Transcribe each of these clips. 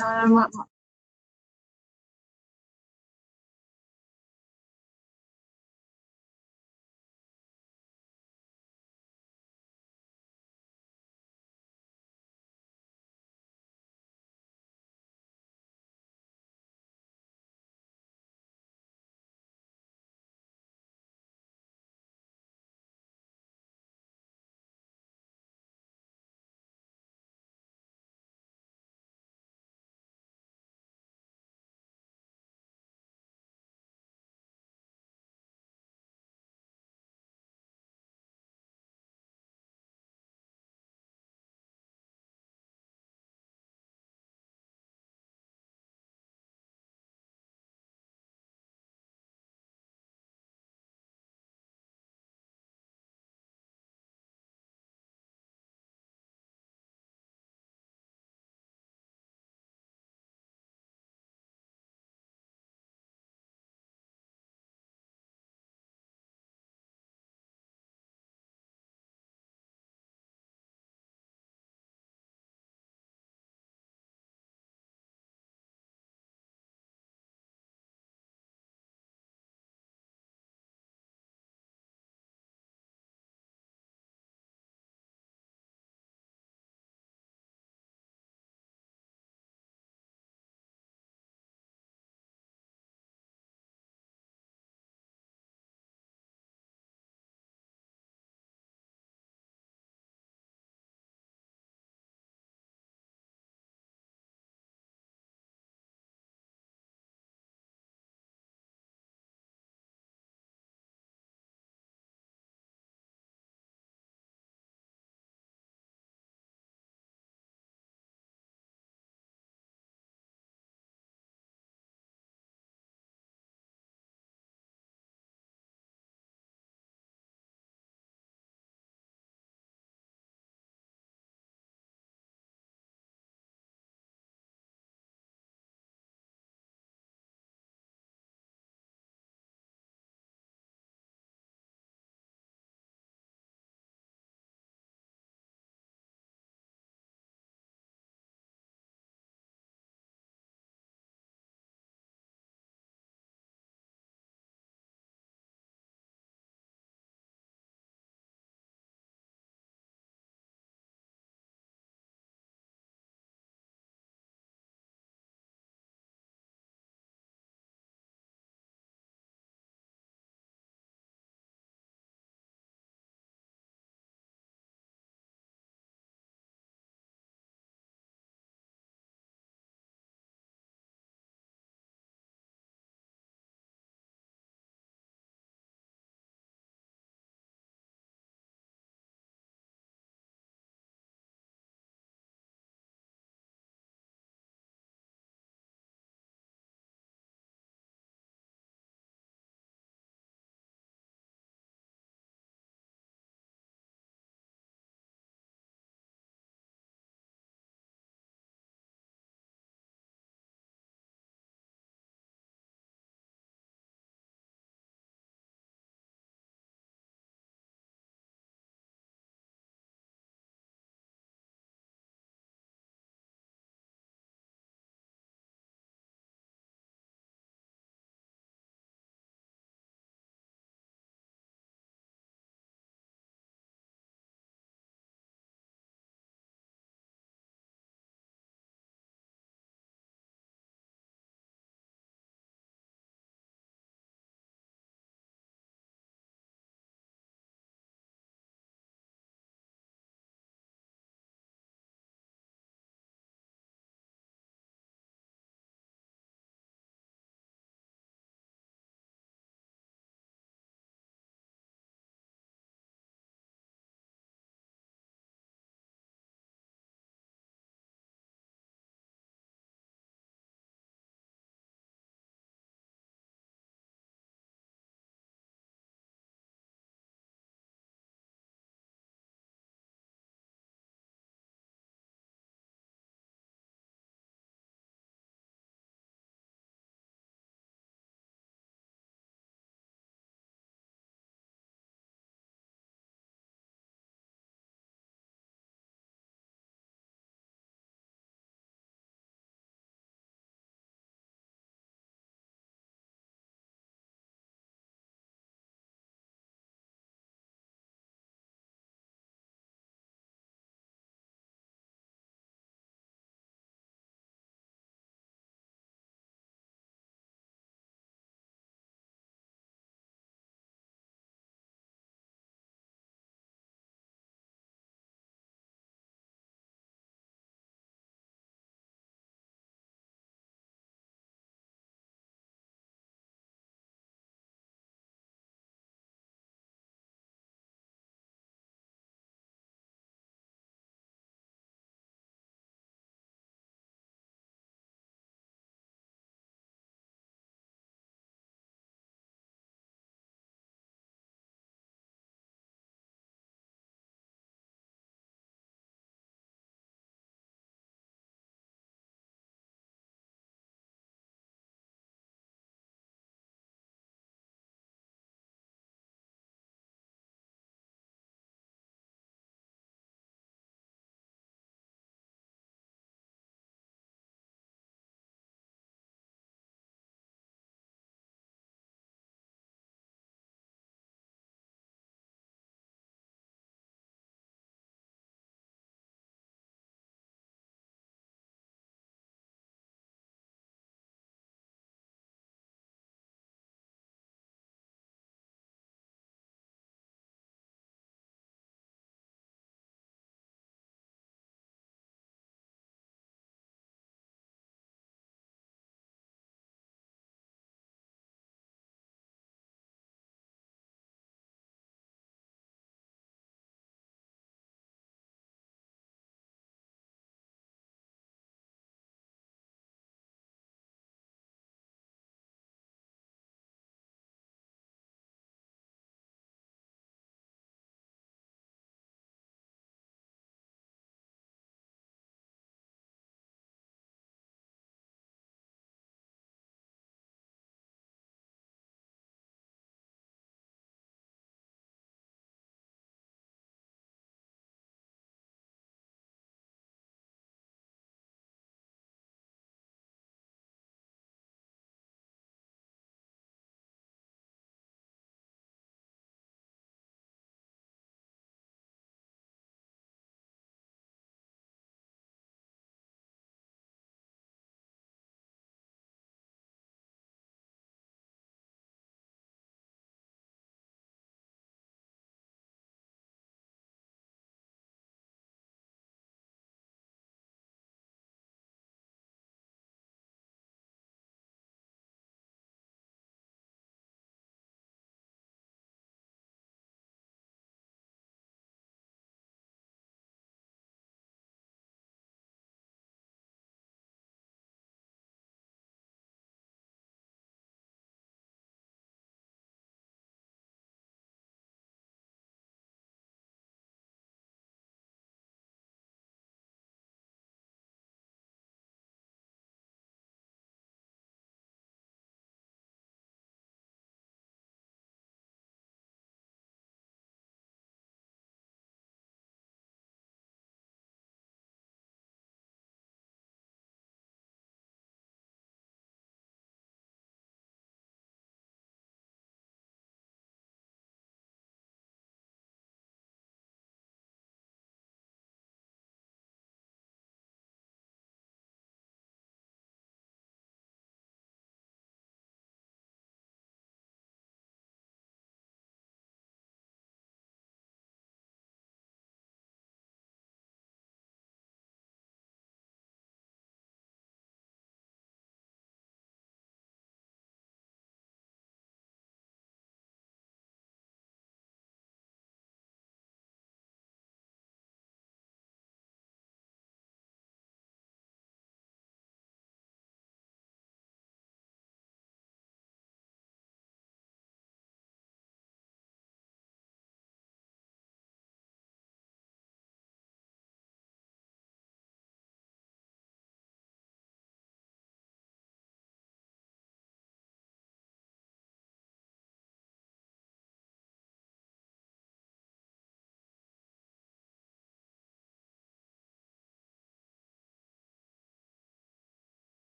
ma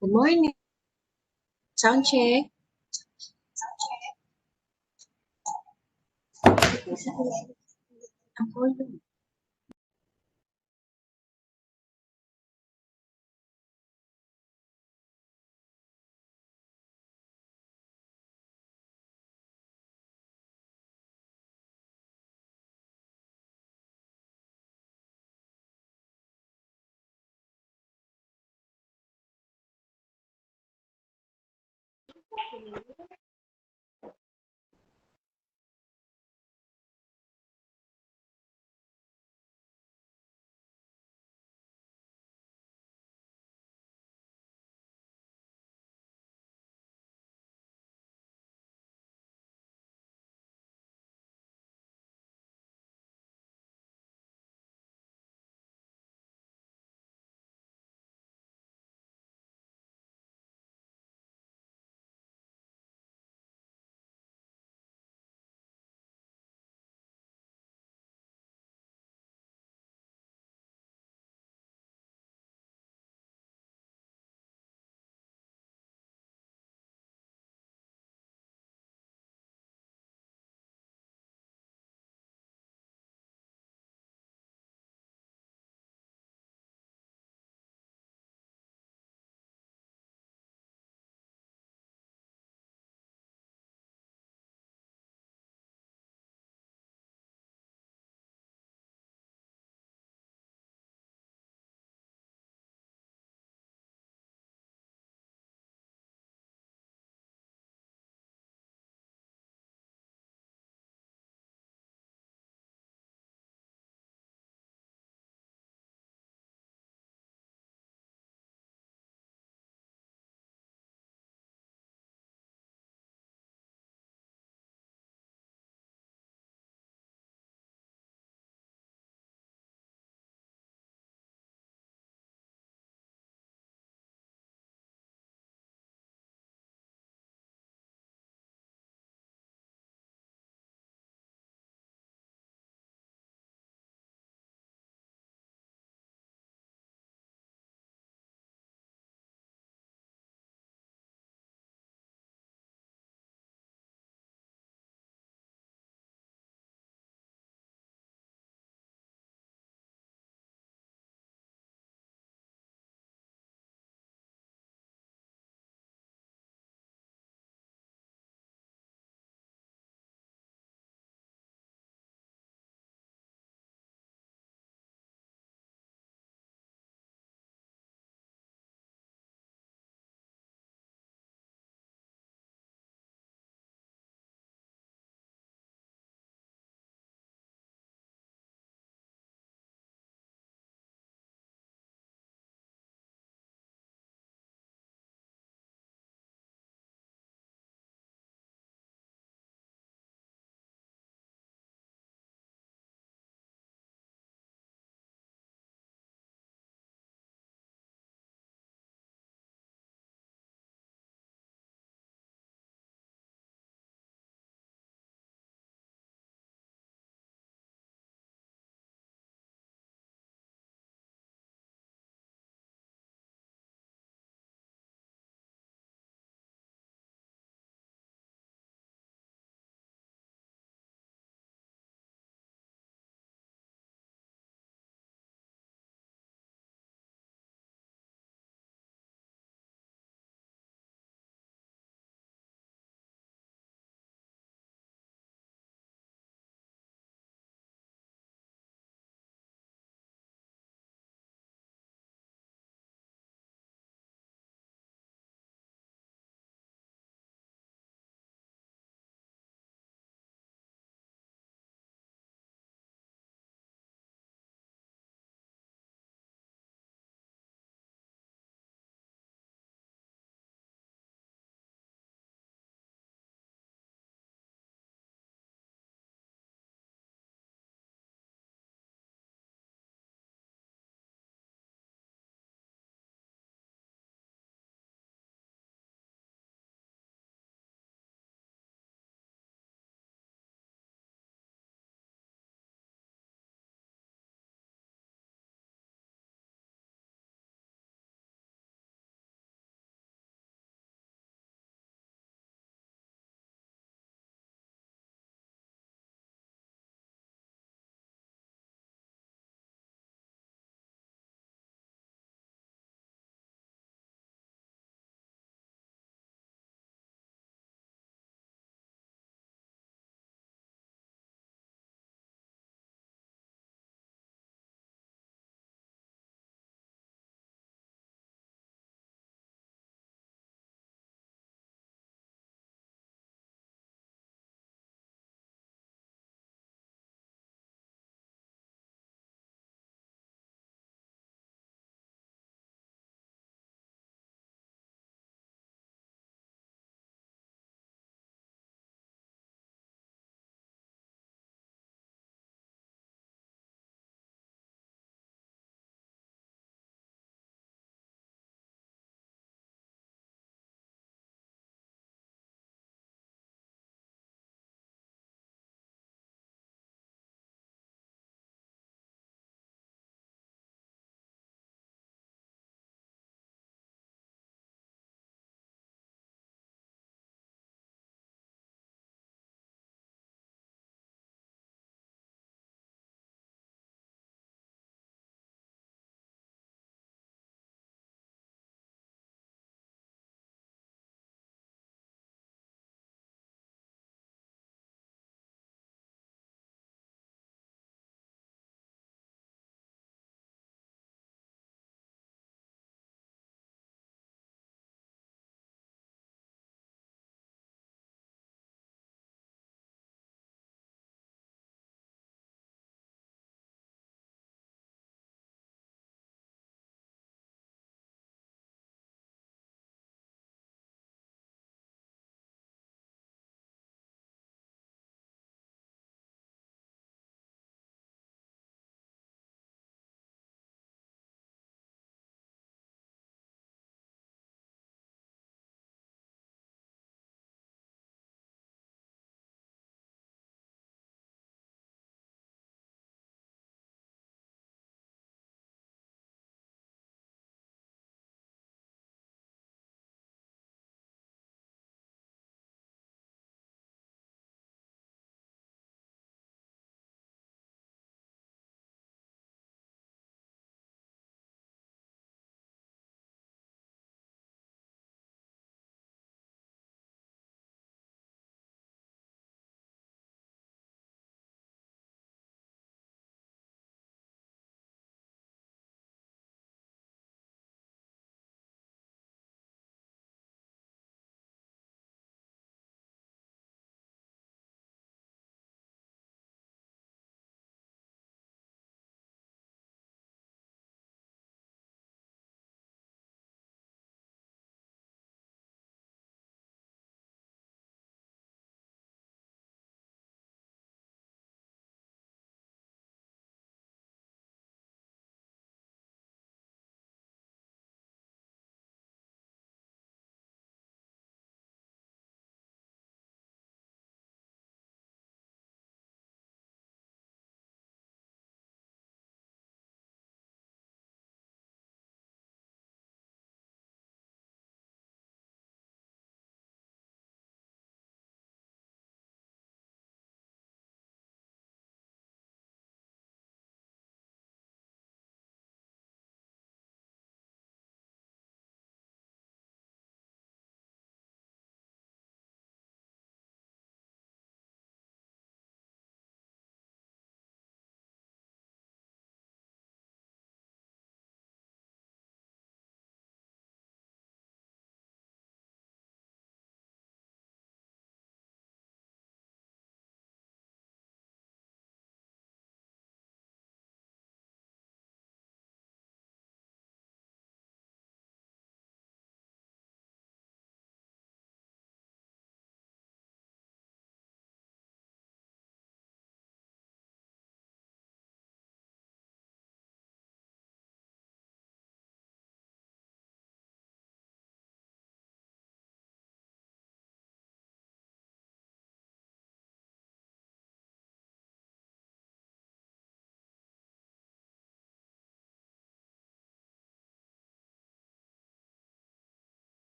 Good morning. Sound check.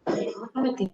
Apa tuh?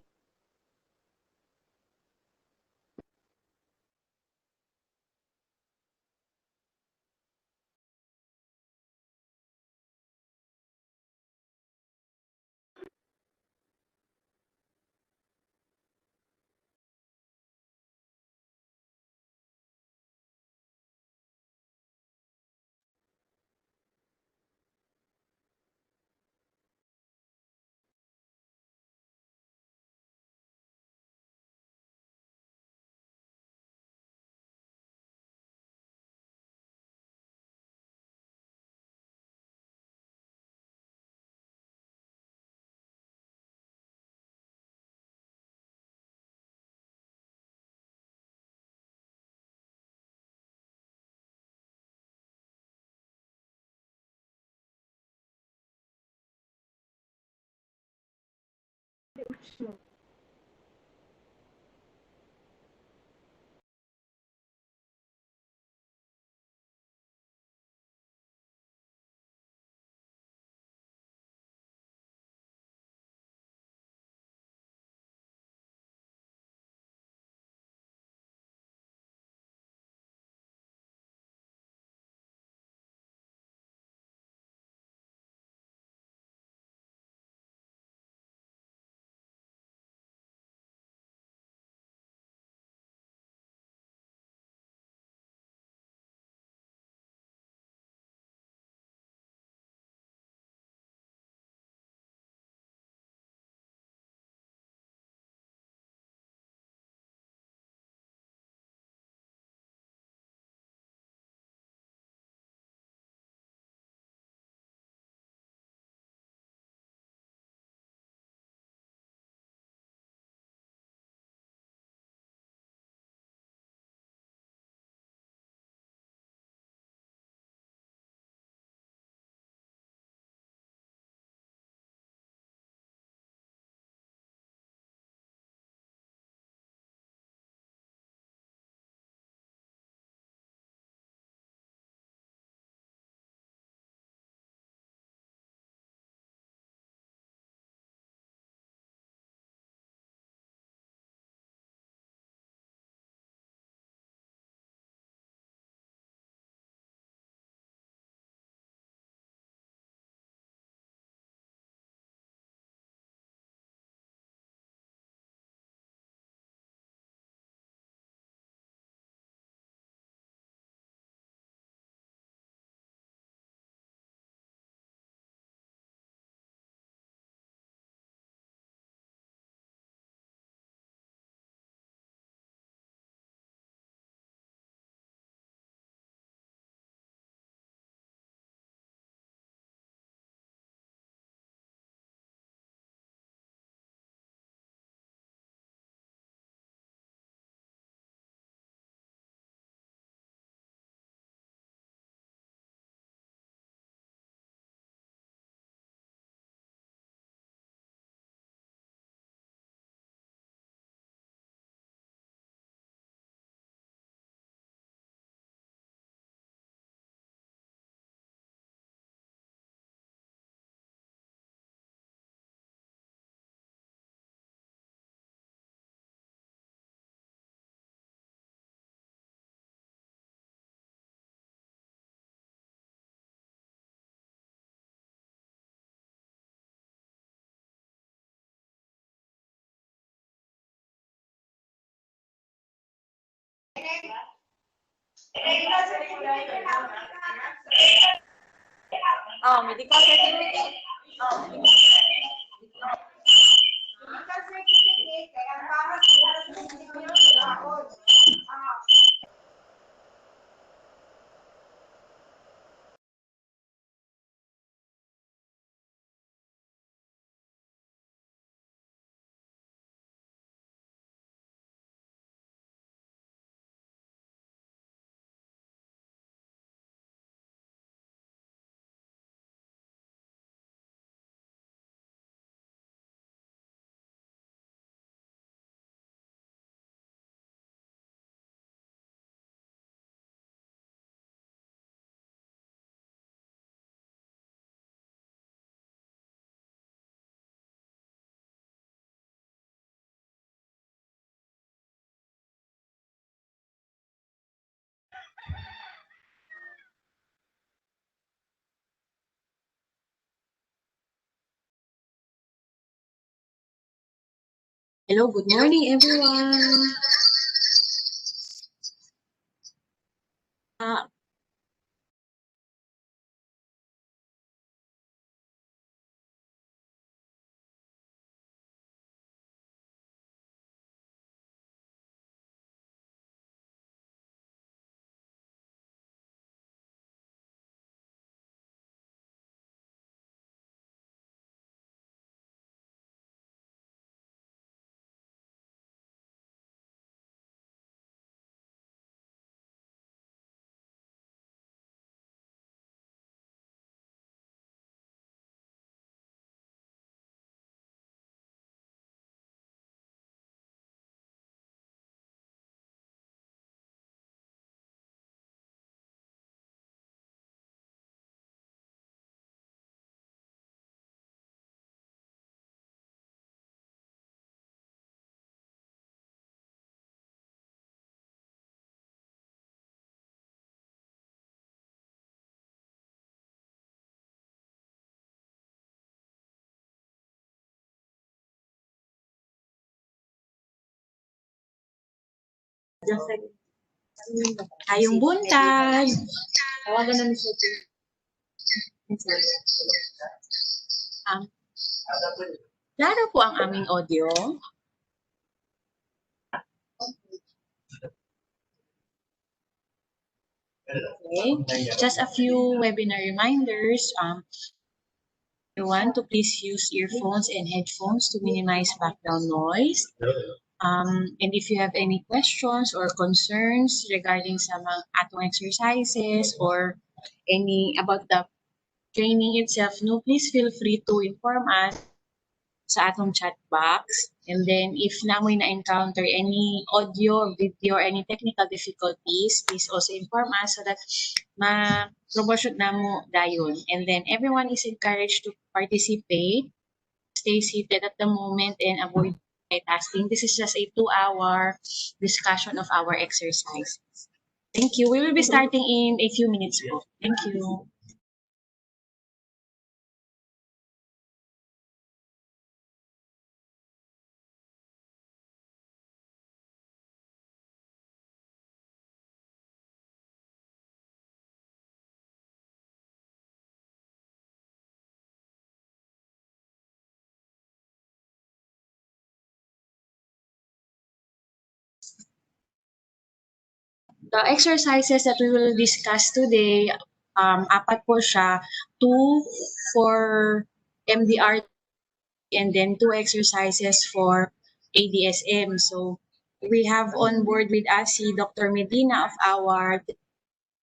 Oh, medical certificate. Hello, good morning, everyone. Uh, Ayong buntag. Tawagan na ni Sophie. Klaro po ang aming audio. Okay. Just a few webinar reminders. You want to please use earphones and headphones to minimize background noise. And if you have any questions or concerns regarding sa mga atong exercises or any about the training itself, no, please feel free to inform us sa atong chat box. And then if namoy na-encounter any audio, video, or any technical difficulties, please also inform us so that ma-troubleshoot na mo dayon. And then everyone is encouraged to participate, stay seated at the moment, and avoid multitasking. This is just a 2-hour discussion of our exercises. Thank you. We will be starting in a few minutes po. Thank you. The exercises that we will discuss today, apat po siya, 2 for MDR and then 2 exercises for ADSM. So we have on board with us si Dr. Medina of our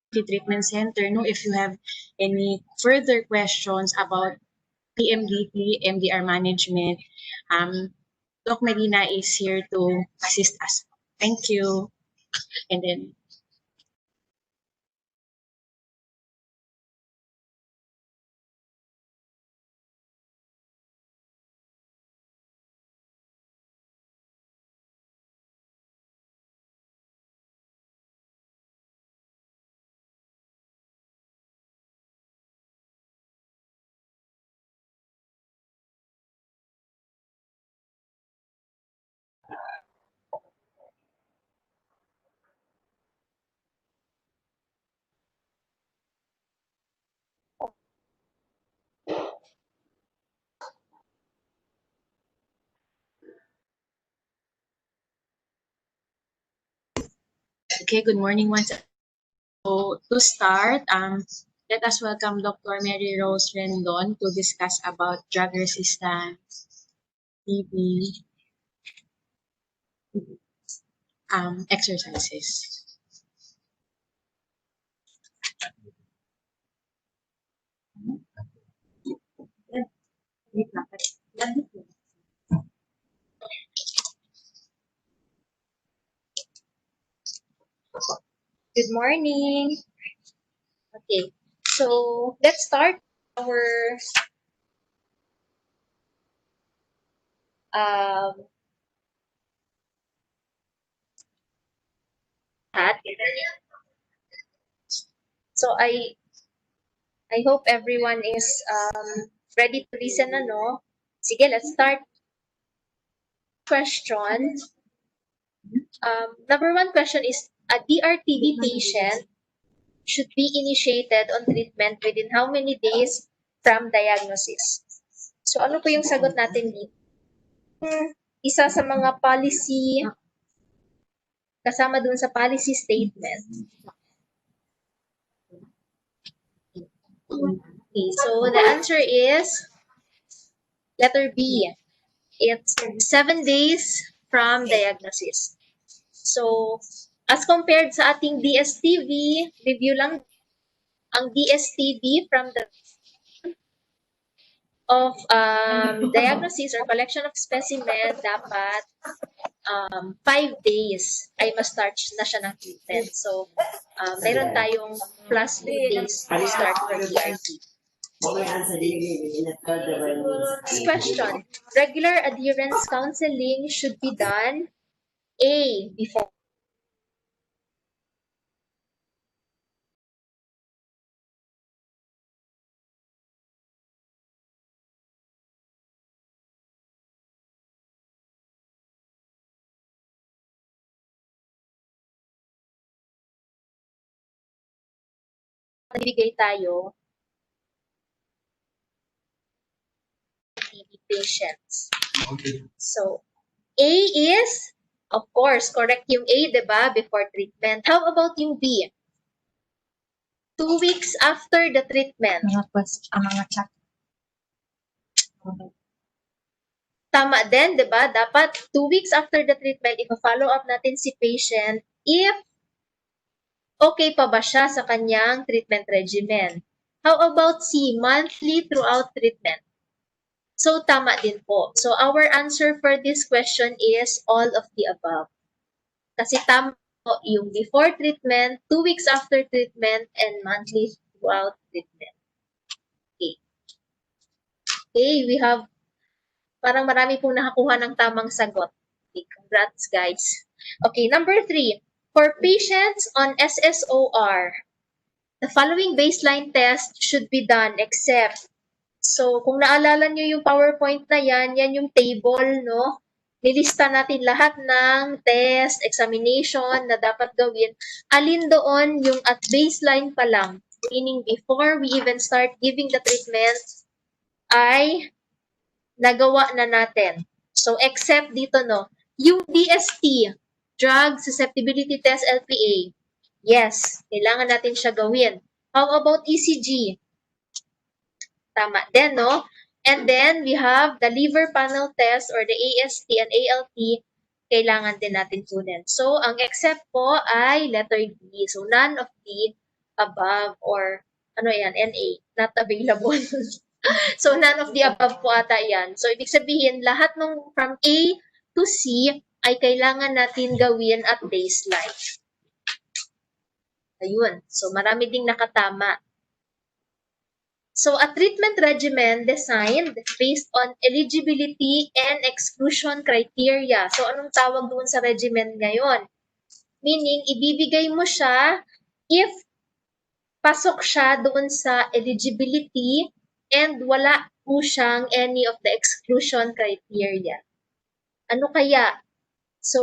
treatment center. No, if you have any further questions about PMDT, MDR management, Doc Medina is here to assist us. Thank you. And then okay, good morning once. So to start, let us welcome Dr. Mary Rose Rendon to discuss about drug resistance TB exercises. Good morning. Okay, so let's start our chat. So I hope everyone is ready to listen, ano? Sige, let's start. question. Number one question is, a DRTB patient should be initiated on treatment within how many days from diagnosis? So ano po yung sagot natin dito? Isa sa mga policy, kasama dun sa policy statement. Okay, so the answer is letter B. It's 7 days from diagnosis. So, as compared sa ating DSTV, review lang, ang DSTV from the of diagnosis or collection of specimen, dapat 5 days ay ma-start na siya ng treatment. So, meron tayong plus 2 days to start for DRT. Next question. Regular adherence counseling should be done A. Before nagbigay tayo TB patients. So, A is, of course, correct yung A, diba? Before treatment. How about yung B? 2 weeks after the treatment. Mga chat. Tama din, diba? Dapat 2 weeks after the treatment, ipa-follow up natin si patient if okay pa ba siya sa kanyang treatment regimen. How about C? Monthly throughout treatment. So, tama din po. So, our answer for this question is all of the above. Kasi tama po yung before treatment, 2 weeks after treatment, and monthly throughout treatment. Okay. Okay, we have, parang marami pong nakakuha ng tamang sagot. Okay, congrats guys. Okay, number 3. For patients on SSOR, the following baseline test should be done except, so kung naalala nyo yung PowerPoint na yan yung table, no? Nilista natin lahat ng test, examination na dapat gawin. Alin doon yung at baseline pa lang, meaning before we even start giving the treatment, ay nagawa na natin. So, except dito, no? Yung DST, Drug Susceptibility Test LPA, yes, kailangan natin siya gawin. How about ECG? Tama din, no? And then, we have the liver panel test or the AST and ALT, kailangan din natin kunin. So, ang except po ay letter D. So, none of the above or, ano yan, NA, not available. So, none of the above po ata yan. So, ibig sabihin, lahat ng from A to C ay kailangan natin gawin at baseline. Ayun. So, marami ding nakatama. So, a treatment regimen designed based on eligibility and exclusion criteria. So, anong tawag doon sa regimen ngayon? Meaning, ibibigay mo siya if pasok siya doon sa eligibility and wala po siyang any of the exclusion criteria. Ano kaya? So,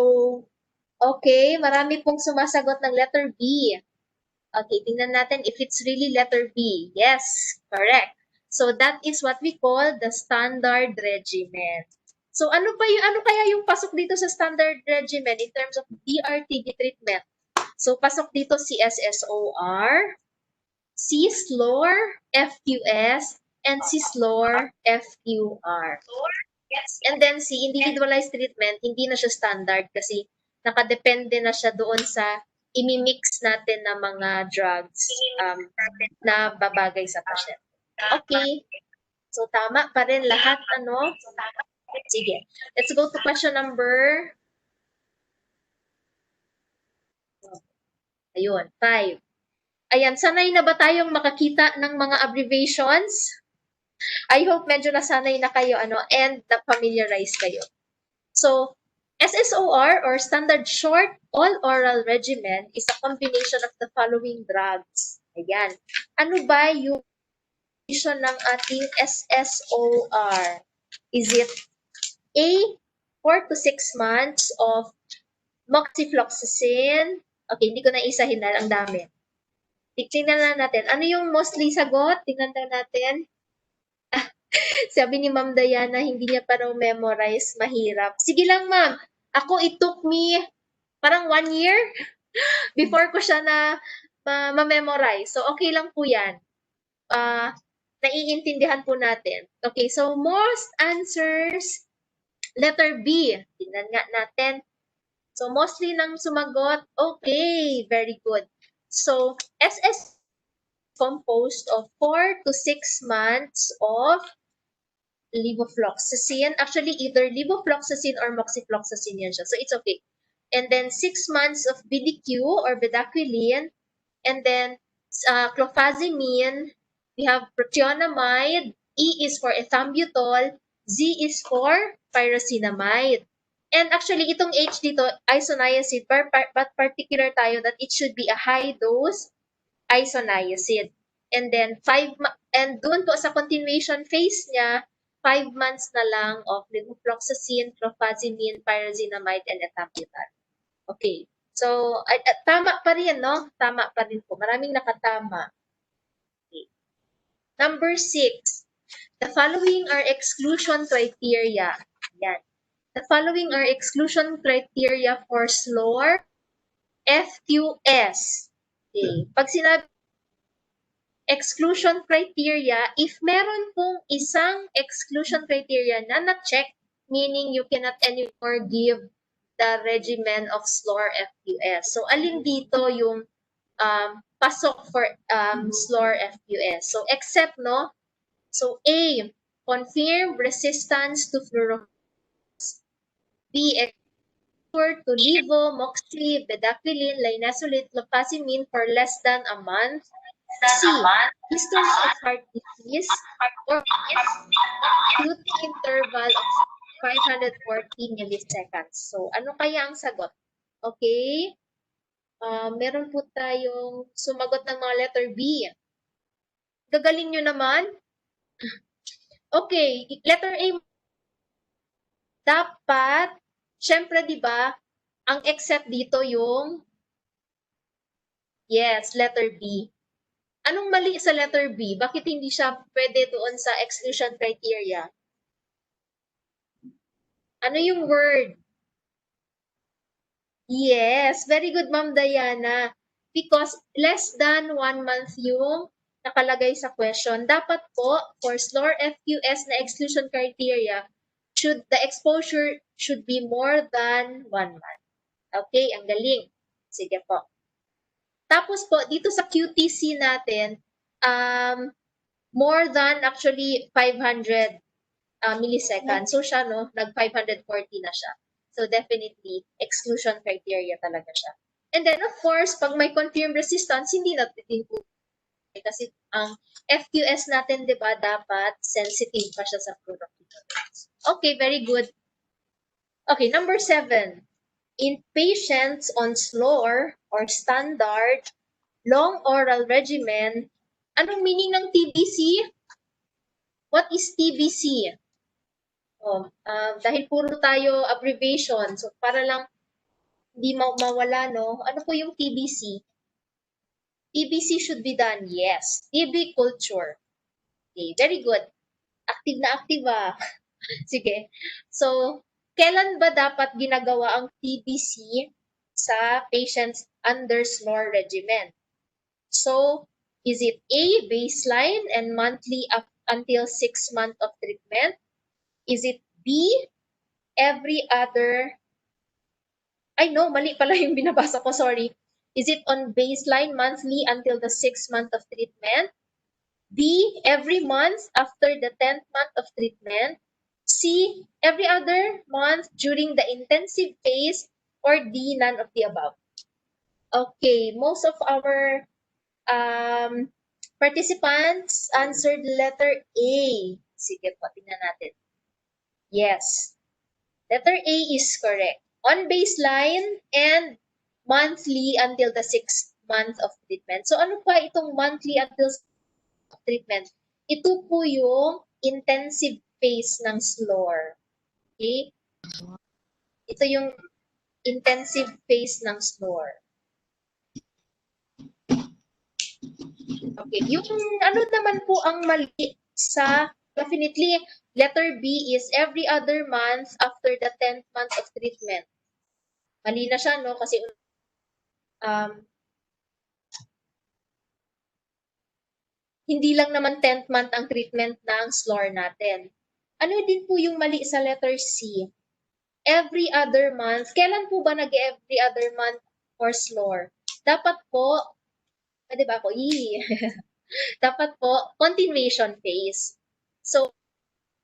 okay, marami pong sumasagot ng letter B. Okay, tingnan natin if it's really letter B. Yes, correct. So, that is what we call the standard regimen. So, ano kaya yung pasok dito sa standard regimen in terms of DRTB treatment? So, pasok dito si SSOR, C-SLOR, FQS, and C-SLOR, FQR. And then si individualized treatment, hindi na siya standard kasi nakadepende na siya doon sa imimix natin na mga drugs na babagay sa pasyente. Okay. So, tama pa rin lahat, ano? Sige. Let's go to question number 5. Ayan, sanay na ba tayong makakita ng mga abbreviations? I hope medyo nasanay na kayo, and na-familiarize kayo. So, SSOR or Standard Short All-Oral Regimen is a combination of the following drugs. Ayan. Ano ba yung combination ng ating SSOR? Is it A, 4 to 6 months of moxifloxacin. Okay, hindi ko na isahin na, ang dami. Tingnan na natin. Ano yung mostly sagot? Tingnan na natin. Sabi ni Ma'am Diana, hindi niya pa raw memorize, mahirap. Sige lang, Ma'am. Ako, it took me parang 1 year before ko siya na ma-memorize. So, okay lang po yan. Naiintindihan po natin. Okay, so most answers, letter B. Tingnan nga natin. So, mostly nang sumagot, okay, very good. So, SS composed of 4 to 6 months of levofloxacin. Actually, either levofloxacin or moxifloxacin yan siya. So, it's okay. And then, 6 months of BDQ or bedaquiline. And then, clofazimine. We have prothionamide. E is for ethambutol. Z is for pyrazinamide. And actually, itong H dito, isoniazid, but particular tayo that it should be a high-dose isoniazid. And then, and doon po sa continuation phase niya, 5 months na lang of levofloxacin, clofazimine, pyrazinamide, and ethambutol. Okay. So, tama pa rin, no? Tama pa rin po. Maraming nakatama. Okay. Number 6. The following are exclusion criteria. Yan. The following are exclusion criteria for SLOR FQS. Okay. Pag sinabi exclusion criteria, if meron pong isang exclusion criteria na na-check, meaning you cannot anymore give the regimen of SLOR FQS. So, alin dito yung pasok for SLOR FQS? So, except, no? So, A, confirmed resistance to fluorophore. B, exposure to levo, moxi, bedaquiline, linezolid, clofazimine for less than a month. C, history of heart disease or QT interval of 540 milliseconds. So, ano kaya ang sagot? Okay. Meron po tayong sumagot ng mga letter B. Gagaling nyo naman. Okay, letter A. Dapat, syempre, di ba, ang except dito yung, yes, letter B. Anong mali sa letter B? Bakit hindi siya pwede doon sa exclusion criteria? Ano yung word? Yes, very good, Ma'am Diana. Because less than 1 month yung nakalagay sa question. Dapat po, for SLOR FQS na exclusion criteria, the exposure should be more than 1 month. Okay, ang galing. Sige po. Tapos po, dito sa QTC natin, more than actually 500 milliseconds. So siya, no, nag-540 na siya. So definitely, exclusion criteria talaga siya. And then, of course, pag may confirmed resistance, hindi natin po. Kasi ang FQS natin, di ba, dapat sensitive pa siya sa fluoroquinolones. Okay, very good. Okay, number 7. In patients on SLOR or standard long oral regimen, anong meaning ng TBC? What is TBC? Dahil puro tayo abbreviation, so para lang hindi mawala, no? Ano po yung TBC? TBC should be done, yes. TB culture. Okay, very good. Active na active ah. Sige. So, kailan ba dapat ginagawa ang TBC sa patients under SLOR regimen? So, is it A, baseline and monthly up until 6 months of treatment? Is it B, every other? Ay no, mali pala yung binabasa ko, sorry. Is it on baseline monthly until the 6th month of treatment? B, every month after the 10th month of treatment? C, every other month during the intensive phase? Or D, none of the above? Okay, most of our participants answered letter A. Sige po, tingnan natin. Yes, letter A is correct. On baseline and monthly until the 6th month of treatment. So ano pa itong monthly until treatment? Ito po yung intensive phase ng SLOR. Okay? Ito yung intensive phase ng snore. Okay, yung ano naman po ang mali sa, definitely, letter B is every other month after the 10th month of treatment. Mali na siya, no? Kasi hindi lang naman 10th month ang treatment ng SLOR natin. Ano din po yung mali sa letter C? Every other month. Kailan po ba nag-every other month for SLOR? Dapat po, di ba ako? Dapat po, continuation phase. So,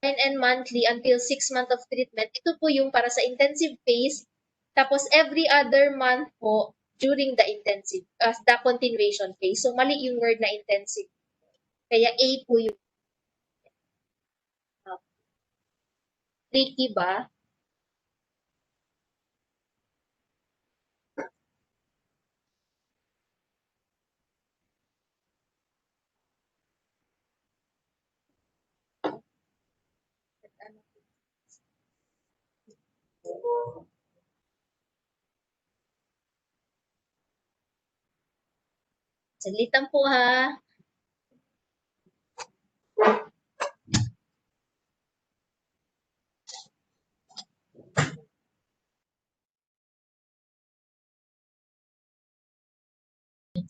and monthly until 6 months of treatment, ito po yung para sa intensive phase. Tapos, every other month po during the intensive, the continuation phase. So, mali yung word na intensive. Kaya A po yung tricky ba? Salitan po ha.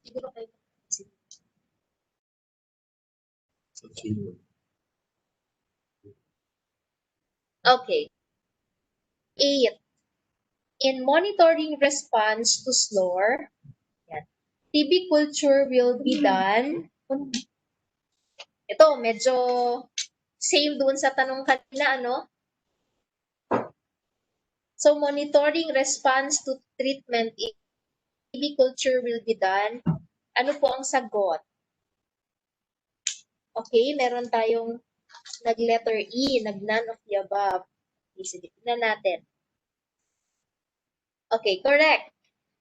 Siguro kayo. Okay. 8. In monitoring response to SLOR, TB culture will be done. Ito, medyo same doon sa tanong kanina, ano? So, monitoring response to treatment if TB culture will be done. Ano po ang sagot? Okay, meron tayong nag-letter E, nag-none of the above. Sige, tignan natin. Okay, correct.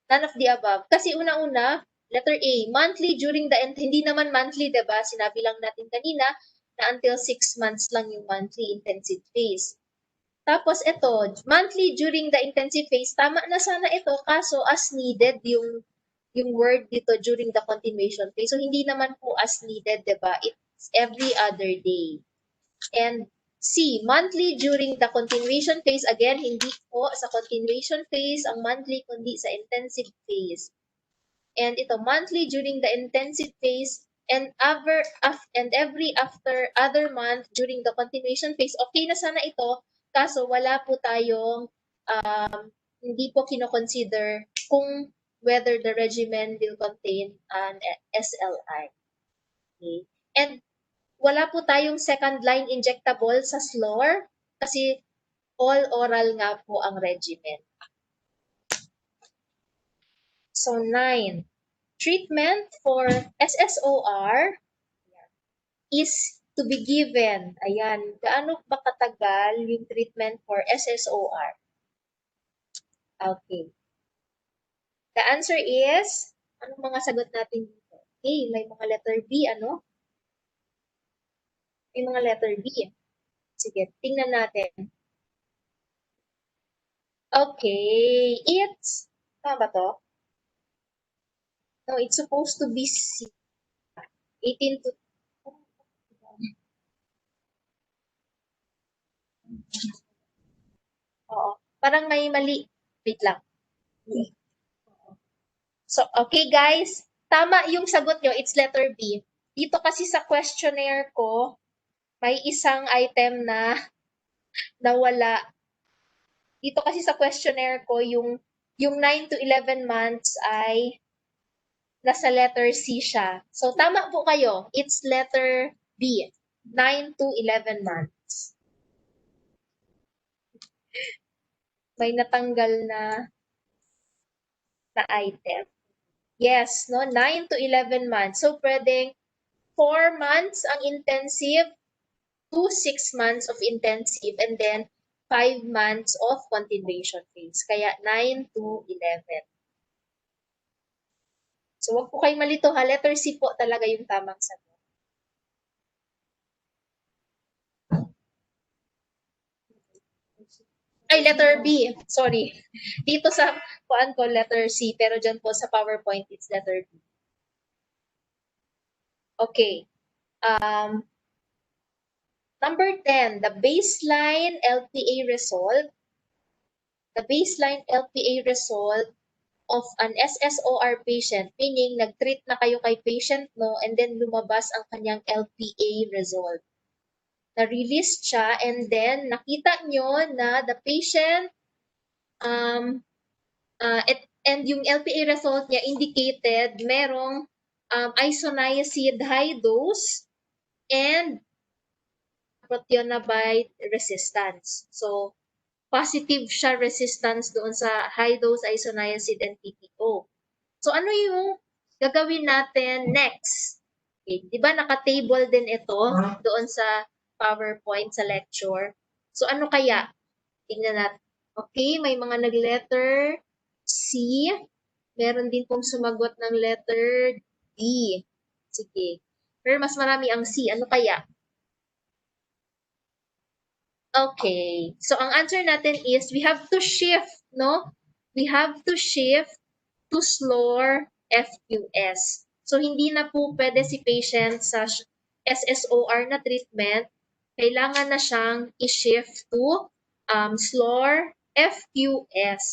None of the above. Kasi una-una, letter A, monthly during the, hindi naman monthly, diba? Sinabi lang natin kanina na until 6 months lang yung monthly intensive phase. Tapos ito, monthly during the intensive phase, tama na sana ito, kaso as needed yung word dito during the continuation phase. So, hindi naman po as needed, diba? It's every other day. And C, monthly during the continuation phase. Again, hindi po sa continuation phase ang monthly, kundi sa intensive phase. And ito, monthly during the intensive phase and every after other month during the continuation phase. Okay na sana ito, kaso wala po tayong, hindi po kino-consider kung whether the regimen will contain an SLI. Okay. And wala po tayong second line injectable sa SLOR kasi all oral nga po ang regimen. So 9. Treatment for SSOR is to be given. Ayan, gaano ba katagal yung treatment for SSOR? Okay. The answer is, anong mga sagot natin dito? Okay, may mga letter B, ano? May mga letter B. Sige, tingnan natin. Okay, it's, tama ba to? No, it's supposed to be C. 18 to... Oo, parang may mali. Wait lang. So, okay guys, tama yung sagot nyo, it's letter B. Dito kasi sa questionnaire ko, may isang item na nawala. Dito kasi sa questionnaire ko, yung 9 to 11 months ay nasa letter C siya. So, tama po kayo. It's letter B. 9 to 11 months. May natanggal na item. Yes, no? 9 to 11 months. So, pwedeng 4 months ang intensive, 2 6 months of intensive, and then 5 months of continuation phase. Kaya 9 to 11. So, wag po kayo malito ha. Letter C po talaga yung tamang sagot. Ay, letter B. Sorry. Dito sa kuan ko, letter C. Pero dyan po sa PowerPoint, it's letter B. Okay. Number 10, the baseline LPA result. The baseline LPA result of an SSOR patient, meaning nag-treat na kayo kay patient no, and then lumabas ang kanyang LPA result. Na-release siya, and then nakita nyo na the patient, and yung LPA result niya indicated merong isoniazid high dose and prothionabide resistance. So, positive siya resistance doon sa high-dose isoniazid and PTO. So, ano yung gagawin natin next? Okay, di ba naka-table din ito doon sa PowerPoint sa lecture? So, ano kaya? Tingnan natin. Okay, may mga nag-letter C. Meron din pong sumagot ng letter D. Sige. Pero mas marami ang C. Ano kaya? Okay. So, ang answer natin is we have to shift, no? We have to shift to slower FQS. So, hindi na po pwede si patient sa SSOR na treatment. Kailangan na siyang i-shift to slower FQS.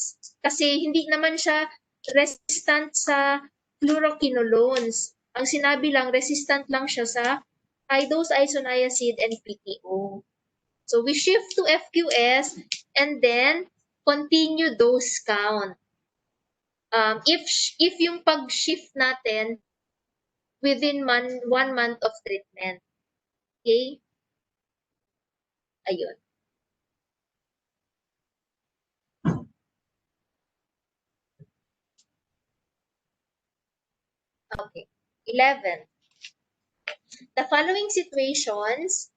Kasi hindi naman siya resistant sa fluoroquinolones. Ang sinabi lang, resistant lang siya sa high-dose isoniazid and PTO. So we shift to FQS and then continue dose count. If yung pag-shift natin within 1 month of treatment. Okay? Ayun. Okay. 11. The following situations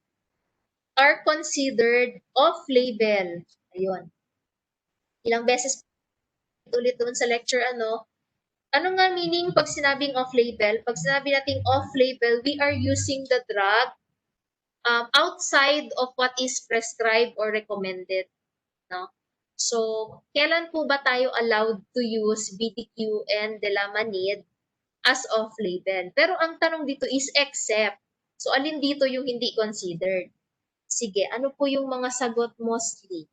are considered off-label. Ayun. Ilang beses ulit doon sa lecture, ano nga meaning pag sinabing off-label? Pag sinabi nating off-label, we are using the drug outside of what is prescribed or recommended. No? So, kailan po ba tayo allowed to use BDQ and Delamanid as off-label? Pero ang tanong dito is except. So, alin dito yung hindi considered? Sige, ano po yung mga sagot mostly?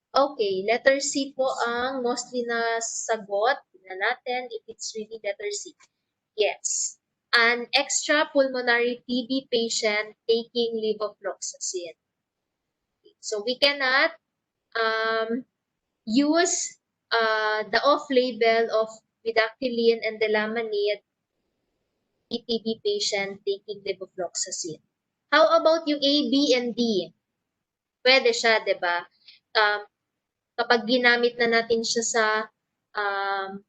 Okay, letter C po ang mostly na sagot. Tignan natin if it's really letter C. Yes. An extra pulmonary TB patient taking levofloxacin. So we cannot use the off-label of Midaquilin and Delamanid TB patient taking levofloxacin. How about yung A, B, and D? Pwede siya, di ba? Kapag ginamit na natin siya sa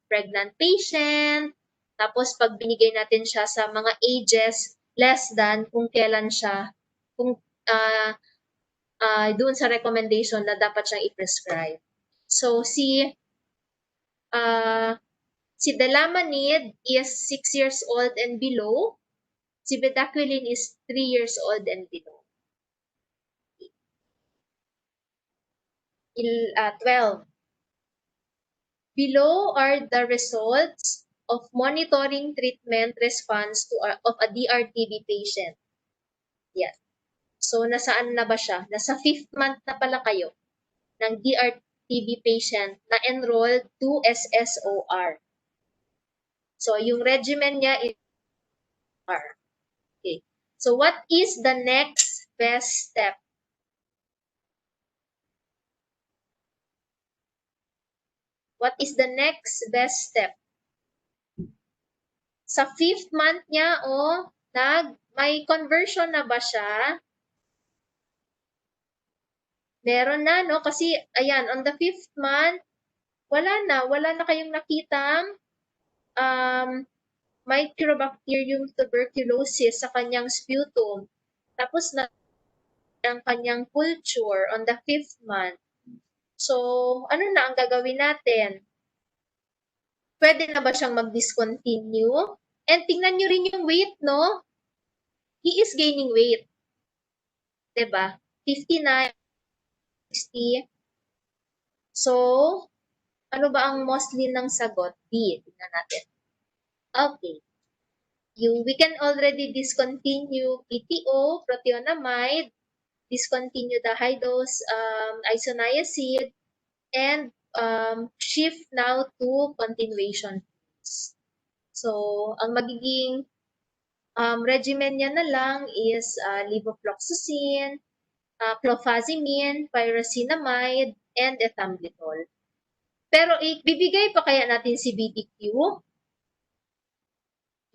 pregnant patient, tapos pag binigay natin siya sa mga ages less than kung kailan siya, kung doon sa recommendation na dapat siyang i-prescribe. So, si Delamanid is 6 years old and below. Si Bedaquiline is 3 years old and below. 12. Below are the results of monitoring treatment response of a DRTB patient. Yes. So, nasaan na ba siya? Nasa 5th month na pala kayo ng DRTB patient na enrolled to SSOR. So, yung regimen niya is R. Okay. So, what is the next best step? What is the next best step? Sa 5th month niya, may conversion na ba siya? Meron na, no? Kasi, ayan, on the 5th month, wala na kayong nakitang Microbacterium tuberculosis sa kanyang sputum. Tapos na ang kanyang culture on the 5th month. So, ano na ang gagawin natin? Pwede na ba siyang mag-discontinue? And tingnan nyo rin yung weight, no? He is gaining weight. Diba? 59. 60. So, ano ba ang mostly ng sagot? B. Tingnan natin. Okay. We can already discontinue PTO, proteonamide, discontinue the high dose isoniazid, and shift now to continuation. So, ang magiging regimen niya na lang is levofloxacin, clofazimine, pyrazinamide, and ethambutol. Pero bibigay pa kaya natin si BDQ?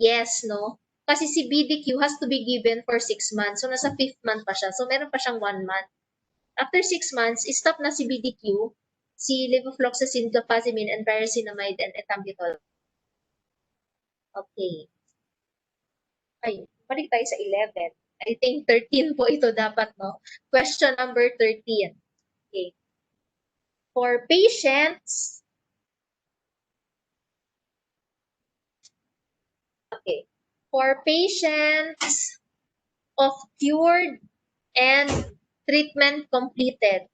Yes, no? Kasi si BDQ has to be given for 6 months. So, nasa 5th month pa siya. So, meron pa siyang 1 month. After 6 months, stop na si BDQ, si levofloxacin, clofazimine, and pyrazinamide, and ethambutol. Okay. Ay, balik tayo sa 11. I think 13 po ito dapat, no? Question number 13. Okay. For patients, okay. For patients of cured and treatment completed.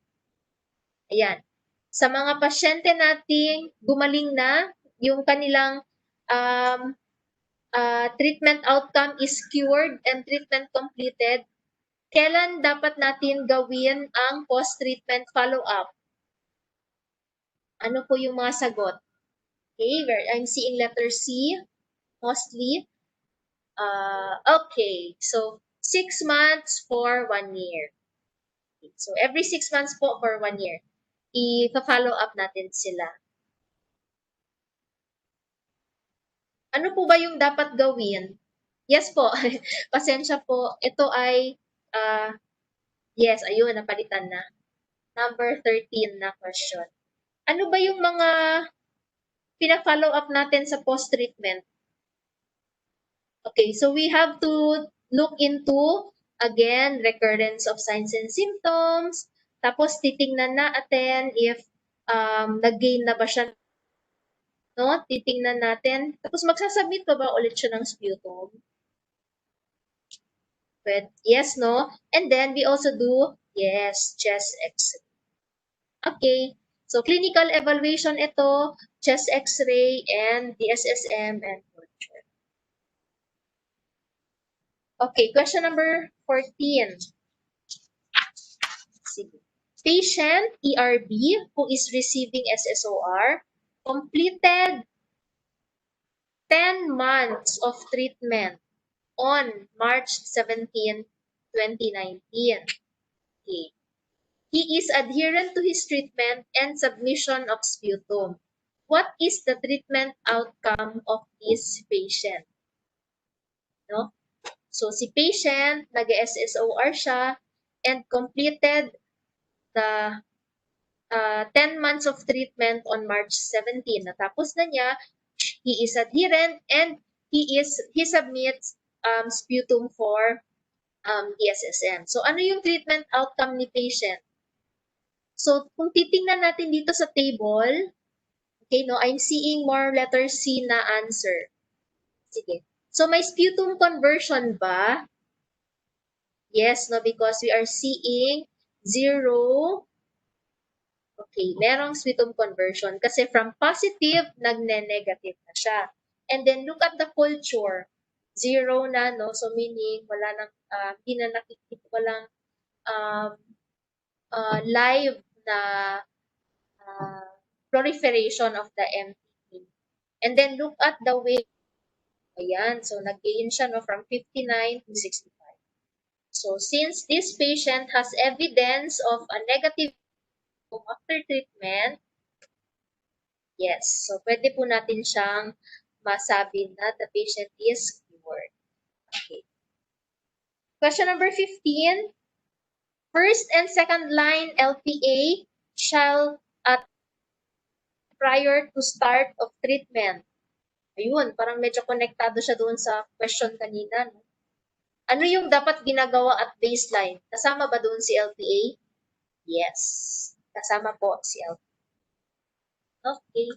Ayan. Sa mga pasyente nating gumaling na, yung kanilang treatment outcome is cured and treatment completed, kailan dapat natin gawin ang post-treatment follow-up? Ano po yung mga sagot? Okay, I'm seeing letter C, mostly. Okay, so 6 months for 1 year. Okay, so every 6 months po for 1 year, i-follow up natin sila. Ano po ba yung dapat gawin? Yes po, pasensya po. Ito ay, yes, ayun, napalitan na. Number 13 na question. Ano ba yung mga pina-follow up natin sa post-treatment? Okay, so we have to look into, again, recurrence of signs and symptoms. Tapos, titingnan natin if nag-gain na ba siya. No? Titingnan natin. Tapos, magsasubmit pa ba ulit siya ng sputum? But, yes, no? And then, we also do, yes, chest x-ray. Okay. So, clinical evaluation ito, chest x-ray, and DSSM, and culture. Okay, question number 14. Patient ERB who is receiving SSOR completed 10 months of treatment on March 17, 2019. Okay. He is adherent to his treatment and submission of sputum. What is the treatment outcome of this patient? No? So, si patient, nag-SSOR siya and completed the 10 months of treatment on March 17. Natapos na niya, he is adherent and he submits sputum for DSSM. So, ano yung treatment outcome ni patient? So, kung titingnan natin dito sa table, okay, no, I'm seeing more letter C na answer. Sige. So, may sputum conversion ba? Yes, no, because we are seeing 0. Okay, merong sputum conversion kasi from positive, nagne-negative na siya. And then, look at the culture. 0 na, no? So, meaning, wala nang, hindi na nakikita, walang live na proliferation of the MTP. And then look at the weight. Ayan, so nag-gain siya no, from 59 to 65. So since this patient has evidence of a negative after treatment, yes, so pwede po natin siyang masabi na the patient is cured. Okay. Question number 15. First and second line LPA shall prior to start of treatment. Ayun, parang medyo konektado siya doon sa question kanina. No? Ano yung dapat ginagawa at baseline? Kasama ba doon si LPA? Yes. Kasama po si LPA. Okay.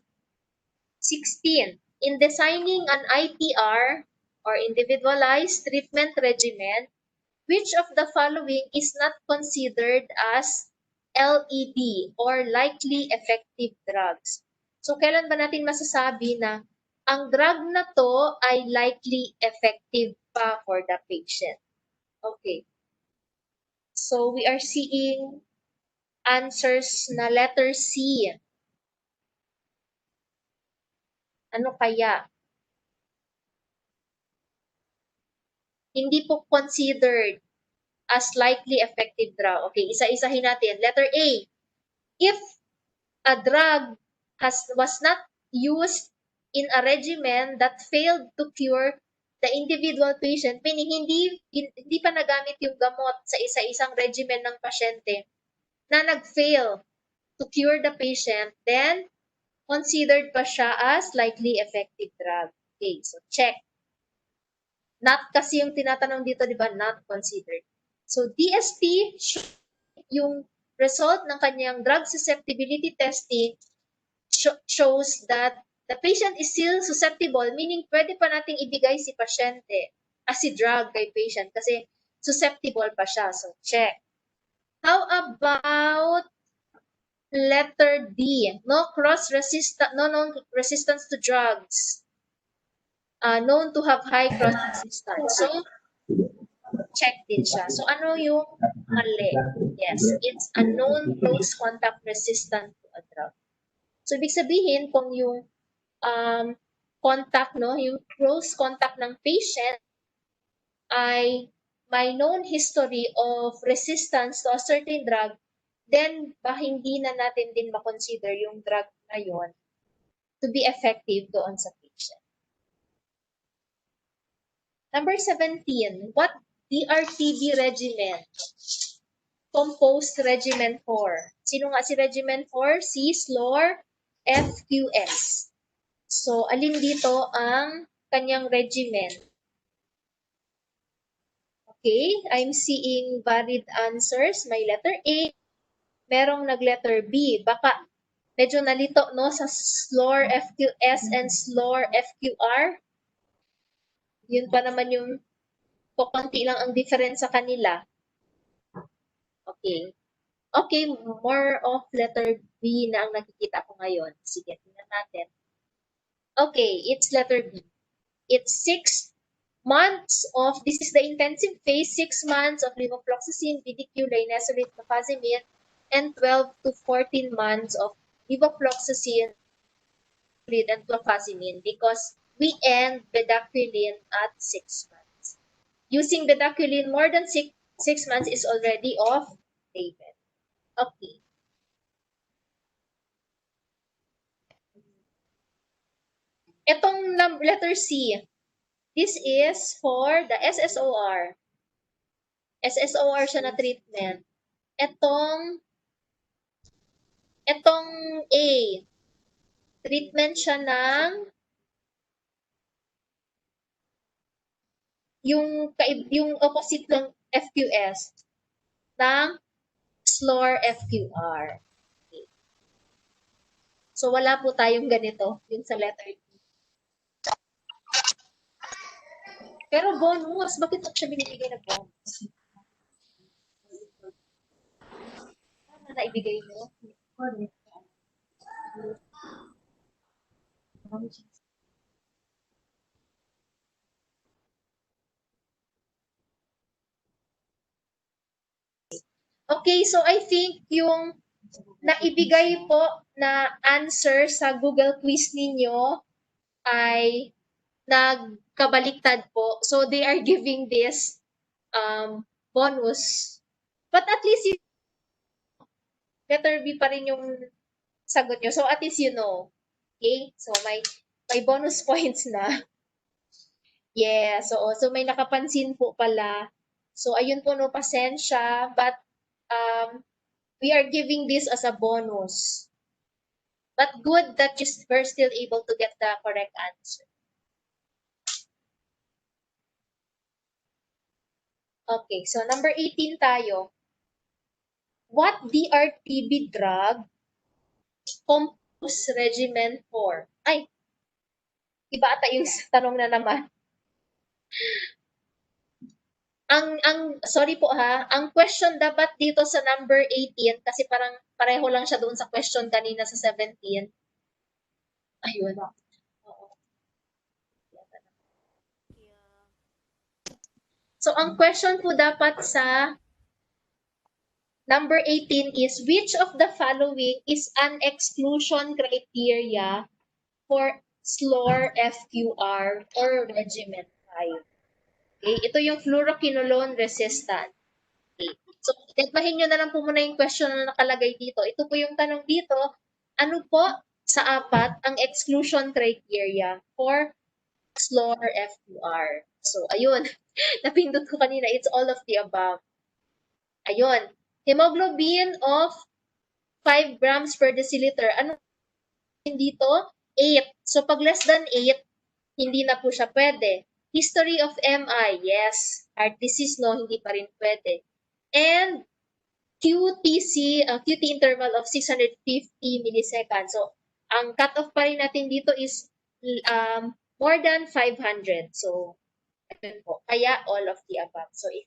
16. In designing an ITR or individualized treatment regimen, which of the following is not considered as LED or likely effective drugs. So, kailan ba natin masasabi na ang drug na to ay likely effective pa for the patient? Okay. So, we are seeing answers na letter C. Ano kaya? Hindi po considered as likely effective drug. Okay, isa-isahin natin. Letter A, if a drug was not used in a regimen that failed to cure the individual patient, meaning hindi pa nagamit yung gamot sa isa-isang regimen ng pasyente na nag-fail to cure the patient, then considered pa siya as likely effective drug. Okay, so check. Not kasi yung tinatanong dito, di ba? Not considered. So, DSP, yung result ng kanyang drug susceptibility testing shows that the patient is still susceptible, meaning pwede pa nating ibigay si pasyente as si drug kay patient kasi susceptible pa siya. So, check. How about letter D? No known resistance to drugs. Known to have high cross resistance. So, check din siya. So, ano yung mali? Yes, it's a known close contact resistant to a drug. So, ibig sabihin, kung yung contact, no, yung close contact ng patient ay may known history of resistance to a certain drug, then hindi na natin din makonsider yung drug na yon to be effective doon sa patient. Number 17, what DRTB regimen composed regimen 4? Sino nga si regimen 4? Si SLOR FQS. So, alin dito ang kanyang regimen? Okay, I'm seeing varied answers. May letter A, merong nag-letter B. Baka medyo nalito, no, sa SLOR FQS and SLOR FQR. Yun pa naman yung konti lang ang difference sa kanila. Okay. Okay, more of letter B na ang nakikita ko ngayon. Sige, tingnan natin. Okay, it's letter B. It's 6 months of, this is the intensive phase, 6 months of levofloxacin, BDQ, linezolid, clofazimine, and 12 to 14 months of levofloxacin and clofazimine because we end bedaquiline at 6 months. Using bedaquiline more than 6 months is already off label. Okay. Itong letter C, this is for the SSOR. SSOR siya na treatment. Itong A, treatment siya ng yung opposite ng FQS ng SLOR FQR. Okay. So, wala po tayong ganito, yung sa letter D. Pero bonus, bakit siya binibigay na bonus? Ano na ibigay mo? Okay, so I think yung naibigay po na answer sa Google quiz ninyo ay nagkabaliktad po. So they are giving this bonus. But at least letter B pa rin yung sagot nyo. So at least you know. Okay? So may bonus points na. Yeah, so may nakapansin po pala. So ayun po, no, pasensya, but we are giving this as a bonus. But good that you were still able to get the correct answer. Okay, so number 18 tayo. What DRTB drug composed regimen 4? Ay, iba ata yung tanong na naman. Sorry po ha, ang question dapat dito sa number 18, kasi parang pareho lang siya doon sa question kanina sa 17. Ayun. Oo. So, ang question po dapat sa number 18 is, which of the following is an exclusion criteria for SLOR FQR or regimen 5? Okay, ito yung fluoroquinolone resistant. Okay. So, detmahin nyo na lang po muna yung question na nakalagay dito. Ito po yung tanong dito. Ano po sa apat ang exclusion criteria for SLOR FQR? So, ayun. Napindot ko kanina. It's all of the above. Ayun. Hemoglobin of 5 grams per deciliter. Ano dito? 8. So, pag less than 8, hindi na po siya pwede. History of MI, yes. Heart disease, no, hindi pa rin pwede. And QT interval of 650 milliseconds. So, ang cutoff pa rin natin dito is more than 500. So, ito po. Kaya all of the above. So, if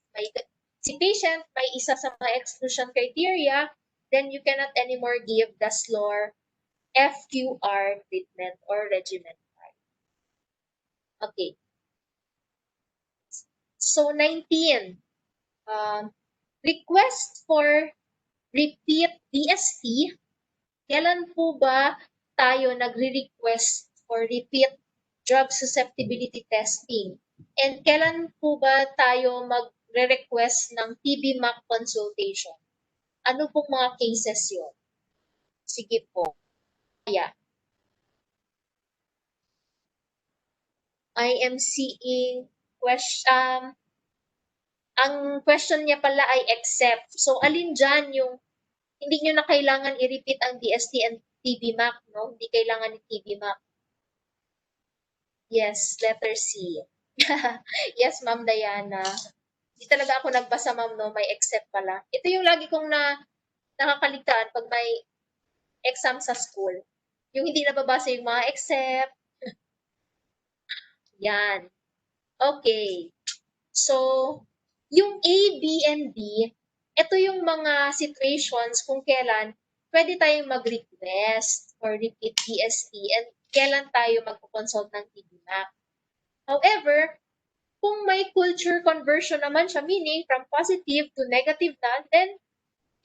si patient may isa sa mga exclusion criteria, then you cannot anymore give the SLOR FQR treatment or regimen 5. Okay. So, 19. Request for repeat DST. Kailan po ba tayo nagre-request for repeat drug susceptibility testing? And kailan po ba tayo magre-request ng TB-MAC consultation? Ano pong mga cases yun? Sige po. Yeah. I am seeing question. Ang question niya pala ay except. So, alin dyan yung hindi nyo na kailangan i-repeat ang DST and TB-MAC, no? Hindi kailangan ni TB-MAC. Yes, letter C. Yes, Ma'am Diana. Hindi talaga ako nagbasa, Ma'am, no? May except pala. Ito yung lagi kong nakakaligtaan pag may exam sa school. Yung hindi nababasa yung mga except. Yan. Okay. So, yung A, B, and D, ito yung mga situations kung kailan pwede tayong mag-request for repeat DST and kailan tayo magpo-consult ng TB-MAC. However, kung may culture conversion naman siya, meaning from positive to negative na, then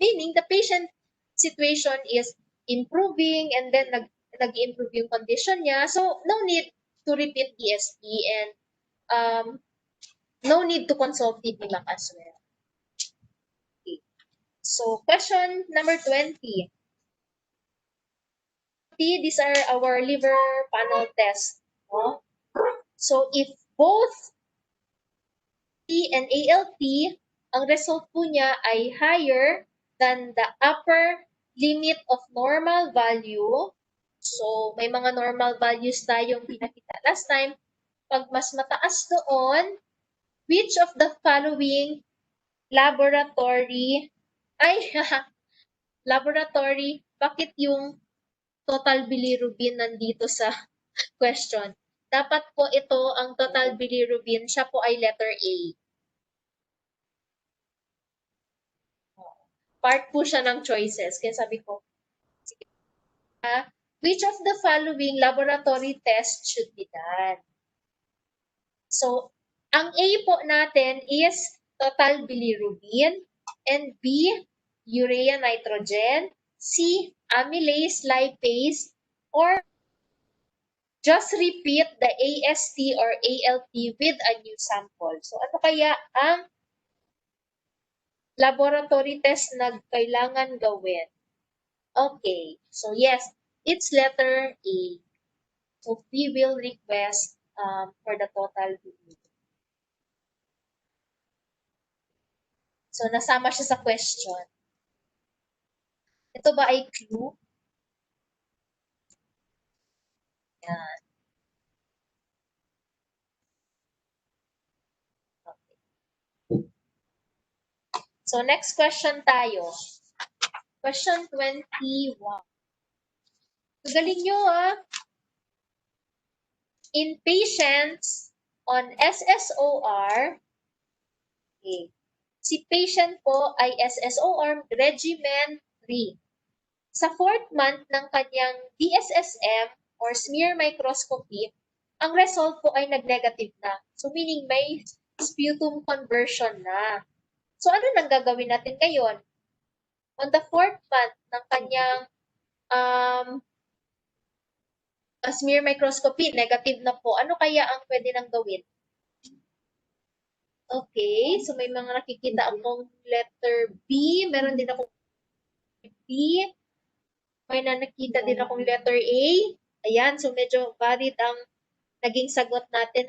meaning the patient situation is improving and then nag-improve yung condition niya. So, no need to repeat DST and no need to consult TB-MAC as well. Okay. So, question number 20. These are our liver panel tests. No? So, if both T and ALT, ang result po niya ay higher than the upper limit of normal value. So, may mga normal values tayong pinakita last time. Pag mas mataas doon, which of the following laboratory, bakit yung total bilirubin nandito sa question? Dapat po ito, ang total bilirubin, siya po ay letter A. Part po siya ng choices. Kaya sabi ko, which of the following laboratory tests should be done? So, ang A po natin is total bilirubin, and B, urea nitrogen, C, amylase lipase, or just repeat the AST or ALT with a new sample. So, ano kaya ang laboratory test na kailangan gawin? Okay, so yes, it's letter A. So, we will request for the total bilirubin. So, nasama siya sa question. Ito ba ay clue? Yan. Okay. So, next question tayo. Question 21. Galing nyo In patients on SSOR, Okay. Si patient po ay SSOR regimen 3. Sa 4th month ng kanyang DSSM or smear microscopy, ang result po ay nag-negative na. So meaning may sputum conversion na. So ano nang gagawin natin ngayon? On the 4th month ng kanyang smear microscopy, negative na po. Ano kaya ang pwede nang gawin? Okay, so may mga nakikita akong letter B. Meron din akong B. May nakita din akong letter A. Ayan, so medyo valid ang naging sagot natin.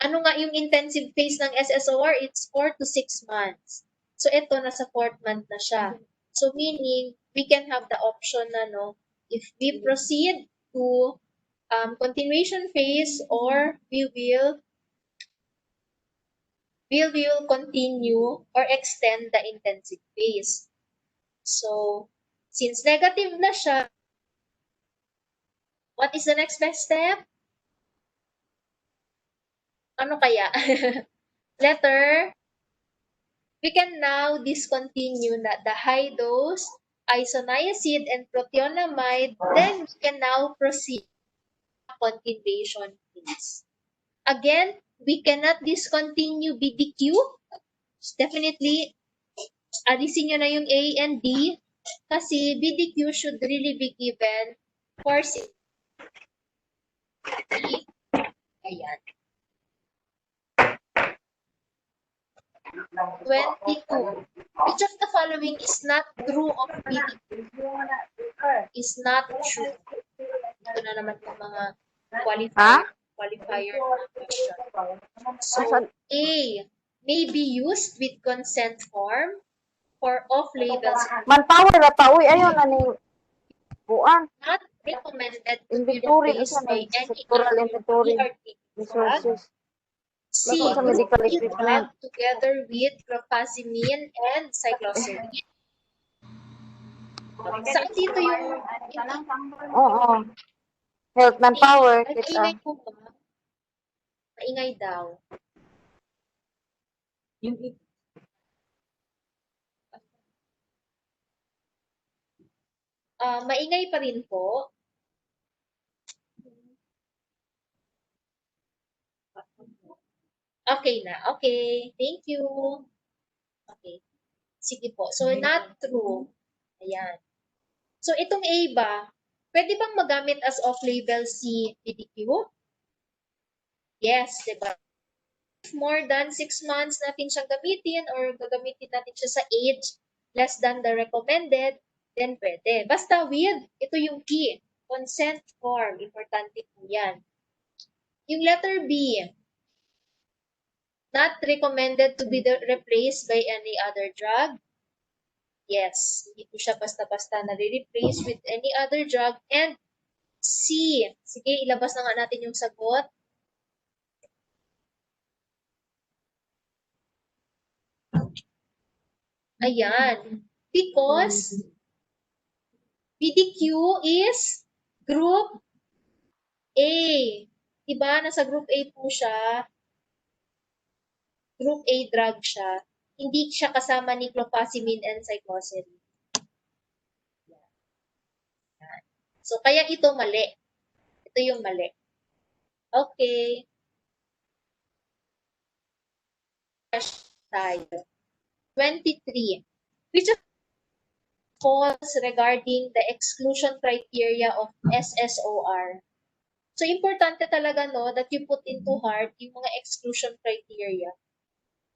Ano nga yung intensive phase ng SSOR? It's 4 to 6 months. So ito, nasa 4th month na siya. So meaning, we can have the option na if we proceed to continuation phase or we will continue or extend the intensive phase. So, since negative na siya, what is the next best step? Ano kaya? Letter, we can now discontinue the high dose isoniazid and prothionamide, then we can now proceed to continuation phase. Again, we cannot discontinue BDQ. Definitely, alisin nyo na yung A and D kasi BDQ should really be given for ayan. 22. Which of the following is not true of BDQ? Is not true. Ito na naman yung mga qualifier na question. So, A, may be used with consent form for off-label. Manpower na pa. Uy, ayun na ni buwan. Not recommended to be Inventory replaced kasi by may any sectoral other inventory ERT drug. resources. C, Sa medical group equipment. drug together with clofazimine and cycloserine. Saan dito yung Oo. Health manpower. maingay po ba? Maingay daw. Maingay pa rin po. Okay na. Okay. Thank you. Okay. Sige po. So, not true. Ayan. So, itong A ba, pwede bang magamit as off-label si PDQ? Yes, diba? If more than 6 months natin siyang gamitin or gagamitin natin siya sa age less than the recommended, then pwede. Basta with, ito yung key, consent form. Importante po yan. Yung letter B, not recommended to be replaced by any other drug. Yes, hindi po siya basta-basta na-replace with any other drug. And C, sige, ilabas na nga natin yung sagot. Ayan. Because PDQ is group A. Diba? Nasa group A po siya. Group A drug siya. Hindi siya kasama ni clofazimine and cycloserine. So, kaya ito mali. Ito yung mali. Okay. Tayo. 23. Which of falls regarding the exclusion criteria of SSOR? So, importante talaga that you put into heart yung mga exclusion criteria.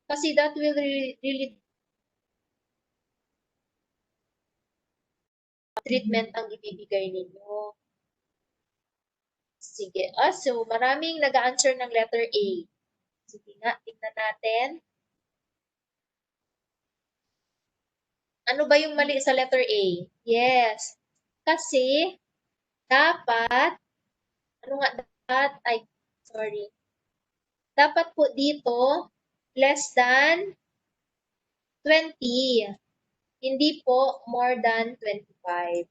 Kasi that will really treatment ang ibibigay ninyo. Sige. So, maraming nag-answer ng letter A. Sige nga, tingnan natin. Ano ba yung mali sa letter A? Yes. Kasi, dapat, dapat po dito, less than 20. Hindi po more than 25.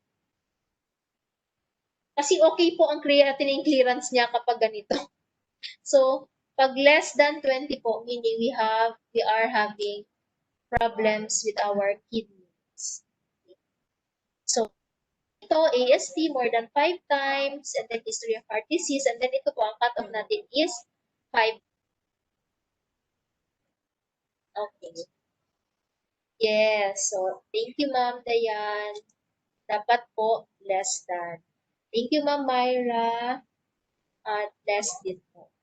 Kasi okay po ang creatinine clearance niya kapag ganito. So, Pag less than 20 po, meaning we are having problems with our kidneys. So, ito, AST more than 5 times, and then history of heart disease, and then ito po, ang cutoff natin is 5. Okay. Yes. So, thank you, Ma'am Dayan. Dapat po less than. Thank you, Ma'am Myra. At less din po.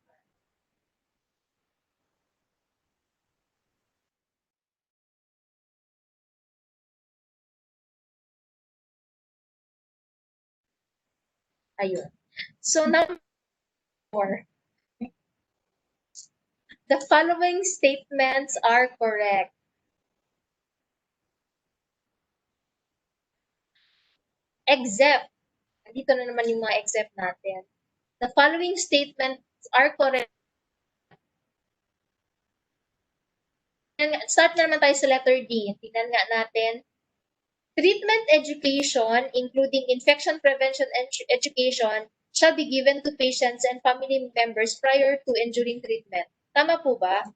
Ayun. So, number 4. The following statements are correct. Except, dito na naman yung mga except natin. The following statements are correct. Start na naman tayo sa letter D. Tingnan nga natin. Treatment education, including infection prevention and education, shall be given to patients and family members prior to and during treatment. Tama po ba?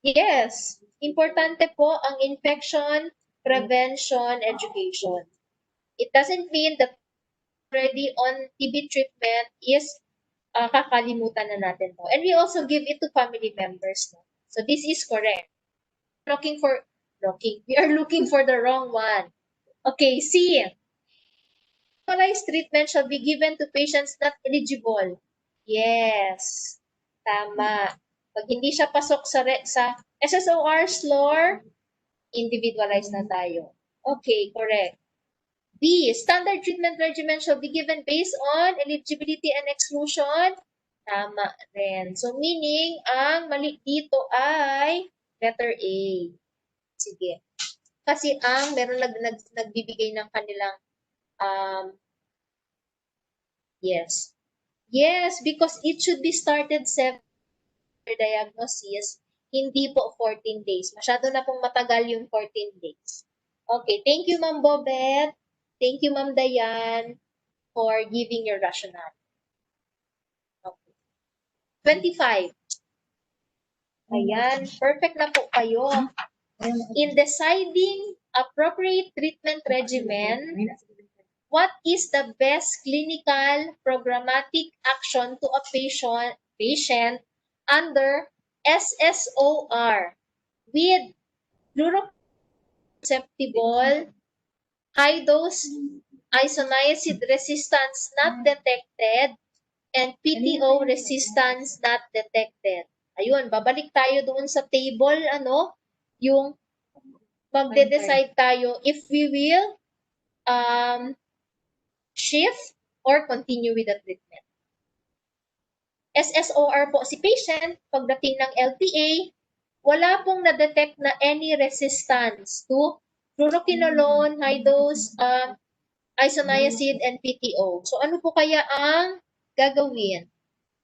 Yes. Importante po ang infection prevention education. It doesn't mean that already on TB treatment is kakalimutan na natin to. And we also give it to family members. No? So this is correct. We are looking for the wrong one. Okay, C. Authorized treatment shall be given to patients not eligible. Yes. Tama. Pag hindi siya pasok sa SSOR's law, individualized na tayo. Okay, correct. B. Standard treatment regimen shall be given based on eligibility and exclusion. Tama rin. So, meaning, ang mali dito ay letter A. Sige. Kasi ang meron nagbibigay ng kanilang yes. Yes, because it should be started 7 diagnosis, hindi po 14 days. Masyado na pong matagal yung 14 days. Okay, thank you, Ma'am Bobet. Thank you, Ma'am Dayan, for giving your rationale. Okay. 25. Ayan, perfect na po kayo. In deciding appropriate treatment regimen, what is the best clinical programmatic action to a patient under SSOR with fluorosusceptible high-dose isoniazid resistance not detected and PTO resistance not detected. Ayun, babalik tayo doon sa table, yung magde-decide tayo if we will shift or continue with the treatment. SSOR po si patient, pagdating ng LPA, wala pong na-detect na any resistance to fluoroquinolone, high-dose isoniazid, and PTO. So, ano po kaya ang gagawin?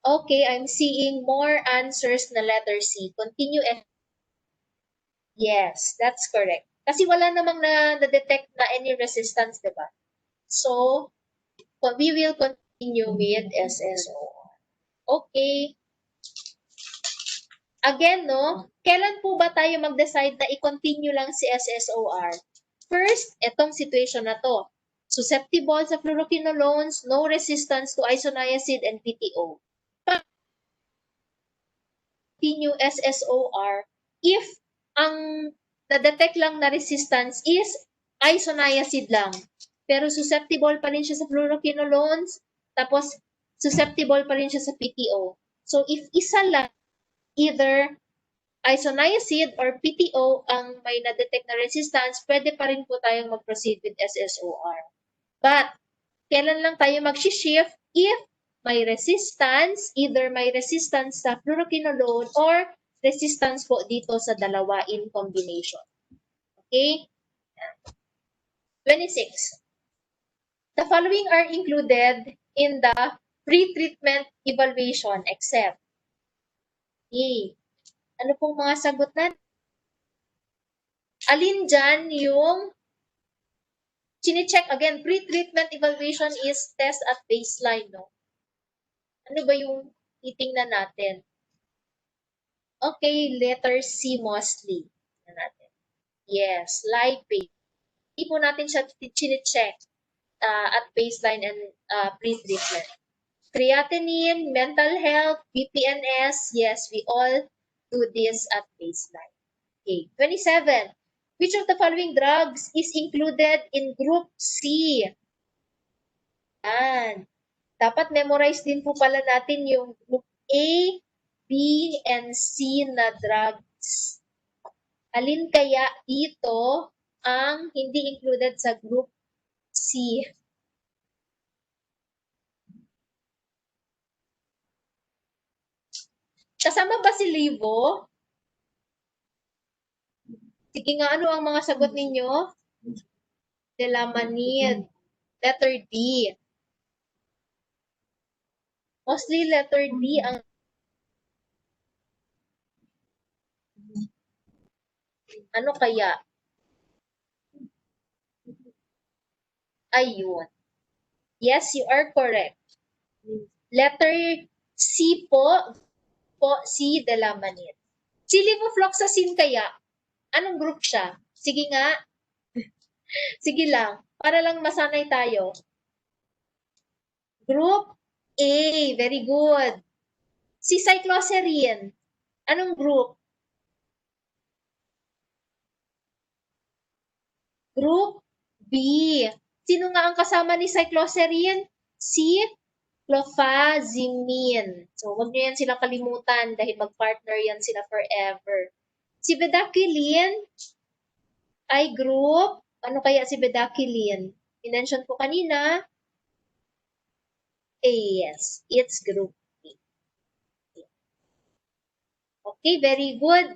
Okay, I'm seeing more answers na letter C. Continue and yes, that's correct. Kasi wala namang na-detect na any resistance, diba? So, we will continue with SSOR. Okay. Again, kailan po ba tayo mag-decide na i-continue lang si SSOR? First, etong situation na to. Susceptible sa fluoroquinolones, no resistance to isoniazid and PTO. Continue SSOR if ang na-detect lang na resistance is isoniazid lang. Pero susceptible pa rin siya sa fluoroquinolones, tapos susceptible pa rin siya sa PTO. So if isa lang, either isoniazid or PTO ang may na-detect na resistance, pwede pa rin po tayong mag-proceed with SSOR. But, kailan lang tayo mag-shift if may resistance, either may resistance sa fluoroquinolone or resistance po dito sa dalawa in combination. Okay? 26. The following are included in the pre-treatment evaluation except A. Ano pong mga sagot natin? Alin dyan yung chine-check again, pre-treatment evaluation is test at baseline, no? Ano ba yung Titingnan natin. Okay, letter C mostly. Tingnan natin. Yes, lipase. Hindi po natin siya chine-check at baseline and pre-treatment. Creatinine, mental health, PPNS, yes, we all do this at baseline. Okay, 27. Which of the following drugs is included in group C? Yan. Dapat memorize din po pala natin yung group A, B, and C na drugs. Alin kaya dito ang hindi included sa group C? Kasama ba si Livo? Sige nga, ano ang mga sagot ninyo? Delamanid. Letter D. Mostly letter D ang ano kaya? Ayun. Yes, you are correct. Letter C po C Delamanid. Si levofloxacin kaya, anong group siya? Sige nga. Sige lang, para lang masanay tayo. Group A, very good. Si cycloserine, anong group? Group B. Sino nga ang kasama ni cycloserine? Si clofazimine. So, wag niyo yan sila kalimutan dahil mag-partner yan sila forever. Si bedaquiline ay group, ano kaya si bedaquiline? I-mention ko kanina. Yes, it's group B. Okay, very good.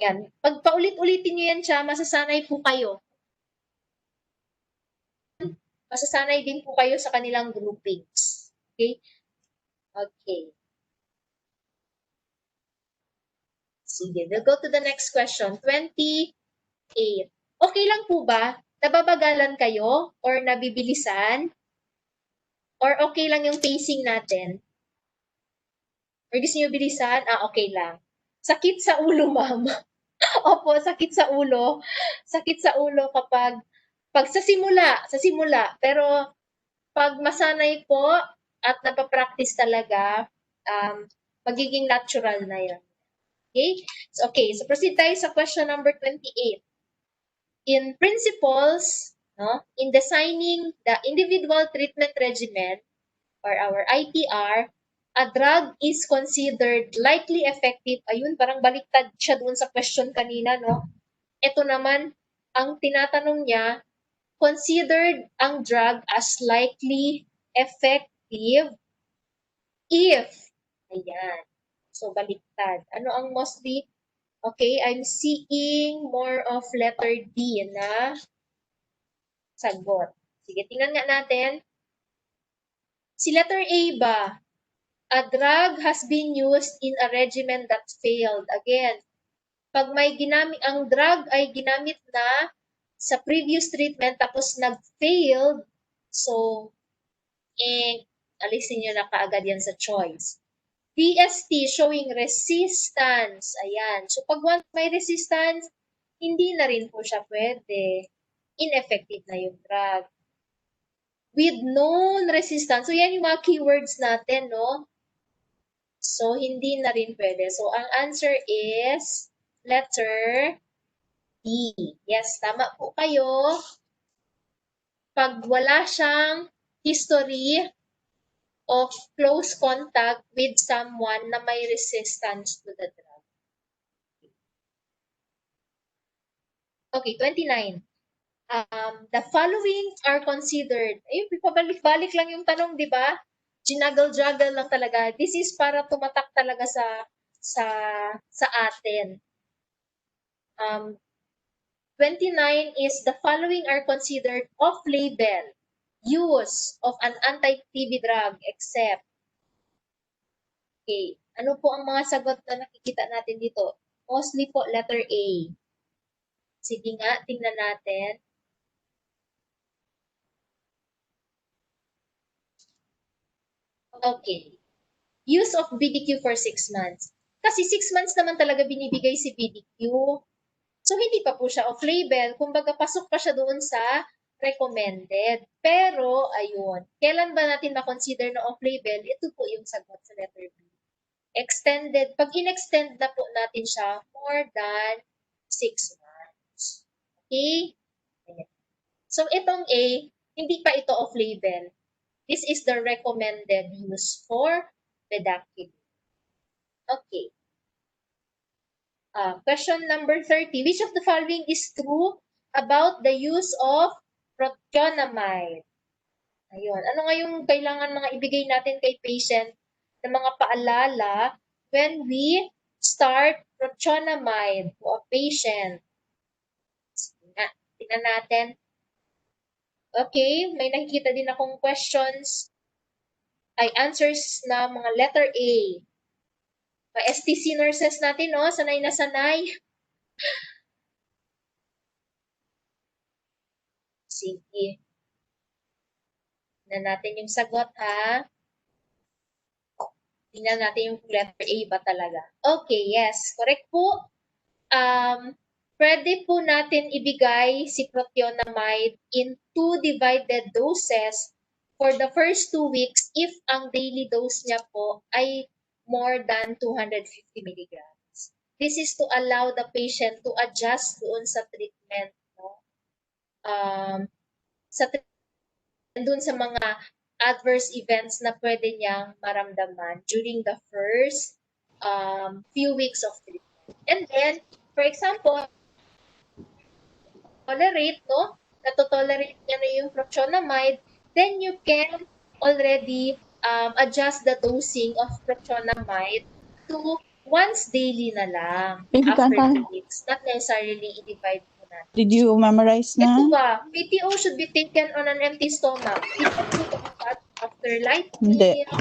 Yan. Pag paulit-ulitin nyo yan siya, masasanay po kayo. Masasanay din po kayo sa kanilang groupings. Okay? Okay. Sige, we'll go to the next question. 28. Okay lang po ba? Nababagalan kayo? Or nabibilisan? Or okay lang yung pacing natin? Or gusto nyo bilisan? Okay lang. Sakit sa ulo, ma'am. Opo, sakit sa ulo. Sakit sa ulo kapag sa simula. Pero pag masanay po at napapractice talaga, magiging natural na yan. Okay? So proceed tayo sa question number 28. In principles, no, in designing the individual treatment regimen, or our ITR, a drug is considered likely effective. Ayun, parang baliktad siya dun sa question kanina, no? Ito naman, ang tinatanong niya, considered ang drug as likely effective if, ayan, so baliktad. Ano ang mostly? Okay, I'm seeing more of letter D na sagot. Sige, tingnan nga natin. Si letter A ba? A drug has been used in a regimen that failed. Again, pag may ginamit, ang drug ay ginamit na sa previous treatment tapos nag-failed, so, alisin nyo na kaagad yan sa choice. PST, showing resistance. Ayan. So, pag may resistance, hindi na rin po siya pwede. Ineffective na yung drug. With known resistance. So, yan yung mga keywords natin, no? So, hindi na rin pwede. So, ang answer is letter D. Yes, tama po kayo. Pag wala siyang history of close contact with someone na may resistance to the drug. Okay, 29. The following are considered, ayun, pabalik-balik lang yung tanong, di ba? Ginaggle-juggle lang talaga. This is para tumatak talaga sa atin. 29 is the following are considered off-label use of an anti-TB drug except. Okay, ano po ang mga sagot na nakikita natin dito? Mostly po letter A. Sige nga, tingnan natin. Okay. use of BDQ for 6 months. Kasi 6 months naman talaga binibigay si BDQ. So, hindi pa po siya off-label. Kumbaga, pasok pa siya doon sa recommended. Pero, ayun, kailan ba natin ma-consider na off-label? Ito po yung sagot sa letter B. Extended, pag in-extend na po natin siya more than 6 months. Okay? Ayan. So, itong A, hindi pa ito off-label. This is the recommended use for pedactyl. Okay. Question number 30. Which of the following is true about the use of prothionamide? Ayun. Ano nga yung kailangan mga ibigay natin kay patient na mga paalala when we start prothionamide to a patient? Tingnan natin. Okay, may nakikita din akong questions. Ay, answers na mga letter A. STC nurses natin, no? Sanay na sanay. Sige. Tingnan natin yung sagot, ha? Tingnan natin yung letter A ba talaga. Okay, yes. Correct po. Pwede po natin ibigay si prothionamide in 2 divided doses for the first 2 weeks if ang daily dose niya po ay more than 250 milligrams. This is to allow the patient to adjust doon sa treatment, no? Doon sa mga adverse events na pwede niyang maramdaman during the first few weeks of treatment. And then, for example, tolerate, no? Natotolerate niya na yung prothionamide, then you can already adjust the dosing of prothionamide to once daily na lang after 2 weeks. Not necessarily i-divide po natin. Did you memorize Ito na? ba? PTO should be taken on an empty stomach. After light Hindi. meal.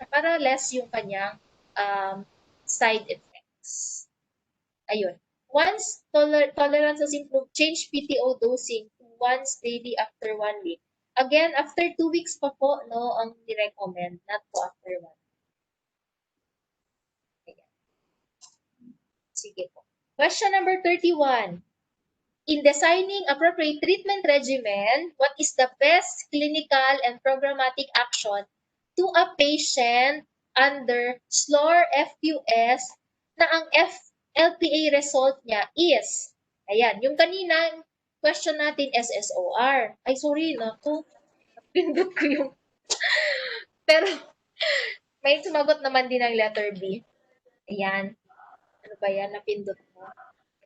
Para less yung kanyang side effects. Ayun. Once tolerance has improved, change PTO dosing to once daily after 1 week. Again, after 2 weeks pa po, no, ang ni-recommend, not po after 1 week. Ayan. Sige po. Question number 31. In designing appropriate treatment regimen, what is the best clinical and programmatic action to a patient under SLOR FQS na ang LPA result niya is, ayan, yung kanina, question natin SSOR. Ay, sorry, naku, pindot ko yung, pero, may sumagot naman din ang letter B. Ayan, ano ba yan, napindot mo?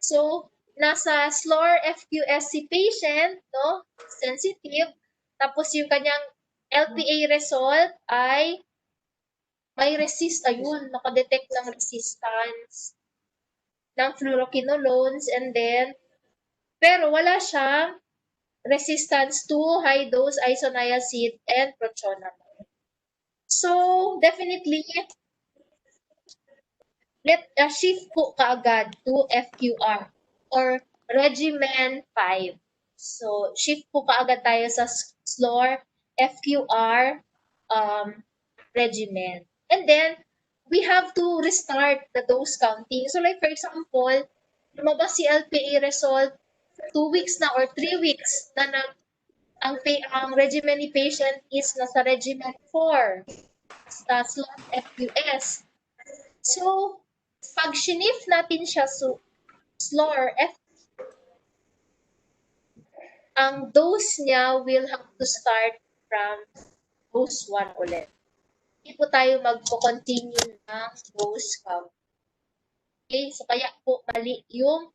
So, nasa SLOR FQS si patient, no, sensitive, tapos yung kanyang LPA result ay may ayun, nakadetect ng resistance ng fluoroquinolones, and then, pero wala siyang resistance to high-dose isoniazid and prothionamide. So, definitely, shift po kaagad to FQR or regimen 5. So, shift po kaagad tayo sa SLOR FQR regimen. And then, we have to restart the dose counting. So like for example, lumabas si LPA result 2 weeks na or 3 weeks na ang regimen ni patient is nasa regimen 4 sa SLOR FQS. So, pag shift natin siya sa SLOR ang dose niya will have to start from dose 1 ulit. Hindi po tayo magpo-continue ng dose count. Okay, so kaya po mali yung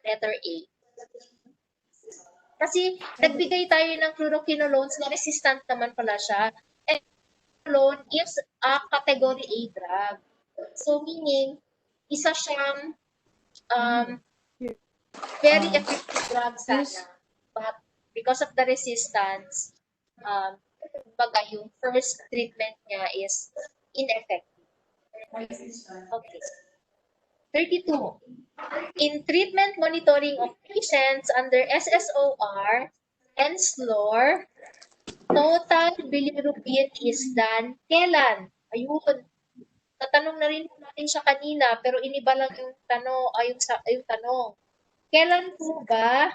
letter A. Kasi nagbigay tayo ng fluoroquinolones na resistant naman pala siya. And fluoroquinolone is a category A drug. So meaning, isa siyang very effective drug sana. But because of the resistance, baga yung first treatment niya is ineffective. Okay. 32. In treatment monitoring of patients under SSOR and SLOR, total bilirubin is done kailan? Ayun. Natanong na rin po natin siya kanina, pero iniba lang yung tanong, yung tanong. Kailan po ba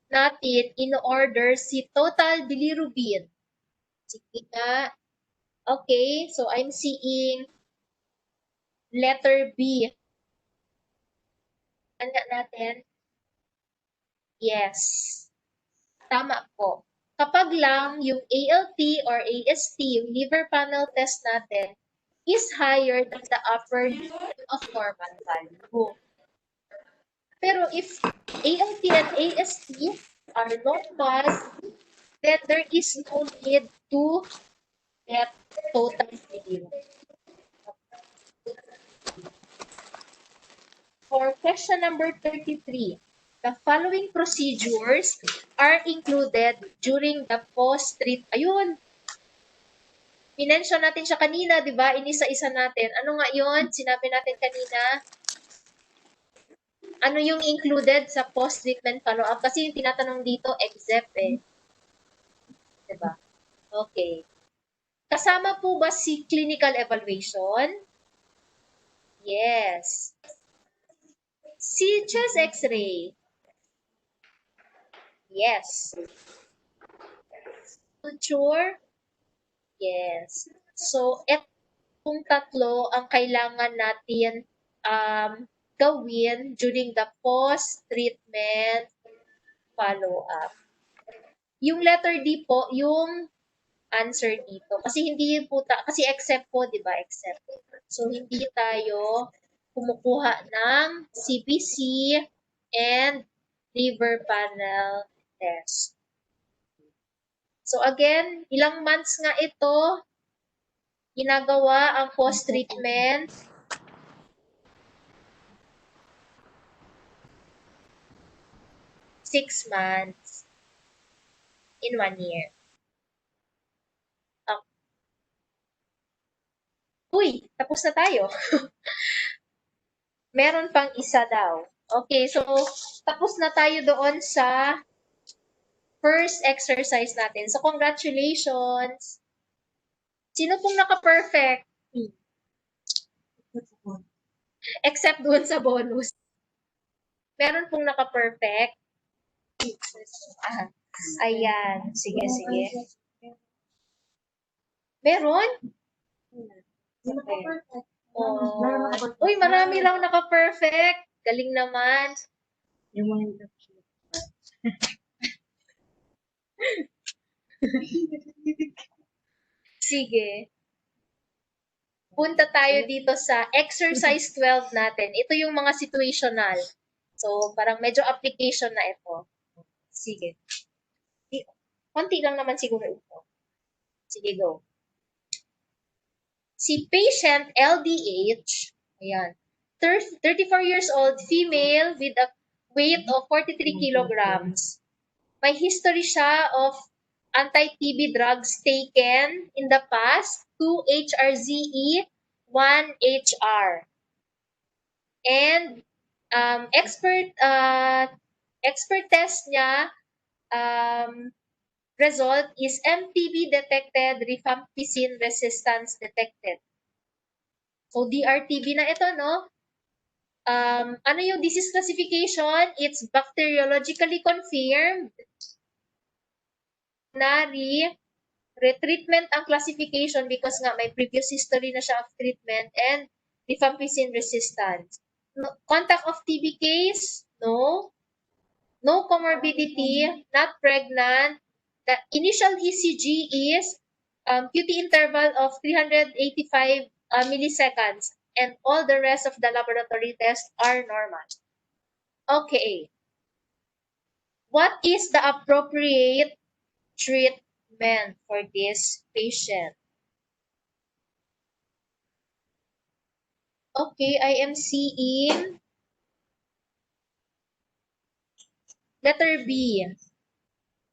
natin in-order si total bilirubin? Sige nga. Okay, so I'm seeing letter B. Ano natin? Yes. Tama po. Kapag lang yung ALT or AST, yung liver panel test natin, is higher than the upper limit of normal value. Pero if ALT and AST are normal, then there is no need to get total bilirubin. For question number 33, the following procedures are included during the post-treat. Ayun, minention natin siya kanina, di ba? Inisa-isa natin. Ano nga yun? Sinabi natin kanina. Ano yung included sa post-treatment follow-up? Kasi yung tinatanong dito, except eh. Di ba? Okay. Kasama po ba si clinical evaluation? Yes. Si chest x-ray? Yes. Suture? Yes. So, etong tatlo ang kailangan natin gawin during the post-treatment follow-up. Yung letter D po, yung answer dito. Kasi hindi po, kasi except po, di ba? Except. So, hindi tayo kumukuha ng CPC and liver panel test. So, again, ilang months nga ito ginagawa ang post-treatment? 6 months in 1 year. Uy, tapos na tayo. Meron pang isa daw. Okay, so tapos na tayo doon sa first exercise natin. So congratulations. Sino pong naka-perfect? Except doon sa bonus. Meron pong naka-perfect? Ayan. Sige, sige. Meron? Okay. Oh. Uy, marami raw naka-perfect. Galing naman. Yung mga Sige. Punta tayo dito sa exercise 12 natin. Ito yung mga situational. So, parang medyo application na ito. Sige. Konti lang naman siguro ito. Sige, go. Si patient LDH, ayan, 34 years old, female with a weight of 43 kilograms. May history siya of anti-TB drugs taken in the past, 2 HRZE, 1 HR. And expert test niya, result is MTB detected, rifampicin resistance detected. So, DRTB na ito, no? Ano yung disease classification? It's bacteriologically confirmed. Retreatment ang classification because nga may previous history na siya of treatment and rifampicin resistance. No, contact of TB case? No. No comorbidity, not pregnant. The initial ECG is QT interval of 385 milliseconds and all the rest of the laboratory tests are normal. Okay. What is the appropriate treatment for this patient? Okay, I am seeing letter B.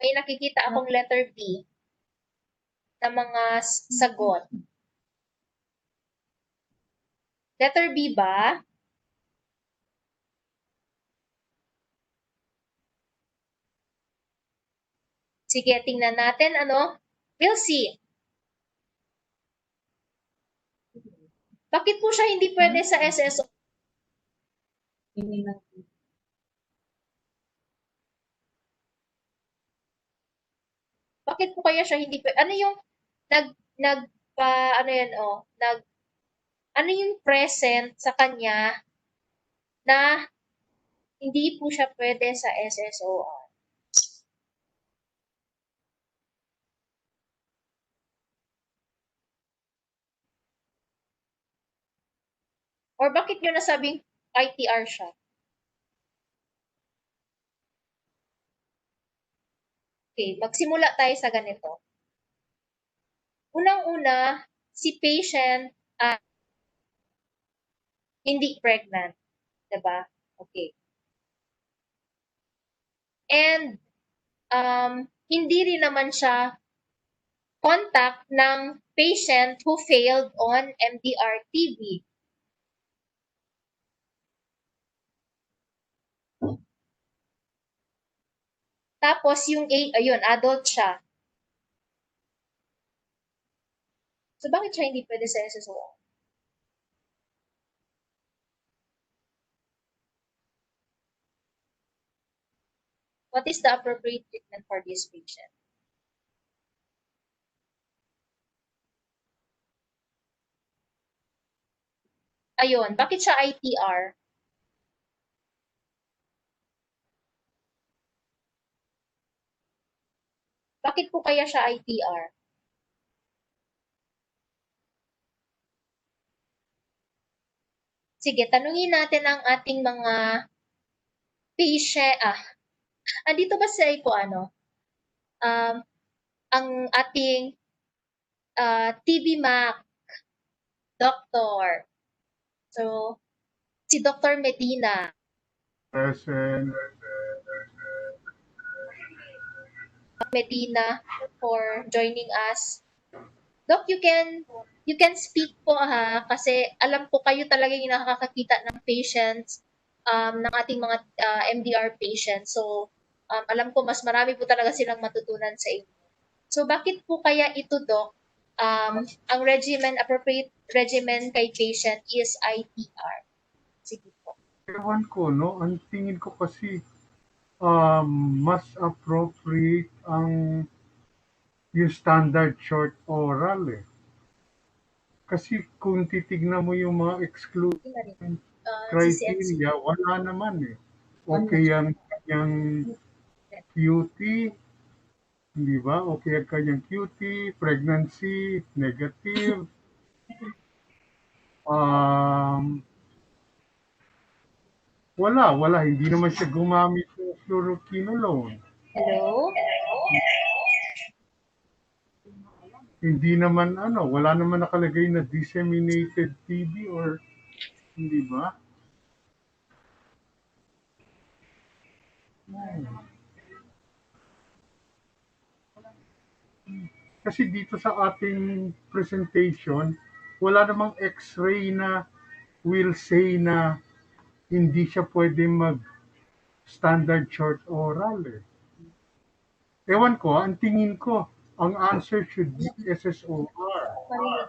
May nakikita akong letter B na mga sagot. Letter B ba? Sige, tingnan natin ano. We'll see. Bakit po siya hindi pwede sa SSO? Bakit po kaya siya hindi pwede? Ano yung ano yan, ano yung present sa kanya na hindi po siya pwede sa SSOR? Or bakit nyo nasabing ITR siya? Okay, magsimula tayo sa ganito. Unang-una, si patient hindi pregnant. Diba? Okay. And hindi rin naman siya contact ng patient who failed on MDR-TB. Tapos yung ayun, adult siya. So bakit siya hindi pwede sa SSO? What is the appropriate treatment for this patient? Ayun, bakit siya ITR? Bakit po kaya siya ITR? Sige, tanungin natin ang ating mga patient. Andito ba sa ko ang ating TB Mac doctor. So, si Dr. Medina. Present. Medina for joining us. Doc, you can speak po kasi alam ko kayo talaga yung nakakakita ng patients, ng ating mga MDR patients. So, alam ko mas marami po talaga silang matutunan sa inyo. So, bakit po kaya ito, Doc? Ang appropriate regimen kay patient is ITR. Sige po. Ewan ko, no? Ang tingin ko kasi mas appropriate ang yung standard short oral eh. Kasi kung titignan mo yung mga exclusion criteria, wala naman eh. Okay ang kanyang QT, di ba? Okay ang kanyang QT, pregnancy, negative. Wala. Hindi naman siya gumamit ng fluoroquinolone. Hello? Hindi naman wala naman nakalagay na disseminated TB or hindi ba? Kasi dito sa ating presentation, wala namang x-ray na will say na hindi siya pwede mag standard short oral eh. Ewan ko, ang tingin ko, ang answer should be SSOR. Marinig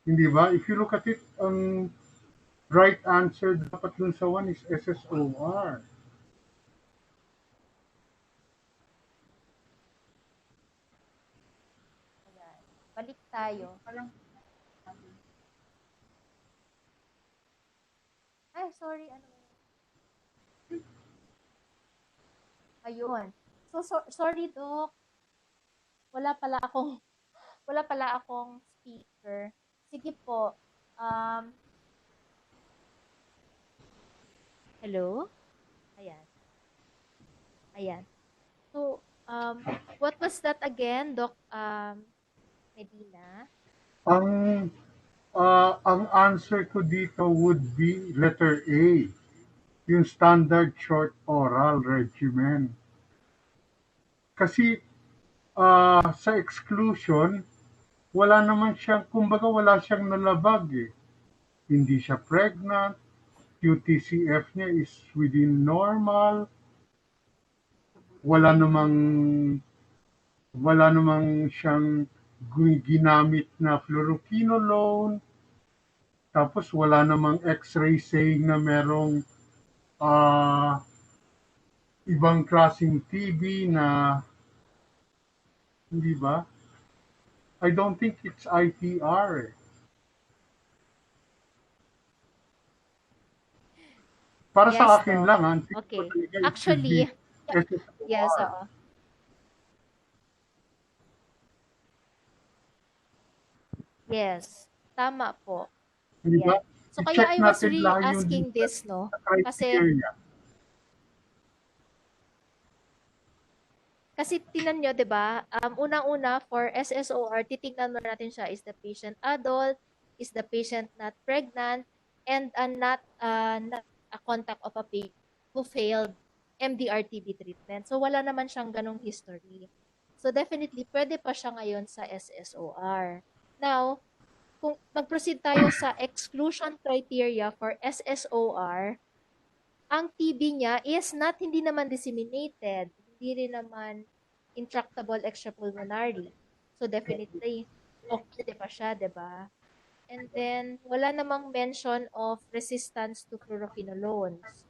Hindi ba? If you look at it, ang right answer dapat dun sa one is SSOR. Balik tayo. Ay, sorry, Ayun. So, sorry, Doc. Wala pala akong speaker. Sige po. Hello? Ayan. So, what was that again, Doc Medina? Ang answer ko dito would be letter A. yung standard short oral regimen. Kasi sa exclusion, wala naman siyang, kumbaga wala siyang nalabag eh. Hindi siya pregnant, QTCF niya is within normal, wala namang wala namang siyang ginamit na fluoroquinolone, tapos wala namang x-ray saying na merong ah, ibang klaseng TB na, hindi ba? I don't think it's ITR eh. Para Yes, sa akin Doc. lang, ang tingin ko Okay. talaga it should Actually, be SSOR. yes, oo. Yes, tama po. Di ba? Yan. So kaya I-check I was natin really lang yung asking this, no? sa Kasi criteria. tinan nyo, 'di ba? Unang-una for SSOR, titingnan muna natin siya, is the patient adult, is the patient not pregnant, and not a contact of a patient who failed MDR-TB treatment. So wala naman siyang ganong history. So definitely pwede pa siya ngayon sa SSOR. Now, kung mag-proceed tayo sa exclusion criteria for SSOR, ang TB niya is hindi naman disseminated, hindi rin naman intractable extrapulmonary. So definitely, okay pa siya, di ba? And then, wala namang mention of resistance to fluoroquinolones.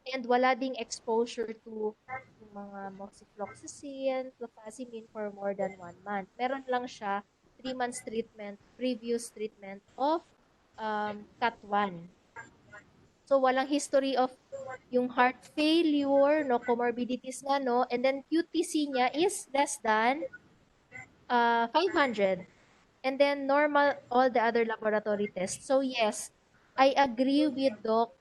And wala ding exposure to yung mga moxifloxacin, clofazimine for more than 1 month. Meron lang siya 3 months treatment, previous treatment of CAT1. So, walang history of yung heart failure, no, comorbidities nga, no, and then QTC niya is less than 500. And then normal all the other laboratory tests. So, yes, I agree with Doc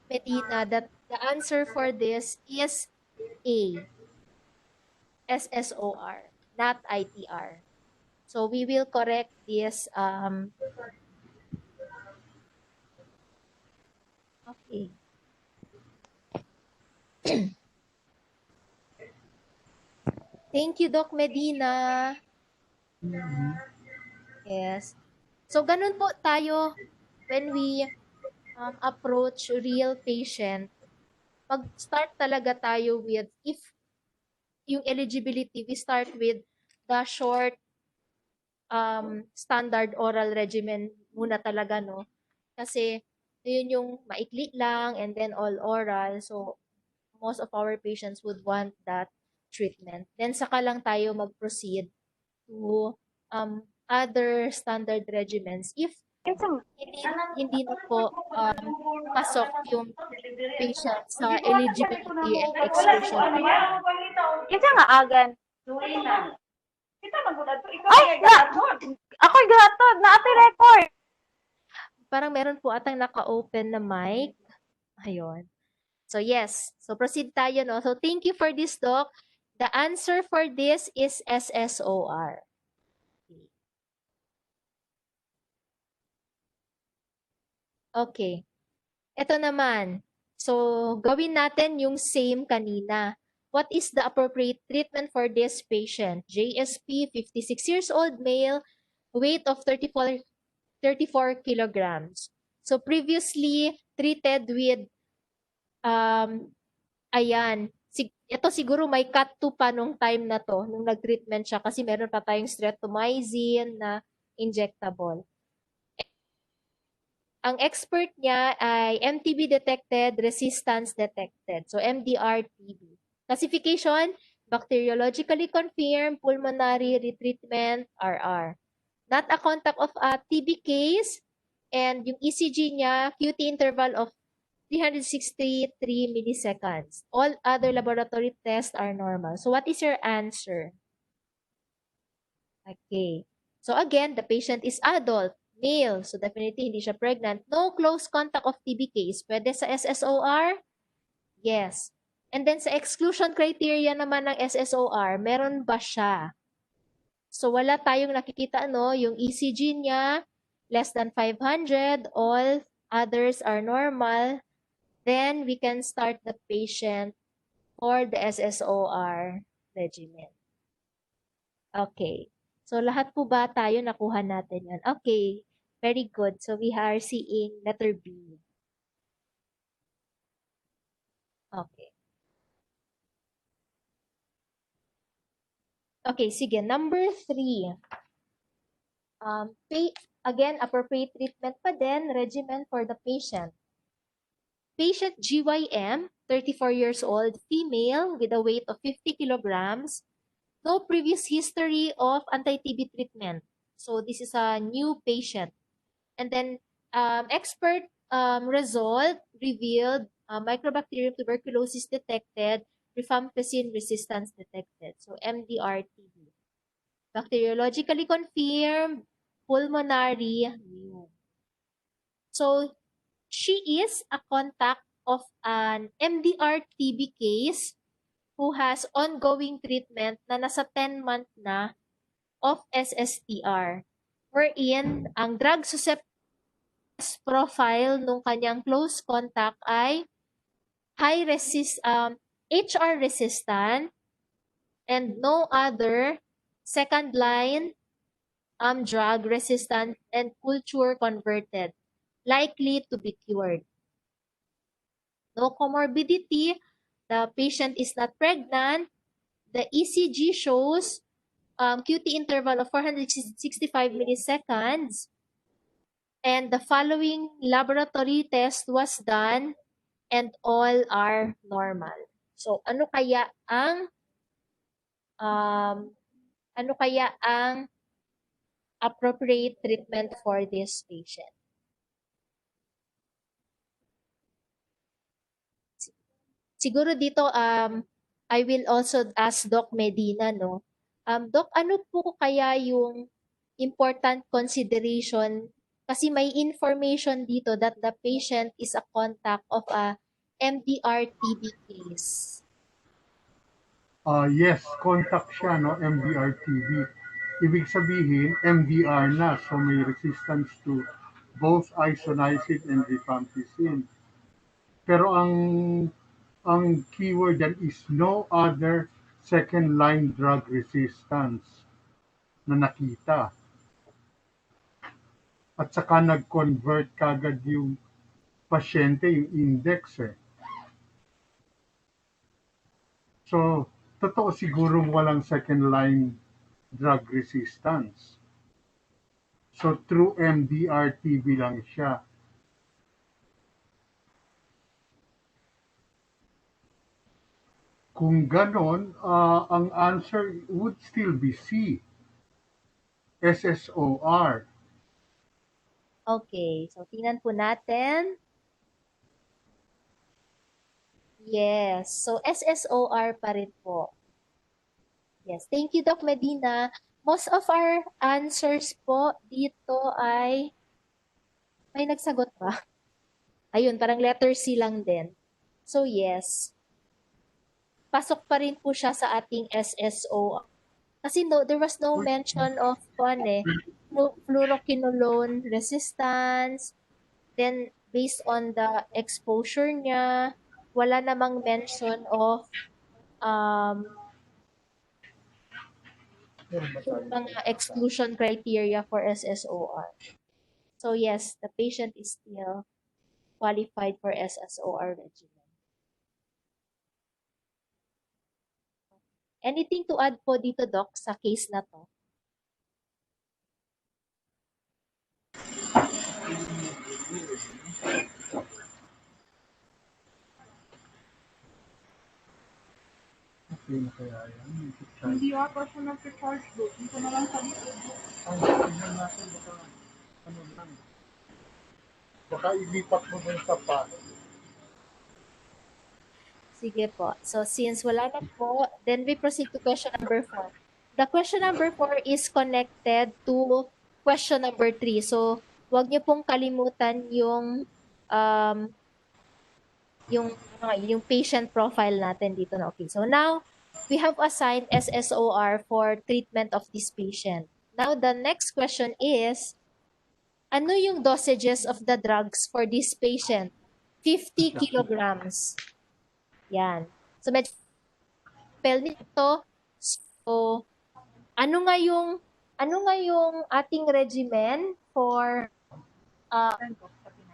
Medina that the answer for this is A, SSOR, not ITR. So, we will correct this. Okay. Thank you, Doc Medina. Yes. So, ganun po tayo when we approach real patient. Mag-start talaga tayo with, if yung eligibility, we start with the short standard oral regimen muna talaga, no? Kasi, yun yung maikli lang and then all oral. So, most of our patients would want that treatment. Then, saka lang tayo mag-proceed to other standard regimens if hindi hindi na po pasok yung patient sa eligibility and exclusion. Kinsa nga agan? Ay, ako'y gatod na ati record. Parang meron po atang naka-open na mic. Ayun. So yes, so proceed tayo, no? So thank you for this, Doc. The answer for this is SSOR. Okay. Ito naman. So, gawin natin yung same kanina. What is the appropriate treatment for this patient? JSP, 56 years old male, weight of 34 kilograms. So, previously treated with, ayan, ito siguro may cut-to pa nung time na to, nung nag-treatment siya, kasi meron pa tayong streptomycin na injectable. Ang expert niya ay MTB detected, resistance detected. So, MDR-TB. Classification, bacteriologically confirmed, pulmonary retreatment, RR. Not a contact of a TB case, and yung ECG niya, QT interval of 363 milliseconds. All other laboratory tests are normal. So, what is your answer? Okay. So, again, the patient is adult. Male. So, definitely hindi siya pregnant. No close contact of TB case. Pwede sa SSOR? Yes. And then sa exclusion criteria naman ng SSOR, meron ba siya? So, wala tayong nakikita, yung ECG niya, less than 500. All others are normal. then we can start the patient for the SSOR regimen. Okay. So, lahat po ba tayo nakuha natin yan? Okay. Very good. So, we are seeing letter B. Okay. Okay, sige. Number 3. Again, appropriate treatment pa din, regimen for the patient. Patient GYM, 34 years old, female with a weight of 50 kilograms, no previous history of anti-TB treatment. So this is a new patient. And then expert result revealed Mycobacterium tuberculosis detected, rifampicin resistance detected. So MDR-TB. Bacteriologically confirmed, pulmonary new. So she is a contact of an MDR-TB case who has ongoing treatment na nasa 10-month na of SSTR, wherein ang drug susceptibility profile nung kanyang close contact ay HR resistant and no other second line drug resistant and culture converted, likely to be cured. No comorbidity, the patient is not pregnant, the ECG shows QT interval of 465 milliseconds, and the following laboratory test was done and all are normal. So ano kaya ang appropriate treatment for this patient? Siguro dito I will also ask Doc Medina, no. Doc, ano po kaya yung important consideration kasi may information dito that the patient is a contact of a MDR-TB case. Yes, contact siya, no, MDR-TB. Ibig sabihin, MDR na, so may resistance to both isoniazid and rifampicin. Pero ang keyword dyan is no other second-line drug resistance na nakita. At saka nag-convert kagad yung pasyente, yung index eh. So, totoo sigurong walang second-line drug resistance. So, true MDR-TB lang siya. Kung ganon, ang answer would still be C. SSOR. Okay, so tingnan po natin. Yes, so SSOR pa rin po. Yes, thank you Doc Medina. Most of our answers po dito ay may nagsagot ba? Ayun, parang letter C lang din. So yes, pasok pa rin po siya sa ating SSOR. Kasi there was no mention of fluoroquinolone resistance. Then, based on the exposure niya, wala namang mention of yung mga exclusion criteria for SSOR. So yes, the patient is still qualified for SSOR regimen. Anything to add po dito, Doc, sa case na to? Okay na kaya yan? Hindi ata siya nag-charge doon. Dito na lang sa likod. Ang tignan natin, baka ilipat mo dun sa pa. Sige po. So, since wala na po, then we proceed to question number 4. The question number 4 is connected to question number 3. So, wag niyo pong kalimutan yung patient profile natin dito na. Okay. So, now, we have assigned SSOR for treatment of this patient. Now, the next question is, ano yung dosages of the drugs for this patient? 50 kilograms. Yan. So, medyo spell nito. So, ano nga yung ating regimen for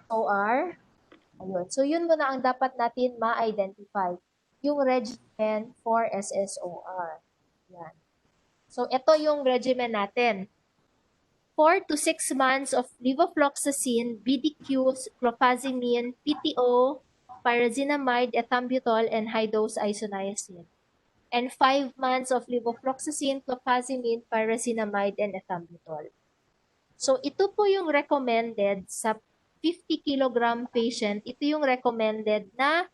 OR? Ayun. So, yun muna ang dapat natin ma-identify. Yung regimen for SSOR. Yan. So, ito yung regimen natin. 4 to 6 months of levofloxacin, BDQ, clofazimine, PTO, pyrazinamide, ethambutol, and high-dose isoniazid. And 5 months of levofloxacin, clofazimine, pyrazinamide, and ethambutol. So, ito po yung recommended sa 50 kilogram patient. Ito yung recommended na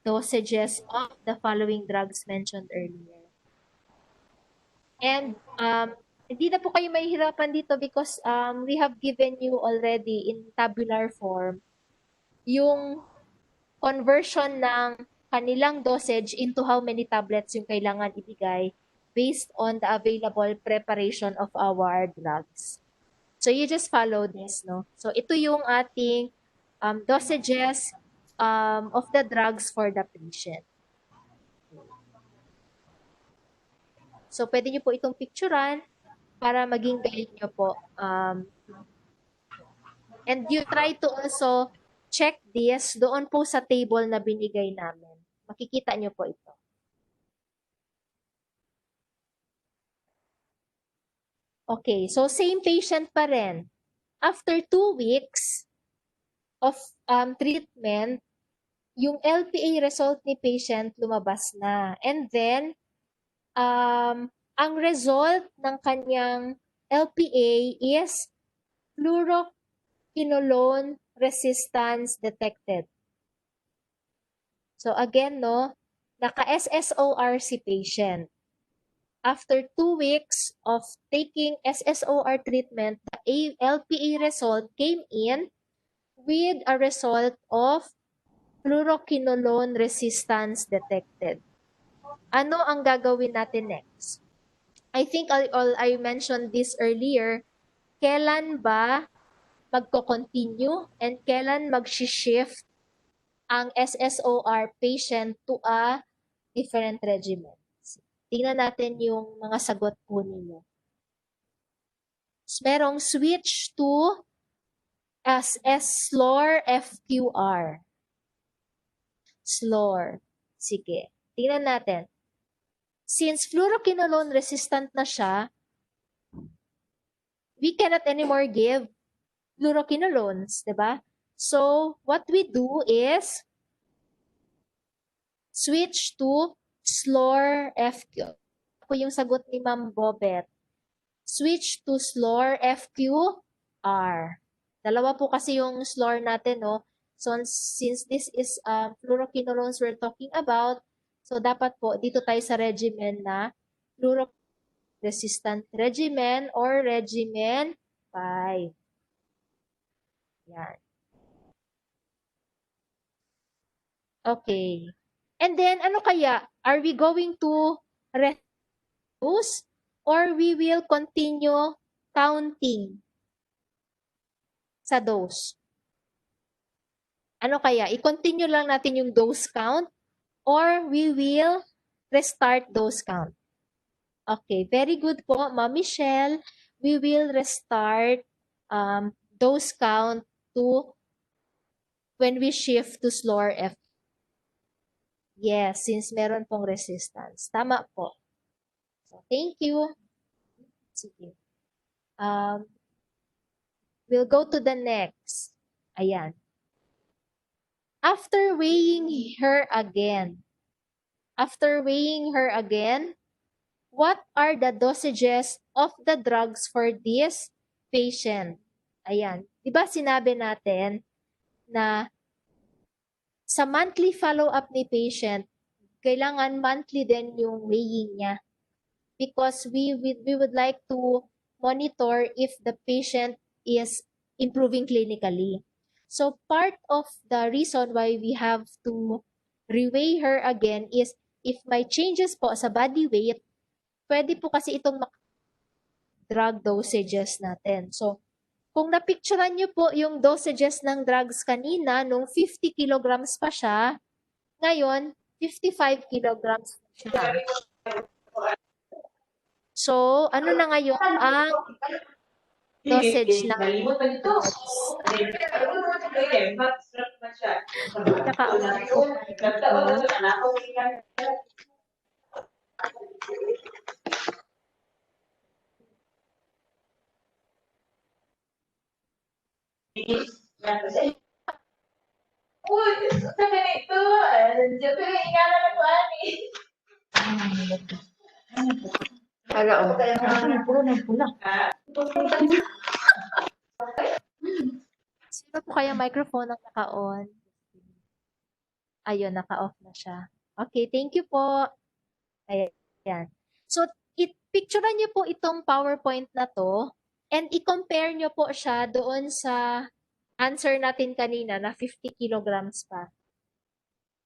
dosages of the following drugs mentioned earlier. And hindi na po kayo mahihirapan dito because we have given you already in tabular form yung conversion ng kanilang dosage into how many tablets yung kailangan ibigay based on the available preparation of our drugs. So you just follow this, no? So ito yung ating dosages of the drugs for the patient. So pwede nyo po itong picturean para maging guide nyo po. And you try to also check this doon po sa table na binigay namin. Makikita nyo po ito. Okay, so same patient pa rin. After 2 weeks of treatment, yung LPA result ni patient lumabas na. And then, ang result ng kanyang LPA is fluoroquinolone resistance detected. So again, no, naka-SSOR si patient. After 2 weeks of taking SSOR treatment, the LPA result came in with a result of fluoroquinolone resistance detected. Ano ang gagawin natin next? I think I mentioned this earlier. Kailan ba magko-continue and kailan mag-shift ang SSOR patient to a different regimen? Tingnan natin yung mga sagot po ninyo. Merong switch to SLOR FQR. SLOR. Sige. Tingnan natin. Since fluoroquinolone resistant na siya, we cannot anymore give fluoroquinolones, diba? So, what we do is switch to SLOR FQ. Ako yung sagot ni Ma'am Bobet. Switch to SLOR FQR. Dalawa po kasi yung SLOR natin, no? So, since this is fluoroquinolones we're talking about, so dapat po dito tayo sa regimen na fluororesistant regimen or regimen 5. Yan. Okay. And then, ano kaya? Are we going to reduce or we will continue counting sa dose? Ano kaya? I-continue lang natin yung dose count or we will restart dose count? Okay, very good po, Ma'am Michelle. We will restart dose count to when we shift to SLOR F. Yes, since meron pong resistance. Tama po. So, thank you. Sige. We'll go to the next. Ayan. After weighing her again, what are the dosages of the drugs for this patient? Ayan. Diba sinabi natin na sa monthly follow-up ni patient, kailangan monthly din yung weighing niya. Because we would like to monitor if the patient is improving clinically. So part of the reason why we have to reweigh her again is if may changes po sa body weight, pwede po kasi itong drug dosages natin. So kung napicturean niyo po yung dosages ng drugs kanina, nung 50 kilograms pa siya, ngayon, 55 kilograms na siya. So, ano na ngayon ang dosage ng drugs? Naka-on po tayo. Sino po kaya microphone ang naka-on? Ayun, naka-off na siya. Okay, thank you po. Ayan. So, picturean niyo po itong PowerPoint na to and i-compare niyo po siya doon sa answer natin kanina na 50 kilograms pa.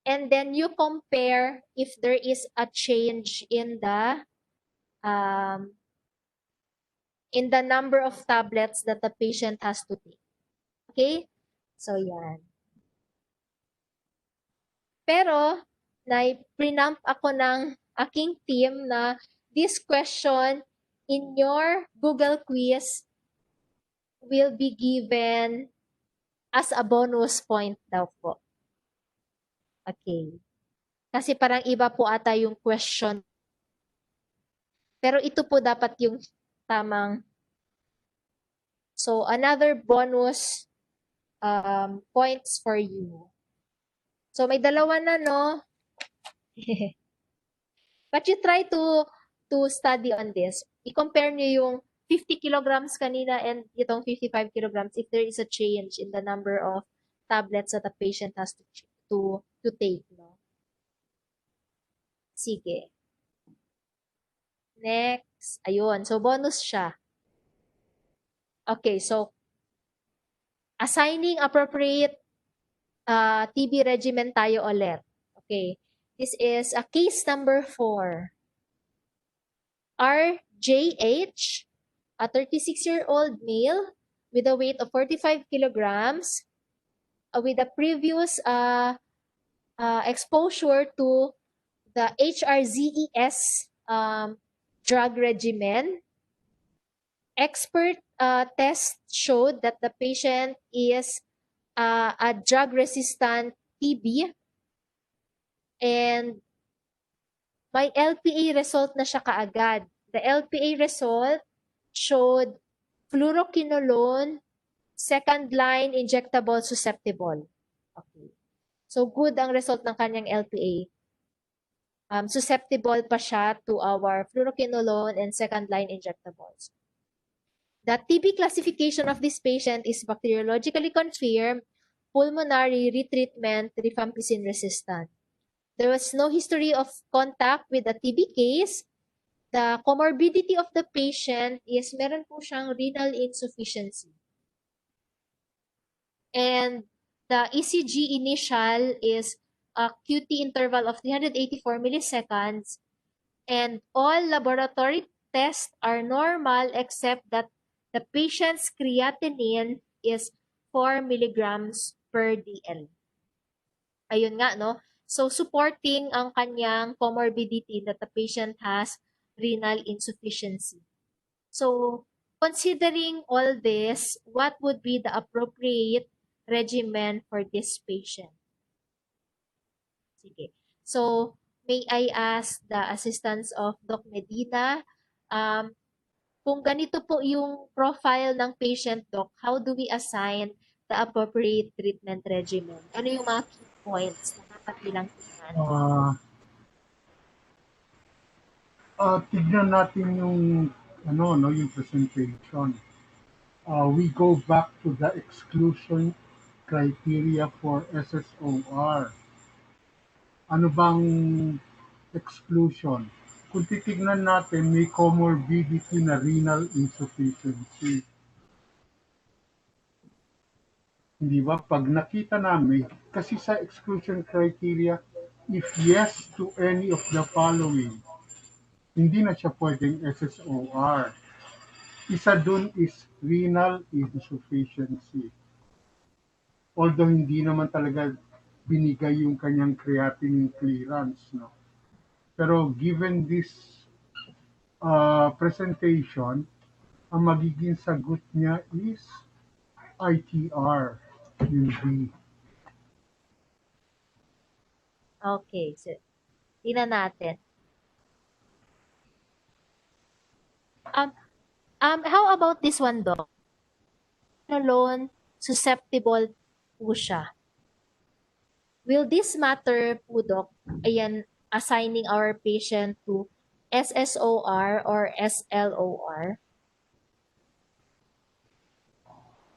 And then you compare if there is a change in the number of tablets that the patient has to take. Okay? So, yan. Pero, na-prenump ako ng aking team na this question in your Google quiz will be given as a bonus point daw po. Okay. Kasi parang iba po ata yung question. Pero ito po dapat yung tamang. So, another bonus points for you. So, may dalawa na, no? But you try to study on this. I-compare nyo yung 50 kilograms kanina and itong 55 kilograms if there is a change in the number of tablets that the patient has to take, no? Sige. Next. Ayun. So, bonus siya. Okay, so, assigning appropriate TB regimen tayo ulit. Okay. This is a case number 4. RJH, a 36-year-old male with a weight of 45 kilograms with a previous exposure to the HRZES drug regimen. Expert test showed that the patient is a drug-resistant TB and may LPA result na siya kaagad. The LPA result showed fluoroquinolone, second-line injectable susceptible. Okay. So, good ang result ng kanyang LPA. Susceptible pa siya to our fluoroquinolone and second-line injectables. The TB classification of this patient is bacteriologically confirmed, pulmonary retreatment, rifampicin resistant. There was no history of contact with the TB case. The comorbidity of the patient is meron po siyang renal insufficiency. And the ECG initial is a QT interval of 384 milliseconds. And all laboratory tests are normal except that the patient's creatinine is 4 milligrams per DL. Ayun nga, no? So, supporting ang kanyang comorbidity that the patient has renal insufficiency. So, considering all this, what would be the appropriate regimen for this patient? Sige. So, may I ask the assistance of Doc Medina, kung ganito po yung profile ng patient, Doc, how do we assign the appropriate treatment regimen? Ano yung mga key points na dapat nilang tingnan? Tignan natin yung yung presentation. We go back to the exclusion criteria for SSOR. Ano bang exclusion? Kung titignan natin, may comorbidity na renal insufficiency. Hindi ba? Pag nakita namin, kasi sa exclusion criteria, if yes to any of the following, hindi na siya pwedeng SSOR. Isa dun is renal insufficiency. Although hindi naman talaga binigay yung kanyang creatinine clearance, no? Pero given this presentation, ang magiging sagot niya is ITR, yung B. Okay, so tingnan natin. How about this one, Doc? Alone, susceptible po siya. Will this matter po, Doc? Ayan, assigning our patient to SSOR or SLOR?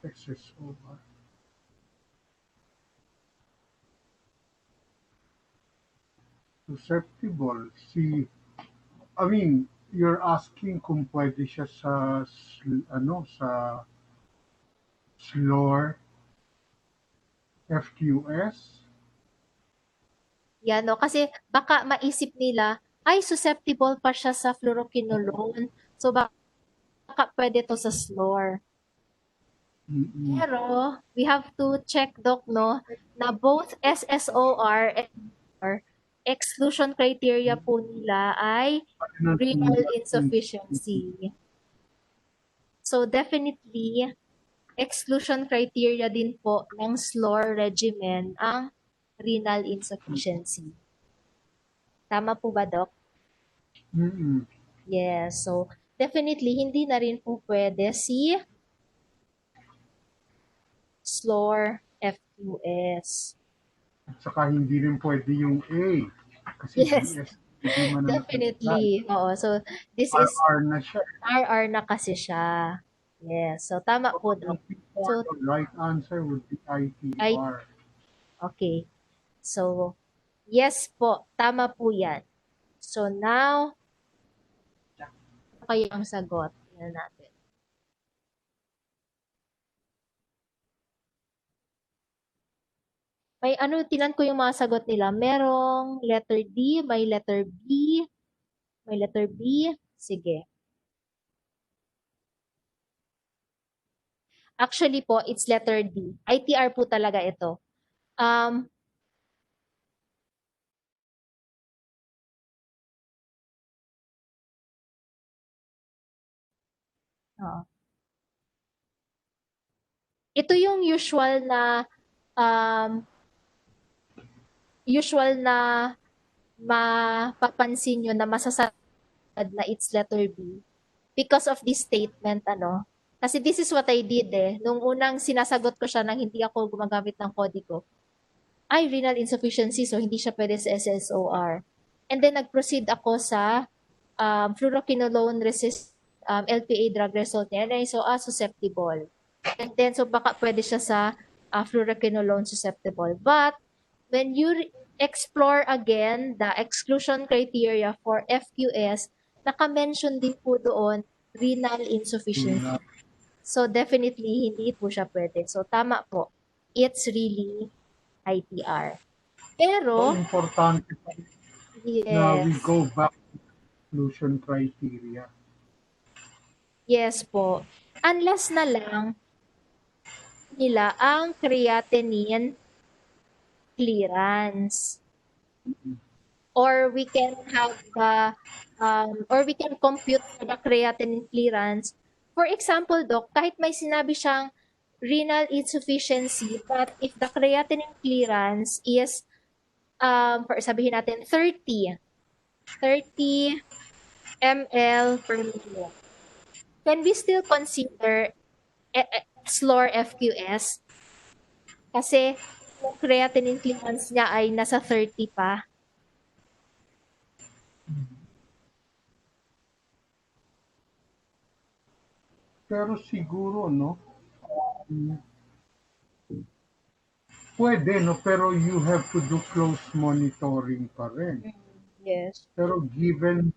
SSOR. Susceptible. You're asking kung pwede siya sa, sa SLOR, FQS. Yan, no? Kasi baka maisip nila, ay, susceptible pa siya sa fluoroquinolone. So, baka pwede to sa SLOR. Mm-mm. Pero, we have to check, Doc, no, na both SSOR and exclusion criteria po nila ay renal insufficiency. So, definitely, exclusion criteria din po ng SLOR regimen ang renal insufficiency. Tama po ba, Doc? Mm-mm. Yes. So, definitely, hindi na rin po pwede si SLOR FQS. At saka hindi rin pwede yung A. Kasi Yes. DS, hindi man na Definitely. Oo. So, this is RR na siya. RR na kasi siya. Yes. So, tama po, Doc. So, The right answer would be ITR. okay. So, yes po. Tama po yan. So, now, ano kayo ang sagot? Tingnan natin. May tinan ko yung mga sagot nila. Merong letter D, may letter B, may letter B. Sige. Actually po, it's letter D. ITR po talaga ito. Ito yung usual na mapapansin nyo na masasad na it's letter B because of this statement, Kasi this is what I did Nung unang sinasagot ko siya nang hindi ako gumagamit ng kodigo. Ay, renal insufficiency, so hindi siya pwede sa SSOR. And then nag-proceed ako sa fluoroquinolone resist LPA drug result niya. And then so, susceptible. And then, so baka pwede siya sa fluoroquinolone susceptible. But, when you explore again the exclusion criteria for FQS, naka-mention din po doon renal insufficiency. So, definitely, hindi po siya pwede. So, tama po. It's really ITR. Pero, So, importante pa na we yes. go back to exclusion criteria. Yes po. Unless na lang nila ang creatinine clearance. Or we can have or we can compute the creatinine clearance. For example, Doc, kahit may sinabi siyang renal insufficiency, but if the creatinine clearance is, sabihin natin 30 ml per minute, can we still consider SLOR FQS? Kasi yung creatinine clearance niya ay nasa 30 pa. Pero siguro, pwede, pero you have to do close monitoring pa rin. Yes. Pero given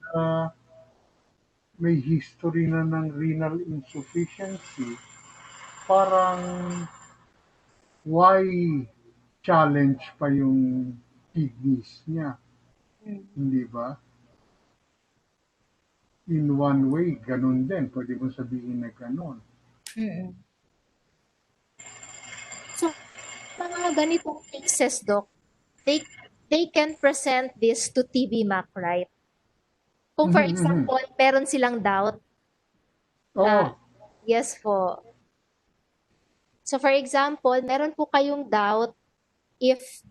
may history na ng renal insufficiency, parang why challenge pa yung kidneys niya? Hindi ba? In one way, ganun din. Pwede mo sabihin na ganun. Mm. So, mga ganitong cases, Doc, they they can present this to TB Mac, right? Kung for Mhm, mhm. example, meron silang doubt Oo. na yes po. So for example, meron po kayong doubt if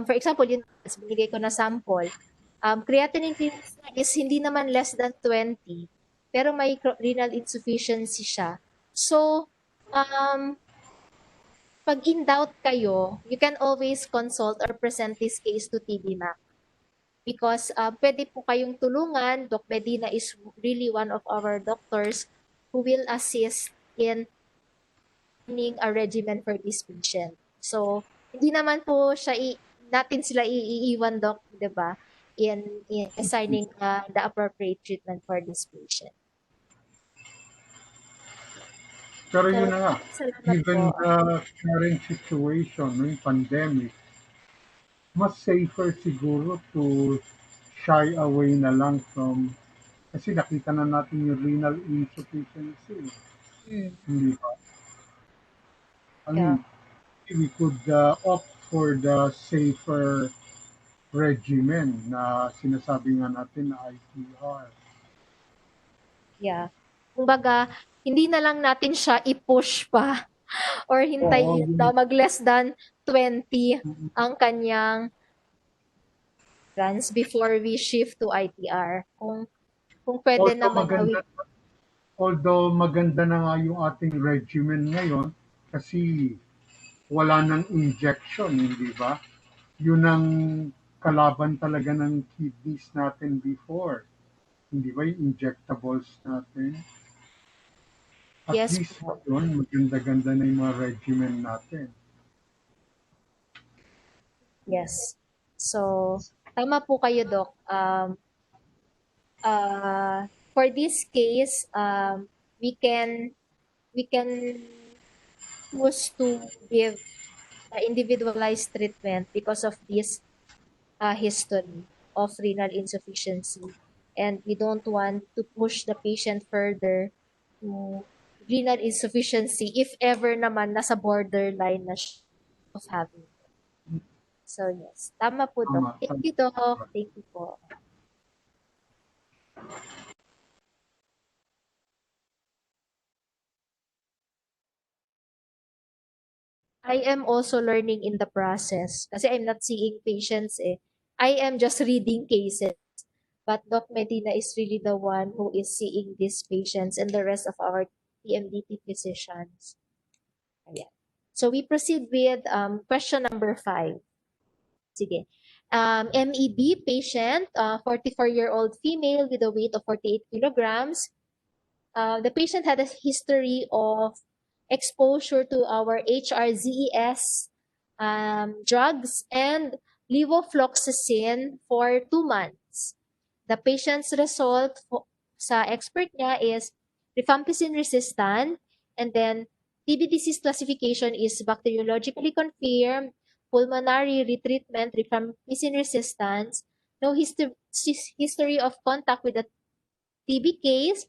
for example, yun binigay ko na sample. Creatinine clearance niya is hindi naman less than 20, pero may renal insufficiency siya. So, pag in doubt kayo, you can always consult or present this case to TB Mac. Because pwede po kayong tulungan. Doc Medina is really one of our doctors who will assist in planning a regimen for this patient. So, hindi naman po siya natin sila iiwan, Doc, 'di ba? In assigning the appropriate treatment for this patient. Pero So, yun na nga, salamat given po. the current situation, no, yung pandemic, mas safer siguro to shy away na lang from, kasi nakita na natin yung renal insufficiency. Mm, Hindi ba? I yeah. mean, we could opt for the safer regimen na sinasabi nga natin na ITR. Yeah. Kumbaga, hindi na lang natin siya i-push pa or Oo, hintayin yun. na mag less than 20 ang kanyang runs before we shift to ITR. Kung pwede Although naman na maganda, although maganda na nga yung ating regimen ngayon kasi wala nang injection, hindi ba? Yun ang kalaban talaga ng kidneys natin before. Hindi ba yung injectables natin? At yes least po. yun, maganda-ganda na yung mga regimen natin. Yes. So, tama po kayo, Doc. For this case, we can choose to give individualized treatment because of this history of renal insufficiency. And we don't want to push the patient further to renal insufficiency if ever naman nasa borderline na siya of having. So yes, tama po, Doc. Tama. Thank you, Doc. Thank you po. I am also learning in the process kasi I'm not seeing patients eh. I am just reading cases. But Doc Medina is really the one who is seeing these patients and the rest of our PMDT physicians. Ayan. So we proceed with question number 5. Sige. MEB patient, 44-year-old female with a weight of 48 kilograms. The patient had a history of exposure to our HRZES drugs and levofloxacin for 2 months. The patient's result sa expert niya is rifampicin resistant, and then TB disease classification is bacteriologically confirmed, pulmonary retreatment, rifampicin resistance, no history of contact with a TB case,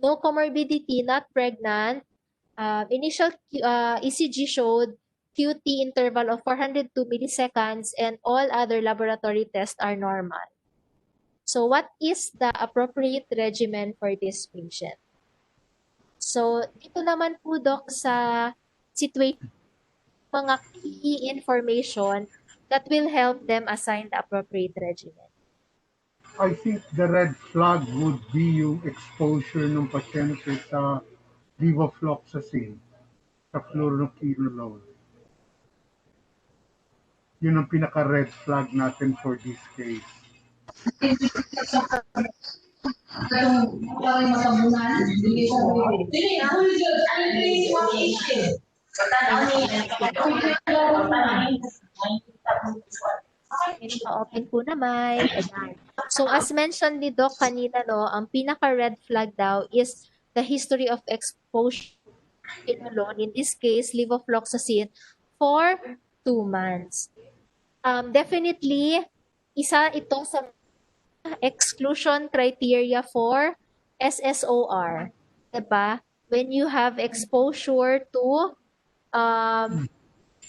no comorbidity, not pregnant. Initial ECG showed QT interval of 402 milliseconds, and all other laboratory tests are normal. So what is the appropriate regimen for this patient? So dito naman po, Doc, sa situation, mga key information that will help them assign the appropriate regimen. I think the red flag would be yung exposure ng pasyente sa levofloxacin, sa fluoroquinolone. Yun ang pinaka-red flag natin for this case. May naka-open po na mic. Ayan. So as mentioned ni Doc kanina, no, ang pinaka-red flag daw is the history of exposure alone, in this case, levofloxacin, for 2 months. Definitely, isa ito sa exclusion criteria for SSOR. Diba? when you have exposure to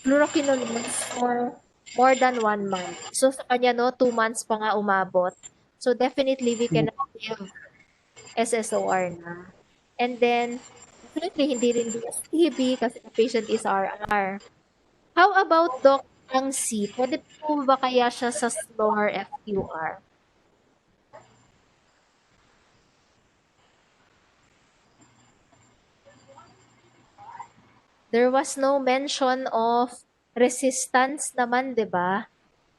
fluoroquinolones for more than 1 month. So sa kanya, no, 2 months pa nga umabot. So definitely we cannot give SSOR na. And then, definitely hindi rin DSTB kasi the patient is RR. How about Doc ang C? Pwede po ba kaya siya sa slower FQR? There was no mention of resistance naman, di ba?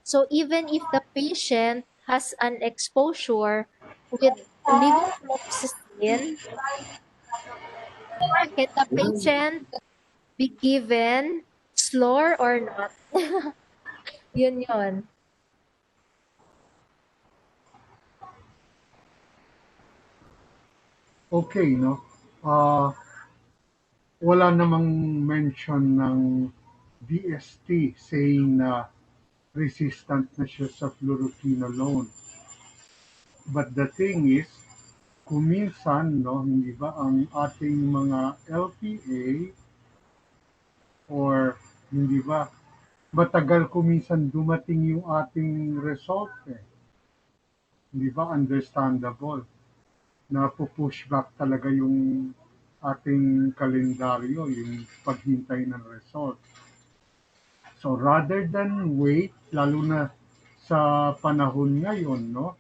So even if the patient has an exposure with levofloxacin, can the patient be given slor or not? Yun yun. Okay, no? Wala namang mention ng DST saying na resistant na siya sa fluoroquinolone. But the thing is, kung minsan, no, hindi ba, ang ating mga LPA or hindi ba, matagal kung minsan dumating yung ating result eh. Hindi ba, understandable na push back talaga yung ating kalendaryo, yung paghintay ng result. So rather than wait, lalo na sa panahon ngayon, no,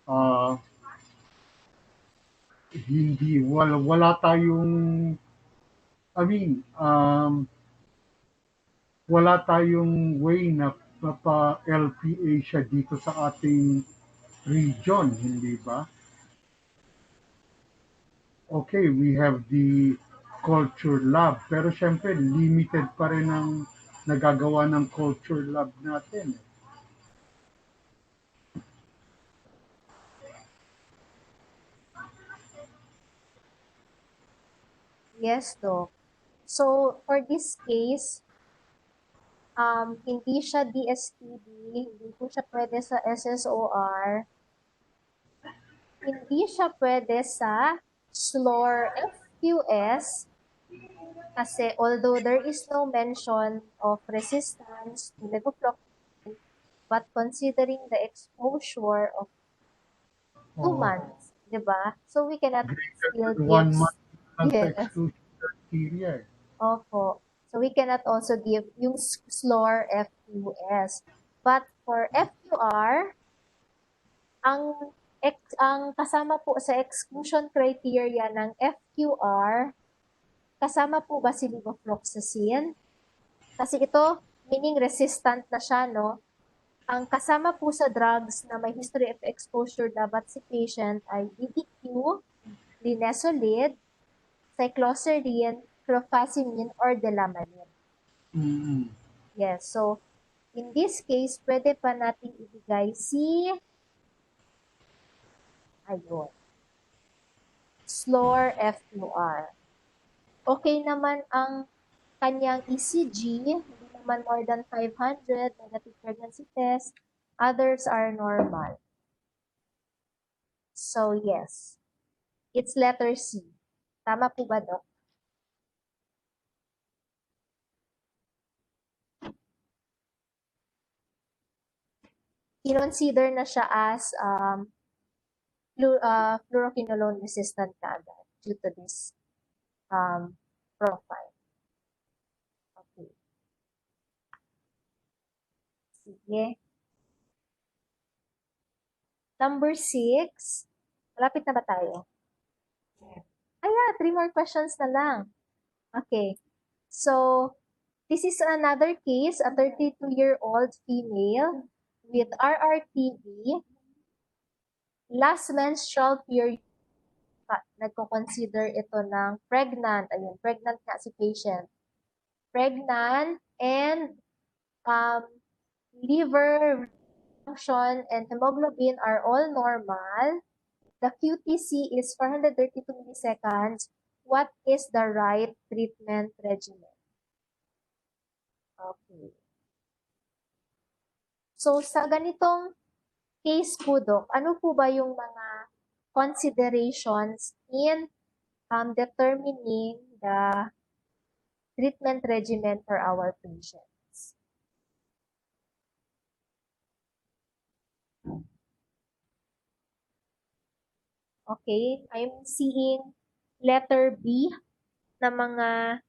ah, wala tayong, I mean, wala tayong way na pa-LPA siya dito sa ating region, hindi ba? Okay, we have the culture lab, pero syempre limited pa rin ang nagagawa ng culture lab natin. Yes, Doc. So, for this case, hindi siya DSTB, hindi po siya pwede sa SSOR, hindi siya pwede sa SLOR FQS, kasi although there is no mention of resistance to levofloxacin, but considering the exposure of 2 months, di ba? So we cannot still give, 1 month lang sa yes, exclusion criteria. opo. So we cannot also give yung SLOR FQS. But for FQR, ang kasama po sa exclusion criteria ng FQR, kasama po ba si levofloxacin? Kasi ito, meaning resistant na siya, no? Ang kasama po sa drugs na may history of exposure dapat si patient ay DDQ, linezolid, cycloserine, clofazimine, or delamanin. Mm-hmm. Yes, so in this case, pwede pa natin ibigay si SLOR FQR. Okay naman ang kanyang ECG, hindi naman more than 500, negative pregnancy test. Others are normal. So yes, it's letter C. Tama po ba, Doc? Kinonsider na siya as fluoroquinolone resistant kaagad due to this profile. Okay. Sige. Number 6. Malapit na ba tayo? Ayan, 3 more questions na lang. Okay. So, this is another case, a 32-year-old female with RRTB. Last menstrual period, nagko-consider ito ng pregnant. Ayun, pregnant nga si patient. Pregnant and liver function and hemoglobin are all normal. The QTC is 432 milliseconds. What is the right treatment regimen? Okay. So, sa ganitong case po, Doc, ano po ba yung mga considerations in determining the treatment regimen for our patients. Okay, I'm seeing letter B na mga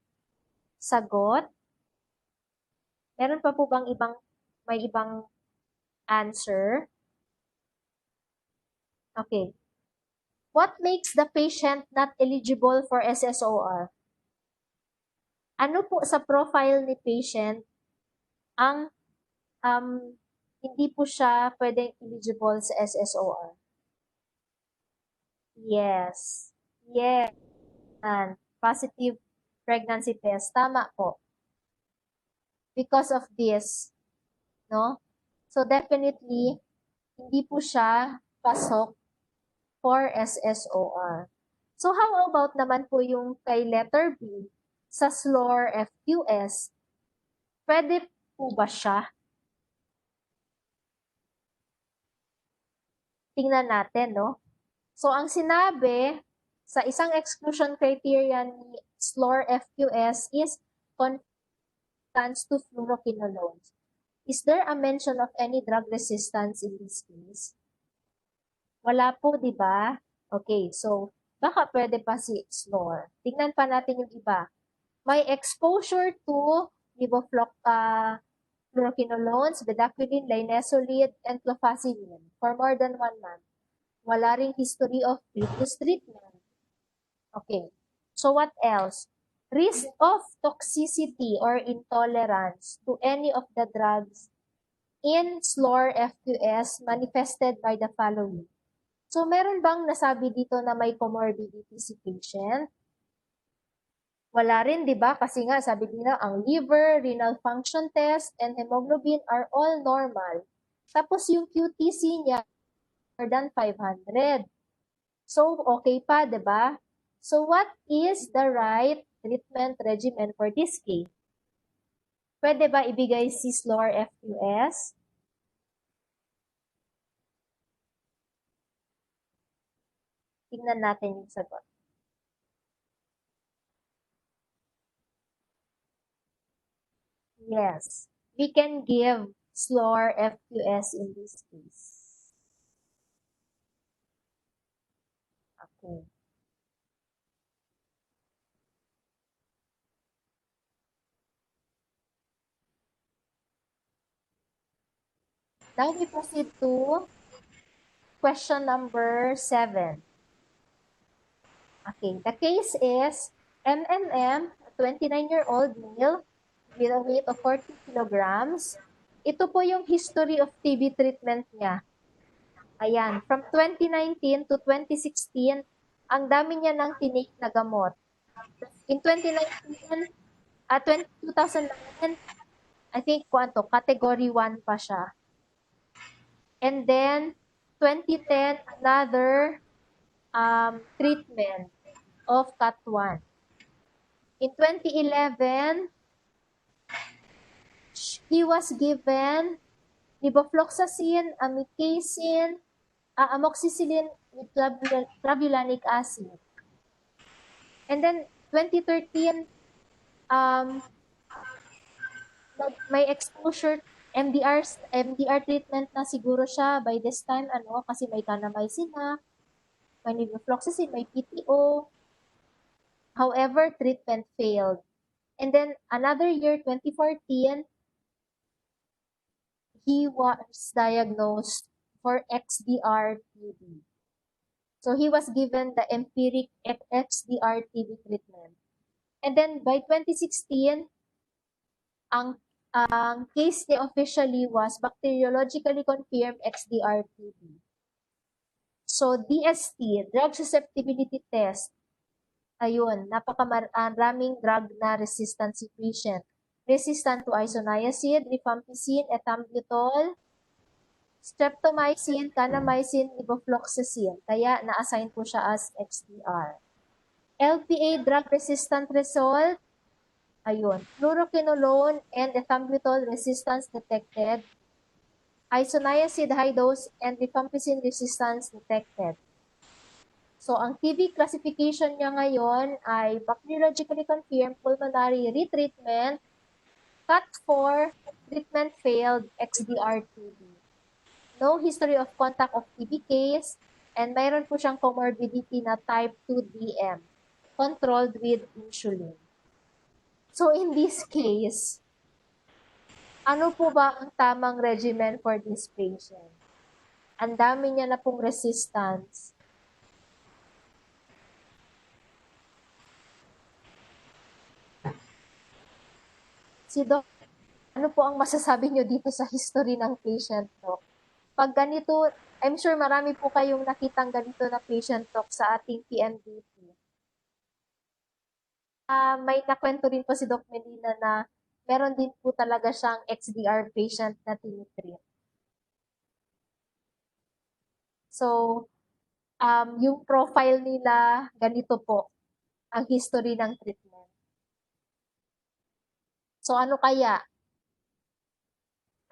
sagot. Meron pa po bang may ibang answer? Okay. What makes the patient not eligible for SSOR? Ano po sa profile ni patient ang hindi po siya pwedeng eligible sa SSOR? Yes. Yes. And positive pregnancy test. Tama po. Because of this, no? So definitely, hindi po siya pasok for SSOR. So how about naman po yung kay letter B sa SLOR FQS? Pwede po ba siya? Tingnan natin, no? So ang sinabi sa isang exclusion criteria ni SLOR FQS is resistance to fluoroquinolones. Is there a mention of any drug resistance in this case? Wala po, di ba? Okay, so baka pwede pa si SLOR. Tingnan pa natin yung iba. May exposure to fluoroquinolones, bedaquiline, linezolid, and clofazimine for more than 1 month. Wala ring history of previous treatment. Okay, so what else? Risk of toxicity or intolerance to any of the drugs in SLOR FQS manifested by the following. So, meron bang nasabi dito na may comorbidity si patient? Wala rin, di ba? Kasi nga, sabi nila, ang liver, renal function test, and hemoglobin are all normal. Tapos yung QTC niya, more than 500. So, okay pa, di ba? So, what is the right treatment regimen for this case? Pwede ba ibigay si SLOR FQS? Tingnan natin yung sagot. Yes, we can give SLOR FQS in this case. Okay. Now we proceed to question number 7. Okay, the case is MMM, a 29-year-old male with a weight of 40 kilograms. Ito po yung history of TB treatment niya. Ayan, from 2019 to 2016, ang dami niya ng tinake na gamot. In 2019, 2009, I think, category 1 pa siya. And then, 2010, another treatment of CAT1. In 2011, he was given levofloxacin, amikacin, amoxicillin with clavulanic acid. And then, 2013, may exposure, MDR treatment na siguro siya by this time, kasi may kanamycin na, may levofloxacin, may PTO. However, treatment failed. And then, another year, 2014, he was diagnosed for XDR-TB. So, he was given the empiric XDR-TB treatment. And then, by 2016, ang case niya officially was bacteriologically confirmed XDR-TB. So, DST, drug susceptibility test, ayun, napakaraming drug na resistant si patient. Resistant to isoniazid, rifampicin, ethambutol, streptomycin, kanamycin, levofloxacin. Kaya na-assign po siya as XDR. LPA drug resistant result, ayun, fluoroquinolone and ethambutol resistance detected. Isoniazid high dose and rifampicin resistance detected. So, ang TB classification niya ngayon ay bacteriologically confirmed pulmonary retreatment, CAT4, treatment failed, XDR-TB. No history of contact of TB case, and mayroon po siyang comorbidity na type 2 DM, controlled with insulin. So, in this case, ano po ba ang tamang regimen for this patient? Ang dami niya na pong resistance. Si Doc, ano po ang masasabi niyo dito sa history ng patient, Doc? Pag ganito, I'm sure marami po kayong nakitang ganito na patient, Doc, sa ating PMDP. May nakwento rin po si Doc Melina na meron din po talaga siyang XDR patient na tinitreat. So, yung profile nila, ganito po ang history ng treatment. So, ano kaya?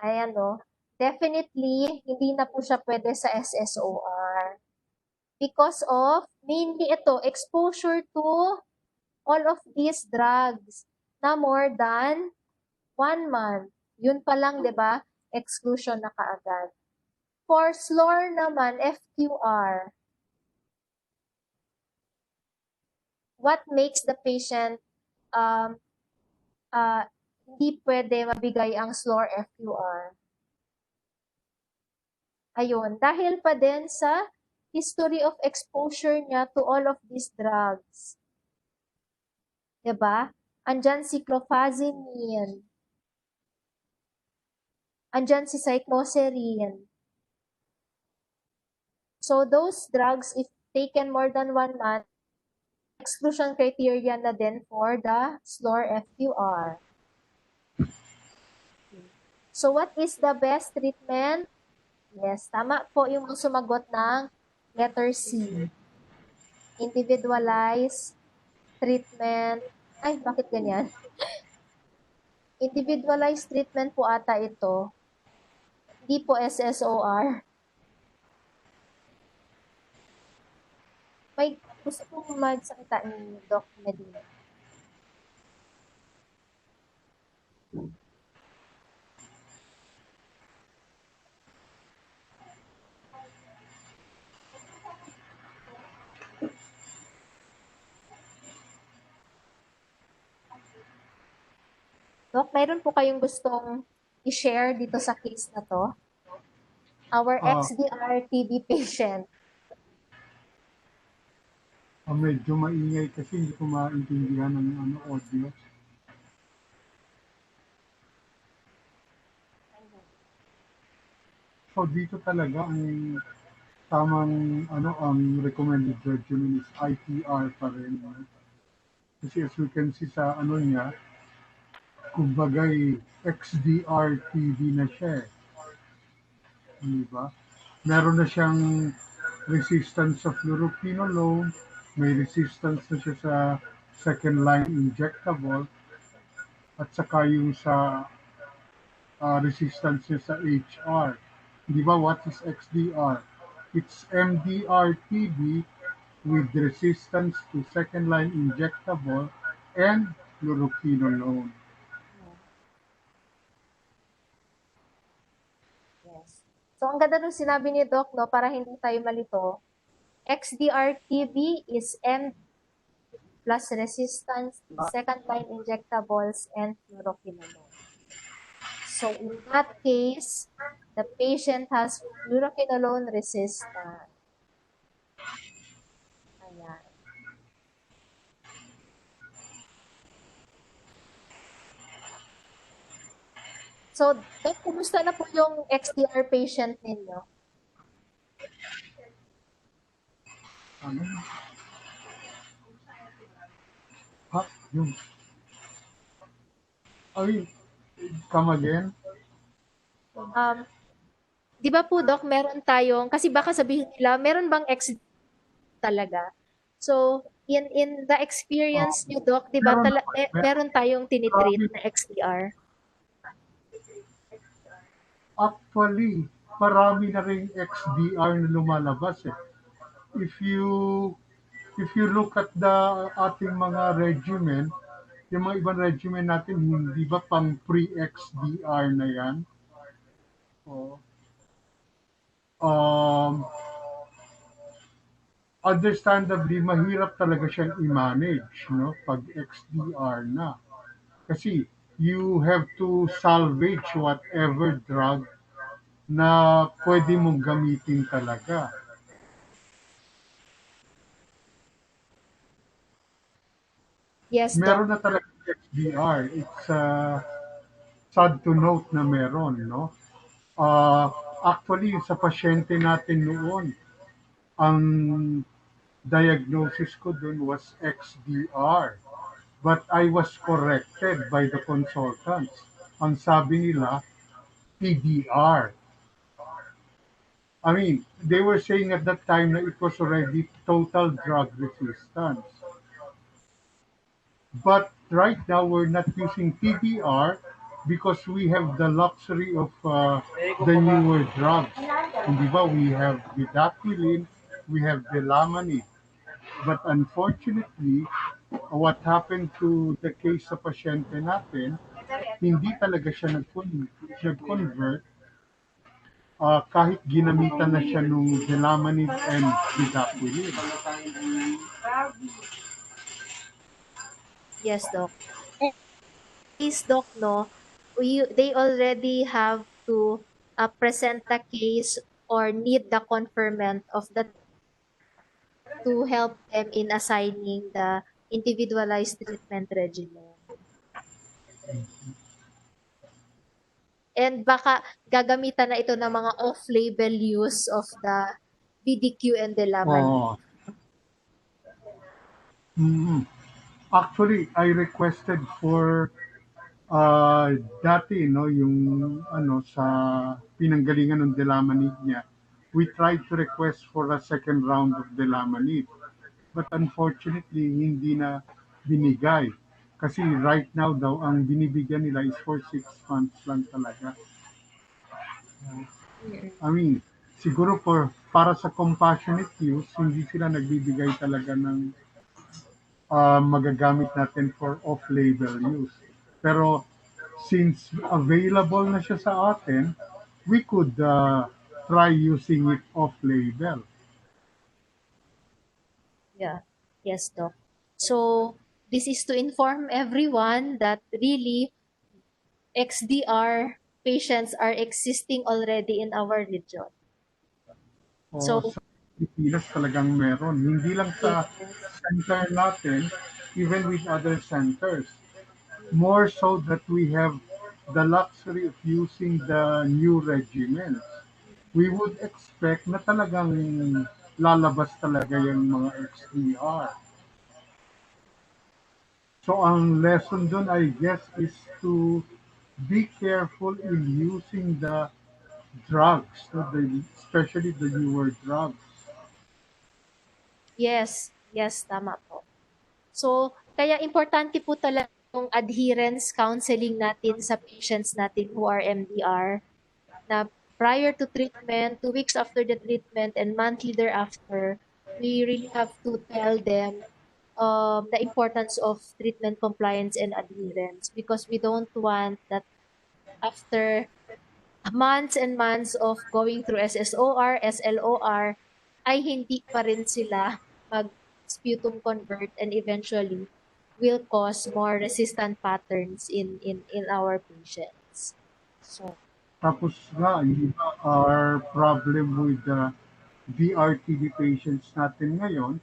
Ayan, no? Definitely, hindi na po siya pwede sa SSOR. Because of, mainly ito, exposure to all of these drugs na more than 1 month. Yun pa lang, di ba? Exclusion na kaagad. For SLOR naman, FQR, what makes the patient hindi pwede mabigay ang SLOR FQR? Ayun, dahil pa din sa history of exposure niya to all of these drugs. Diba? Andyan si clofazimine. Andyan si cycloserine. So those drugs, if taken more than 1 month, exclusion criteria na din for the SLOR FQR. So what is the best treatment? Yes, tama po yung sumagot ng letter C. Individualized treatment. Ay, bakit ganyan? Individualized treatment po ata ito. Hindi po SSOR. May gusto pong magsalita ni Doc Medina. Doc, mayroon po kayong gustong i-share dito sa case na to? Our XDR TB patient. Medyo maingay kasi hindi ko maintindihan ng audio. So dito talaga ang tamang ang recommended regimen is ITR pa rin. Kasi as we can see sa niya, kumbagay XDR TV na siya. Di ba? Meron na siyang resistance sa fluoroquinolone, may resistance na siya sa second line injectable, at saka yung sa resistance niya sa HR. Di ba, what is XDR? It's MDR-TB with resistance to second-line injectable and fluoroquinolone. Yes. So, ang ganda nung sinabi ni Doc, no, para hindi tayo malito, XDR-TB is M plus resistance to second-line injectables and fluoroquinolone. So, in that case, the patient has fluoroquinolone resistance. Ayan. So, Doc, kumusta na po yung XDR patient ninyo? Ano? Ha? Yung... Ay, come again? Di ba po, Doc, meron tayong, kasi baka sabihin nila, meron bang XDR talaga? So, in the experience nyo, Doc, di ba, meron tayong tinitreat na XDR? Actually, marami na rin XDR na lumalabas eh. if you look at the ating mga regimen, yung mga ibang regimen natin, hindi ba pang pre-XDR na yan? O, um, understandably, mahirap talaga siyang i-manage, no? Pag XDR na. Kasi you have to salvage whatever drug na pwede mong gamitin talaga. Yes, Meron Doc. na talaga XDR. It's sad to note na meron, no? Actually, sa pasyente natin noon, ang diagnosis ko dun was XDR. But I was corrected by the consultants. Ang sabi nila, PDR. I mean, they were saying at that time that it was already total drug resistance. But right now, we're not using PDR because we have the luxury of the newer drugs. Hindi ba? We have Vidaquilin, we have Delamani. But unfortunately, what happened to the case sa pasyente natin, hindi talaga siya nag-convert kahit ginamitan na siya nung Delamani and Vidaquilin. Yes, Doc. And please, Doc, no, they already have to present the case or need the conferment of the to help them in assigning the individualized treatment regimen. And baka gagamitan na ito ng mga off-label use of the BDQ and Delamani. Oh, mm, actually, I requested for dati, no, yung ano sa pinanggalingan ng Delamanid niya, we tried to request for a second round of Delamanid. But unfortunately, hindi na binigay. Kasi right now daw, ang binibigyan nila is for 6 months lang talaga. Mm. I mean, siguro para sa compassionate use, hindi sila nagbibigay talaga ng magagamit natin for off-label use. Pero since available na siya sa atin, we could try using it off-label. Yeah. Yes, Doc. So, this is to inform everyone that really XDR patients are existing already in our region. O So, sa Pilipinas talagang meron. Hindi lang sa yes. center natin, even with other centers. More so that we have the luxury of using the new regimens. We would expect na talagang lalabas talaga yung mga XDR. So ang lesson dun, I guess, is to be careful in using the drugs, no, especially the newer drugs. Yes, yes, tama po. So, kaya importante po talaga yung adherence counseling natin sa patients natin who are MDR na prior to treatment, 2 weeks after the treatment, and monthly thereafter, we really have to tell them the importance of treatment compliance and adherence because we don't want that after months and months of going through SSOR, SLOR, ay hindi pa rin sila mag-sputum convert and eventually will cause more resistant patterns in our patients. So, Tapos nga, yung our problem with the VRTB patients natin ngayon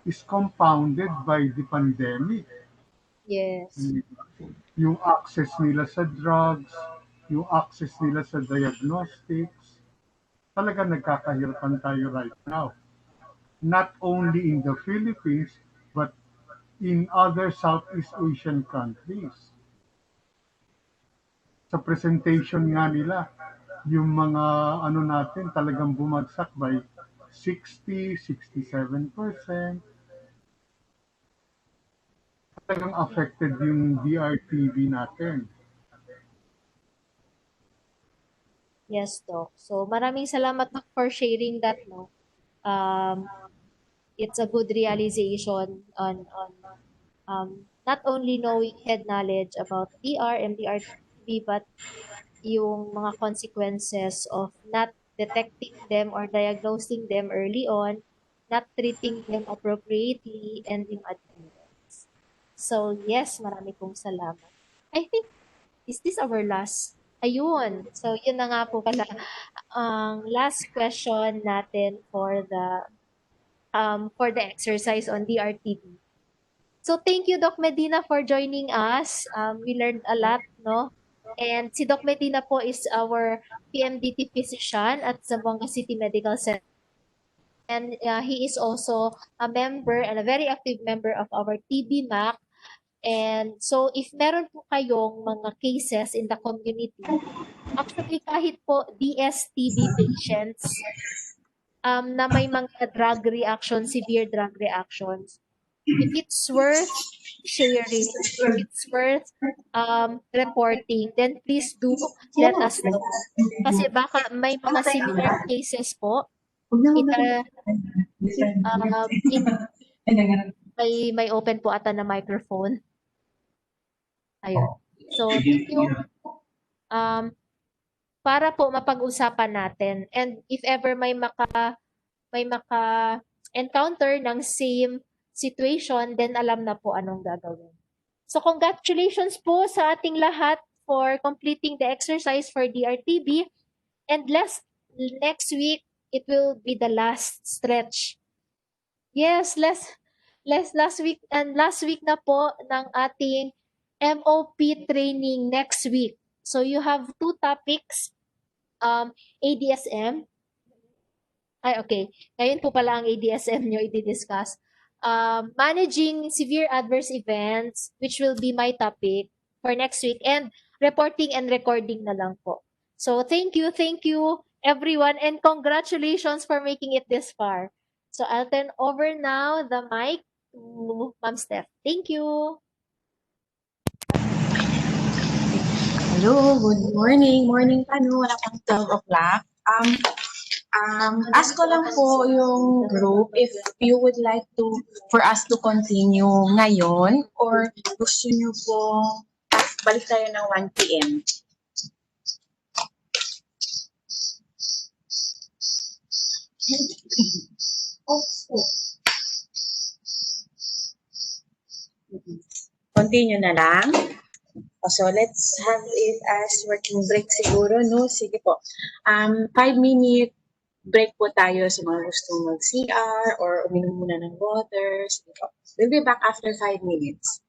is compounded by the pandemic. yes. Yung access nila sa drugs, yung access nila sa diagnostics, talaga nagkakahirapan tayo right now. Not only in the Philippines, but in other Southeast Asian countries. Sa presentation nga nila, yung mga ano natin talagang bumagsak by 60, 67%. Talagang affected yung DRTB natin. Yes, Doc. So, maraming salamat, Doc, for sharing that, no? Um, it's a good realization on not only knowing head knowledge about DR, MDR-TB, but yung mga consequences of not detecting them or diagnosing them early on, not treating them appropriately, and yung adherence. So, yes, marami pong salamat. I think, is this our last? Ayun. So, yun na nga po pala ang last question natin for the exercise on DRTB. So, thank you, Doc Medina, for joining us. We learned a lot, no? And si Doc Medina po is our PMDT physician at Zamboanga City Medical Center. And he is also a member and a very active member of our TB MAC. And so, if meron po kayong mga cases in the community, actually kahit po DSTB patients na may mga drug reactions, severe drug reactions, if it's worth sharing, if it's worth reporting, then please do let us know. Kasi baka may mga similar cases po in the, may open po ata na microphone. Ayun. So, thank you. Para po mapag-usapan natin. And if ever may maka-encounter ng same situation, then alam na po anong gagawin. So congratulations po sa ating lahat for completing the exercise for DRTB. And next week, it will be the last stretch. Yes, last week na po ng ating MOP training next week. So you have 2 topics, ADSM. Ay, okay. Ngayon po pala ang ADSM nyo i-discuss. Managing severe adverse events, which will be my topic for next week, and reporting and recording na lang po. So, thank you everyone, and congratulations for making it this far. So, I'll turn over now the mic to Ma'am Steph. Thank you. Hello, good morning. Morning pa, no? Wala pang 12 o'clock. Ask ko lang po yung group if you would like for us to continue ngayon or gusto nyo po balik tayo ng 1 p.m. Continue na lang. So, let's have it as working break siguro, no? Sige po. 5-minute break po tayo sa mga gustong mag-CR or uminom muna ng water. Sige po. We'll be back after 5 minutes.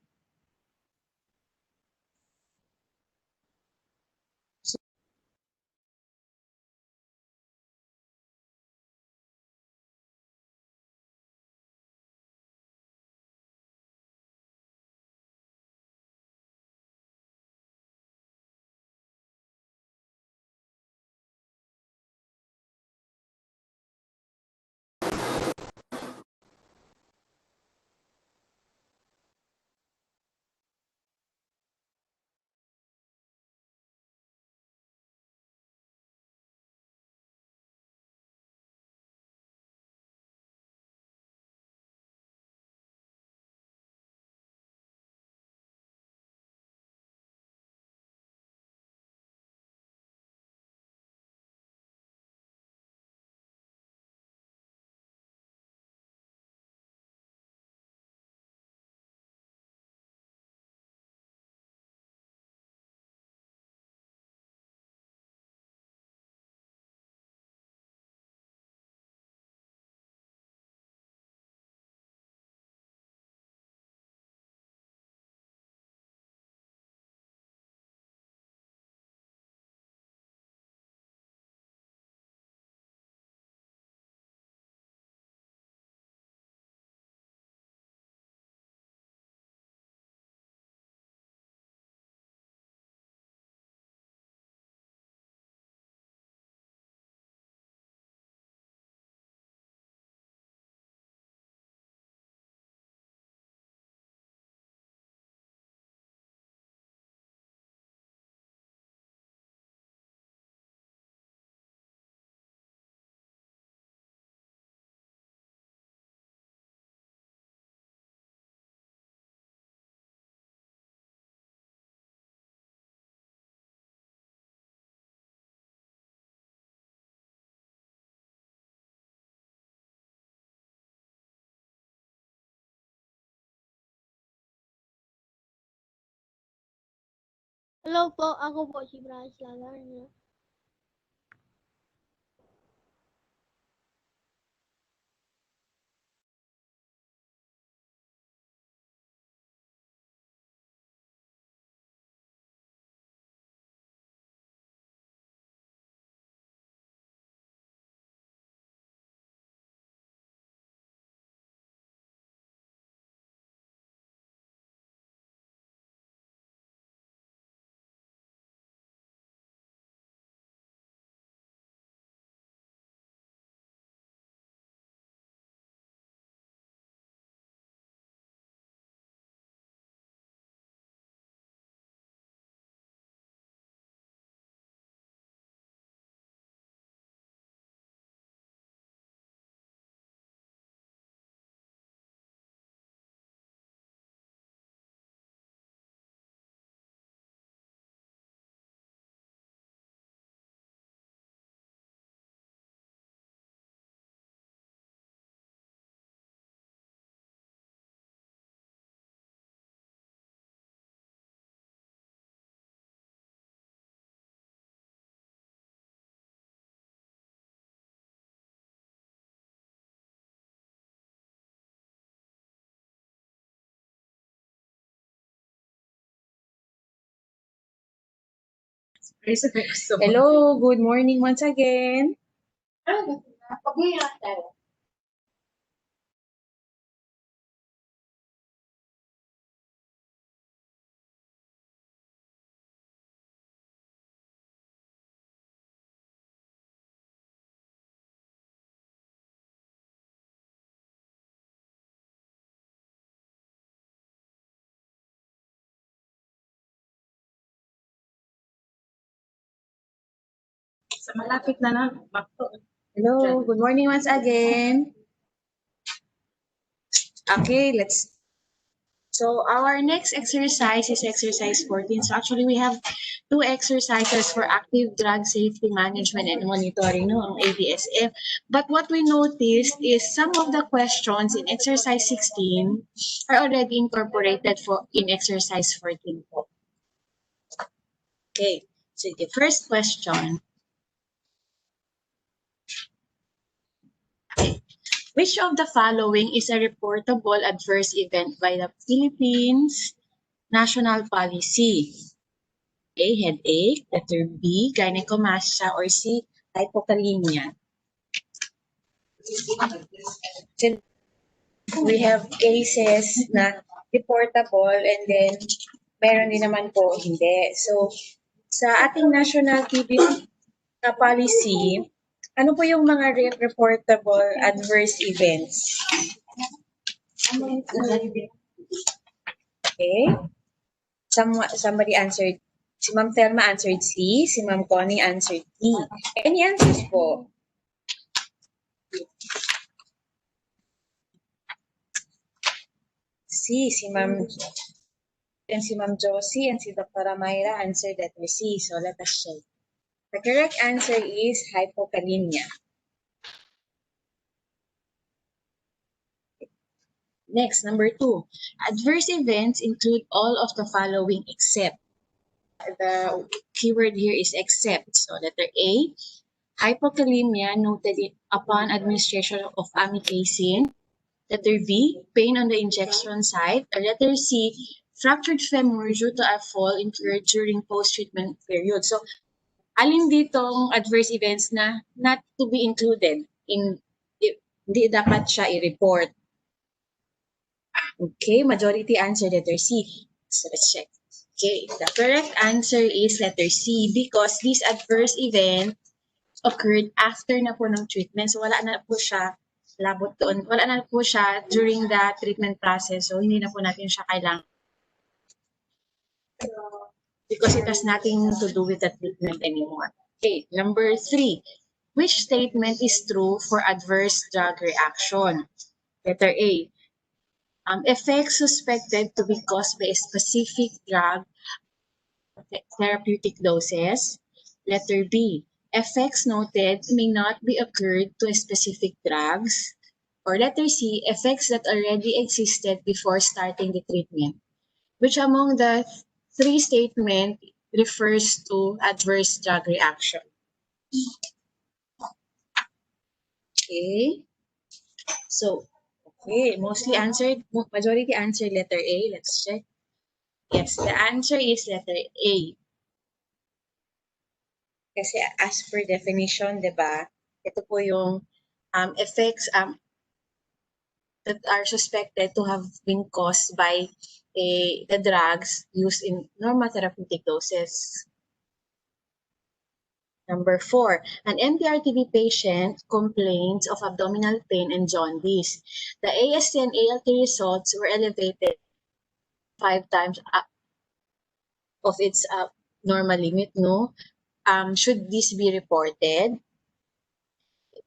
Hello po, ako po si Bryce Lalarna. Hello, good morning once again. Sa malapit na lang. Hello, good morning once again. Okay, so our next exercise is exercise 14. So actually we have two exercises for active drug safety management and monitoring, no, ang ADSF. But what we noticed is some of the questions in exercise 16 are already incorporated in exercise 14 po. Okay, so the first question. Which of the following is a reportable adverse event by the Philippines national policy? A, headache. Letter B, gynecomastia. Or C, hypokalemia. We have cases na reportable and then meron din naman po hindi. So, sa ating national TB na policy, ano po yung mga reportable adverse events? Okay. Somebody answered, si Ma'am Thelma answered C, si Ma'am Connie answered D. Any answers po? C, si Ma'am Josie and si Dr. Mayra answered letter C. So let us check. The correct answer is hypokalemia. Next, number 2. Adverse events include all of the following except. The keyword here is except. So letter A, hypokalemia noted upon administration of amikacin. Letter B, pain on the injection site. Or letter C, fractured femur due to a fall incurred during post-treatment period. So, alin ditong adverse events na not to be included in, hindi dapat siya i-report. Okay, majority answer letter C. So let's check. Okay, the correct answer is letter C because this adverse event occurred after na po ng treatment. So wala na po siya labot doon. Wala na po siya during the treatment process. So hindi na po natin siya kailangan. Because it has nothing to do with the treatment anymore. Okay, number 3. Which statement is true for adverse drug reaction? Letter A. Effects suspected to be caused by a specific drug therapeutic doses. Letter B. Effects noted may not be occurred to specific drugs. Or letter C. Effects that already existed before starting the treatment. Which among the 3 statements refers to adverse drug reaction. Okay. So, okay, majority answered letter A. Let's check. Yes, the answer is letter A. Kasi as per definition, di ba, ito po yung effects that are suspected to have been caused by the drugs used in normal therapeutic doses. Number 4, an MDR-TB patient complains of abdominal pain and jaundice. The AST and ALT results were elevated 5 times of its normal limit, no? Should this be reported?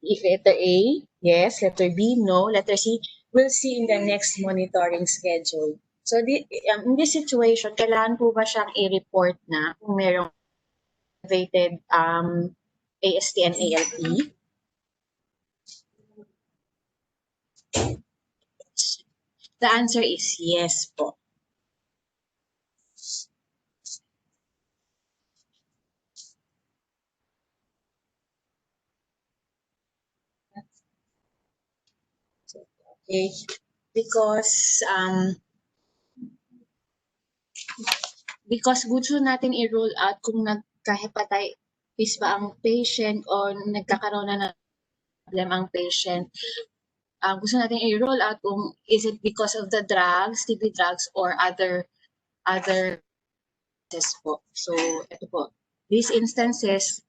Letter A, yes. Letter B, no. Letter C, we'll see in the next monitoring schedule. So, in this situation, kailangan po ba siyang i-report na kung merong elevated AST and ALT? The answer is yes po. Okay, because gusto natin i-rule out kung nagka-hepatitis ba ang patient o nagkakaroon na ng problem ang patient. Gusto natin i-rule out kung is it because of the drugs, TB drugs, or other po. So, ito po. These instances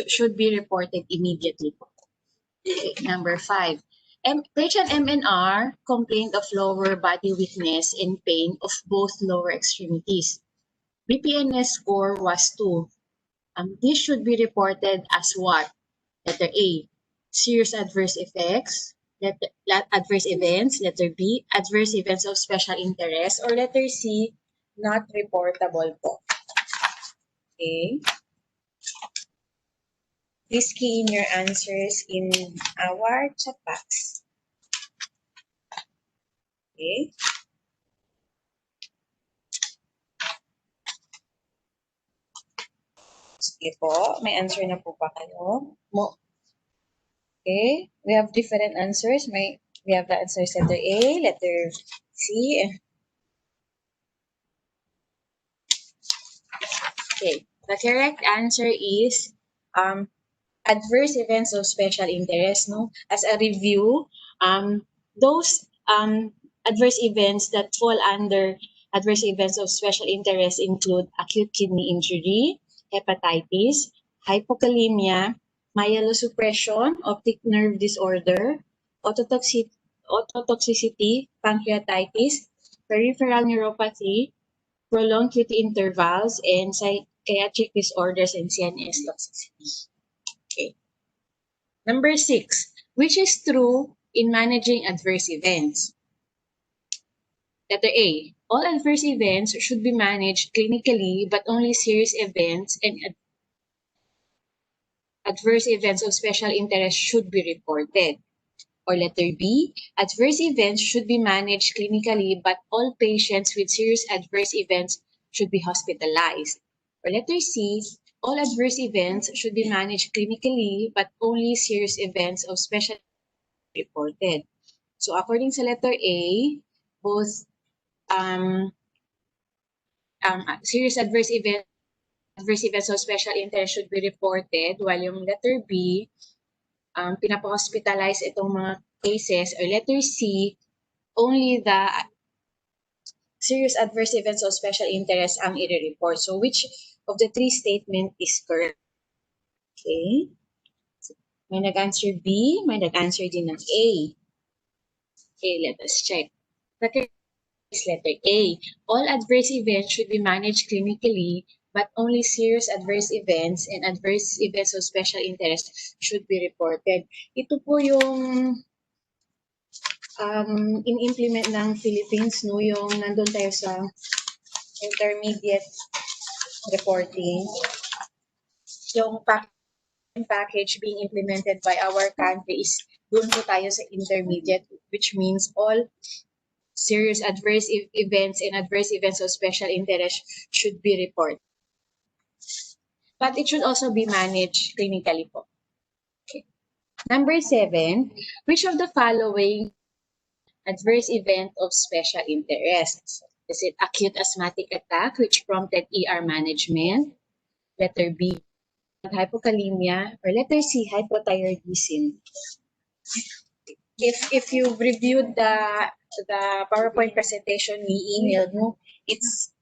should be reported immediately po. Okay, number 5. Patient MNR complained of lower body weakness and pain of both lower extremities. BPNS score was 2. This should be reported as what? Letter A, serious adverse effects. Adverse events. Letter B, adverse events of special interest. Or letter C, not reportable po. Okay. Please key in your answers in our chat box. Okay. Sige po, may answer na po ba kayo? Okay, we have different answers. We have the answers letter A, letter C. Okay, the correct answer is adverse events of special interest. No, as a review, those adverse events that fall under adverse events of special interest include acute kidney injury, hepatitis, hypokalemia, myelosuppression, optic nerve disorder, ototoxicity, pancreatitis, peripheral neuropathy, prolonged QT intervals, and psychiatric disorders and CNS toxicity. Okay. Number 6, which is true in managing adverse events? Letter A, all adverse events should be managed clinically, but only serious events and adverse events of special interest should be reported. Or letter B, adverse events should be managed clinically, but all patients with serious adverse events should be hospitalized. Or letter C, all adverse events should be managed clinically, but only serious events of special reported. So according sa letter A, both serious adverse events of special interest should be reported, while yung letter B, pinapa-hospitalize itong mga cases, or letter C, only the serious adverse events of special interest ang i-report. So which of the 3 statement is correct? Okay. May nag-answer B, may nag-answer din ng A. Okay, let us check. The correct is letter A. All adverse events should be managed clinically, but only serious adverse events and adverse events of special interest should be reported. Ito po yung in-implement ng Philippines, no? Yung nandun tayo sa intermediate reporting. Yung package being implemented by our country is doon po tayo sa intermediate, which means all serious adverse events and adverse events of special interest should be reported. But it should also be managed clinically po. Okay. Number 7, which of the following adverse event of special interest? Is it acute asthmatic attack which prompted ER management? Letter B, hypokalemia, or letter C, hypothyroidism. If you've reviewed the PowerPoint presentation we emailed mo, it's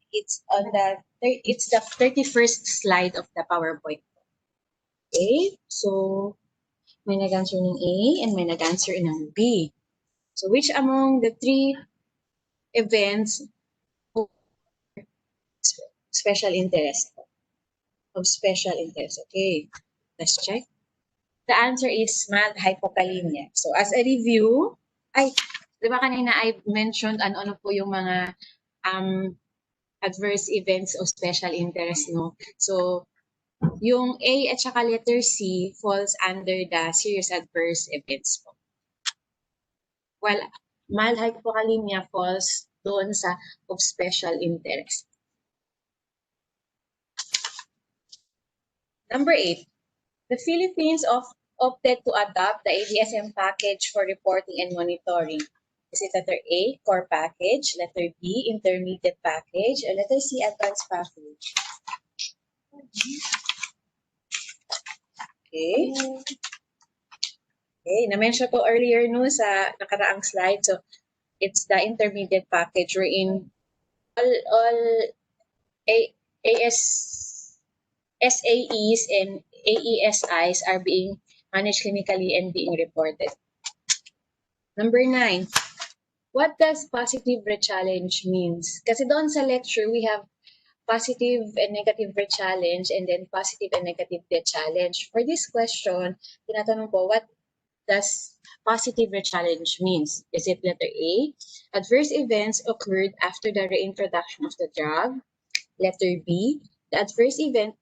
the 31st slide of the PowerPoint. Okay? So may nag-answer ng A and may nag-answer ng B. So which among the 3 events of special interest? Okay, let's check. The answer is mild hypokalemia. So as a review, di ba kanina I mentioned ano po yung mga adverse events of special interest, no? So yung A at saka letter C falls under the serious adverse events po. While mild hypokalemia falls doon sa of special interest. Number 8, the Philippines opted to adopt the ADSM package for reporting and monitoring. Is it letter A, core package, letter B, intermediate package, or letter C, advanced package? Okay. Okay, na-mention ko earlier no sa nakaraang slide. So, it's the intermediate package wherein all SAEs and AESIs are being managed clinically and being reported. Number 9, what does positive rechallenge means? Kasi doon sa lecture, we have positive and negative rechallenge and then positive and negative rechallenge. For this question, tinatanong ko, what does positive rechallenge means? Is it letter A, adverse events occurred after the reintroduction of the drug? Letter B, the adverse event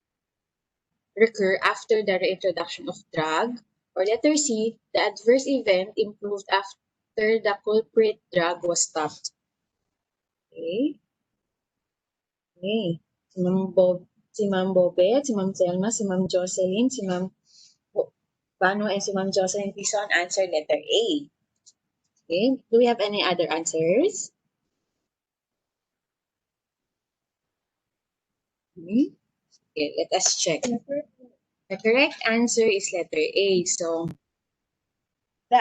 recur after the reintroduction of drug? Or letter C, the adverse event improved after the culprit drug was stopped? Okay. Okay. Si Ma'am Bobet, si Ma'am Selma, si Ma'am Jocelyn, si Ma'am Bano, and si Ma'am Jocelyn Tison answer letter A. Okay. Do we have any other answers? Okay, let us check. The correct answer is letter A. So, the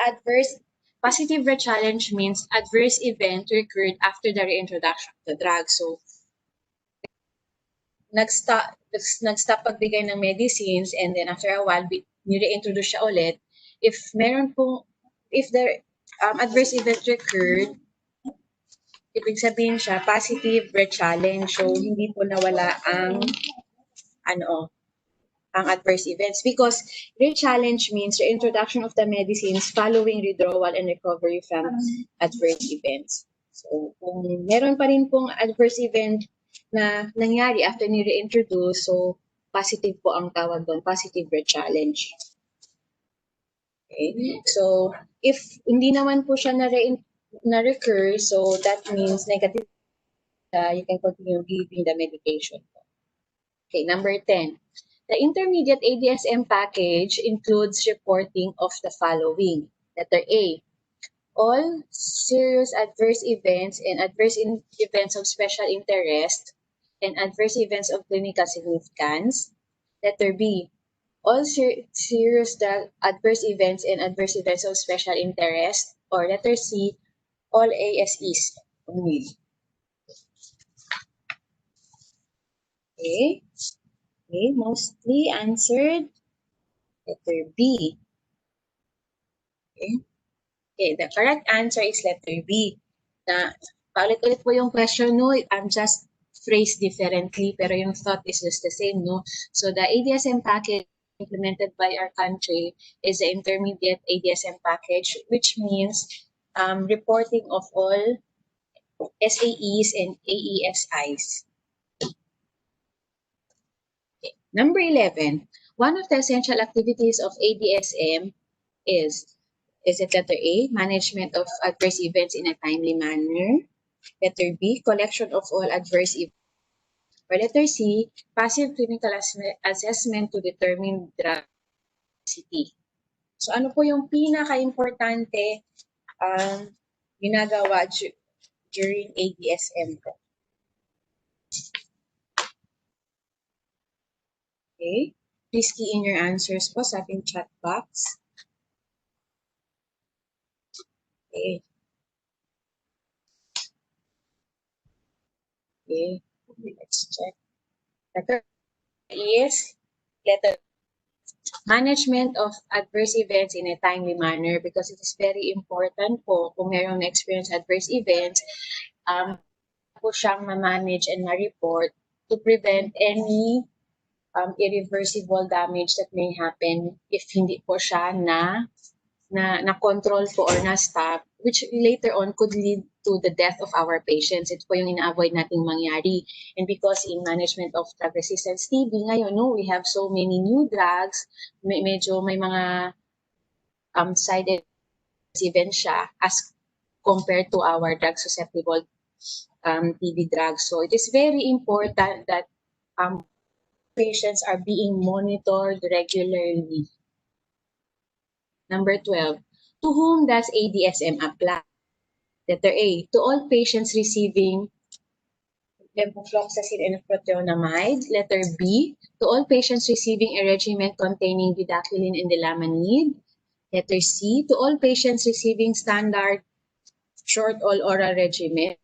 positive rechallenge means adverse event recurred after the reintroduction of the drug. So, nag-stop pagbigay ng medicines and then after a while, nire-introduce siya ulit. If the adverse event recurred, ibig sabihin siya, positive rechallenge. So, hindi po nawala ang adverse events because rechallenge means the introduction of the medicines following withdrawal and recovery from adverse events. So, kung meron pa rin pong adverse event na nangyari after ni-reintroduce, so positive po ang tawag doon, positive rechallenge. Okay? So, if hindi naman po siya na-recur, so that means negative, you can continue giving the medication. Okay, number 10. The intermediate ADSM package includes reporting of the following. Letter A, all serious adverse events and adverse events of special interest and adverse events of clinical significance. Letter B, all serious adverse events and adverse events of special interest. Or letter C, all ASEs only. Okay. Okay, mostly answered letter B. Okay. Okay, the correct answer is letter B. Na paulit-ulit po yung question, no? I'm just phrased differently, pero yung thought is just the same, no? So the ADSM package implemented by our country is the intermediate ADSM package, which means reporting of all SAEs and AESIs. Okay. Number 11, one of the essential activities of ADSM is it letter A, management of adverse events in a timely manner? Letter B, collection of all adverse events. Or letter C, passive clinical assessment to determine drug toxicity. So ano po yung pinaka-importante ginagawa during ADSM po? Okay. Please key in your answers po sa ating chat box. Okay. Okay. Let's check. Letter is letter management of adverse events in a timely manner, because it is very important po kung mayroong na-experience adverse events, po siyang ma-manage and ma-report to prevent any irreversible damage that may happen if hindi po siya na-control po or na-stop, which later on could lead to the death of our patients. Ito po yung ina-avoid nating mangyari. And because in management of drug resistance TB, ngayon, no, we have so many new drugs, medyo may mga side effects even siya as compared to our drug susceptible TB drugs. So it is very important that patients are being monitored regularly. Number 12, to whom does ADSM apply? Letter A, to all patients receiving levofloxacin and protonamide. Letter B, to all patients receiving a regimen containing bedaquiline and delamanid. Letter C, to all patients receiving standard short all-oral regimen.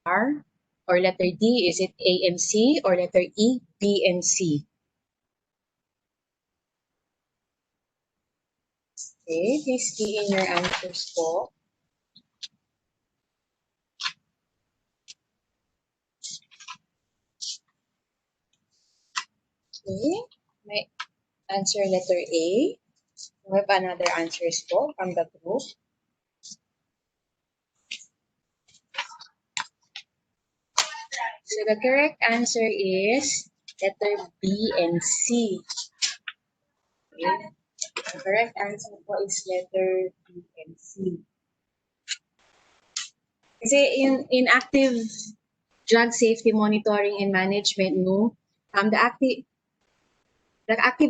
Or letter D, is it A and C? Or letter E, B and C? Okay, please key in your answers po. Okay, may answer letter A. We have another answers po from the group. So the correct answer is letter B and C. Okay. The correct answer po is letter B and C. Kasi in active drug safety monitoring and management, no, the active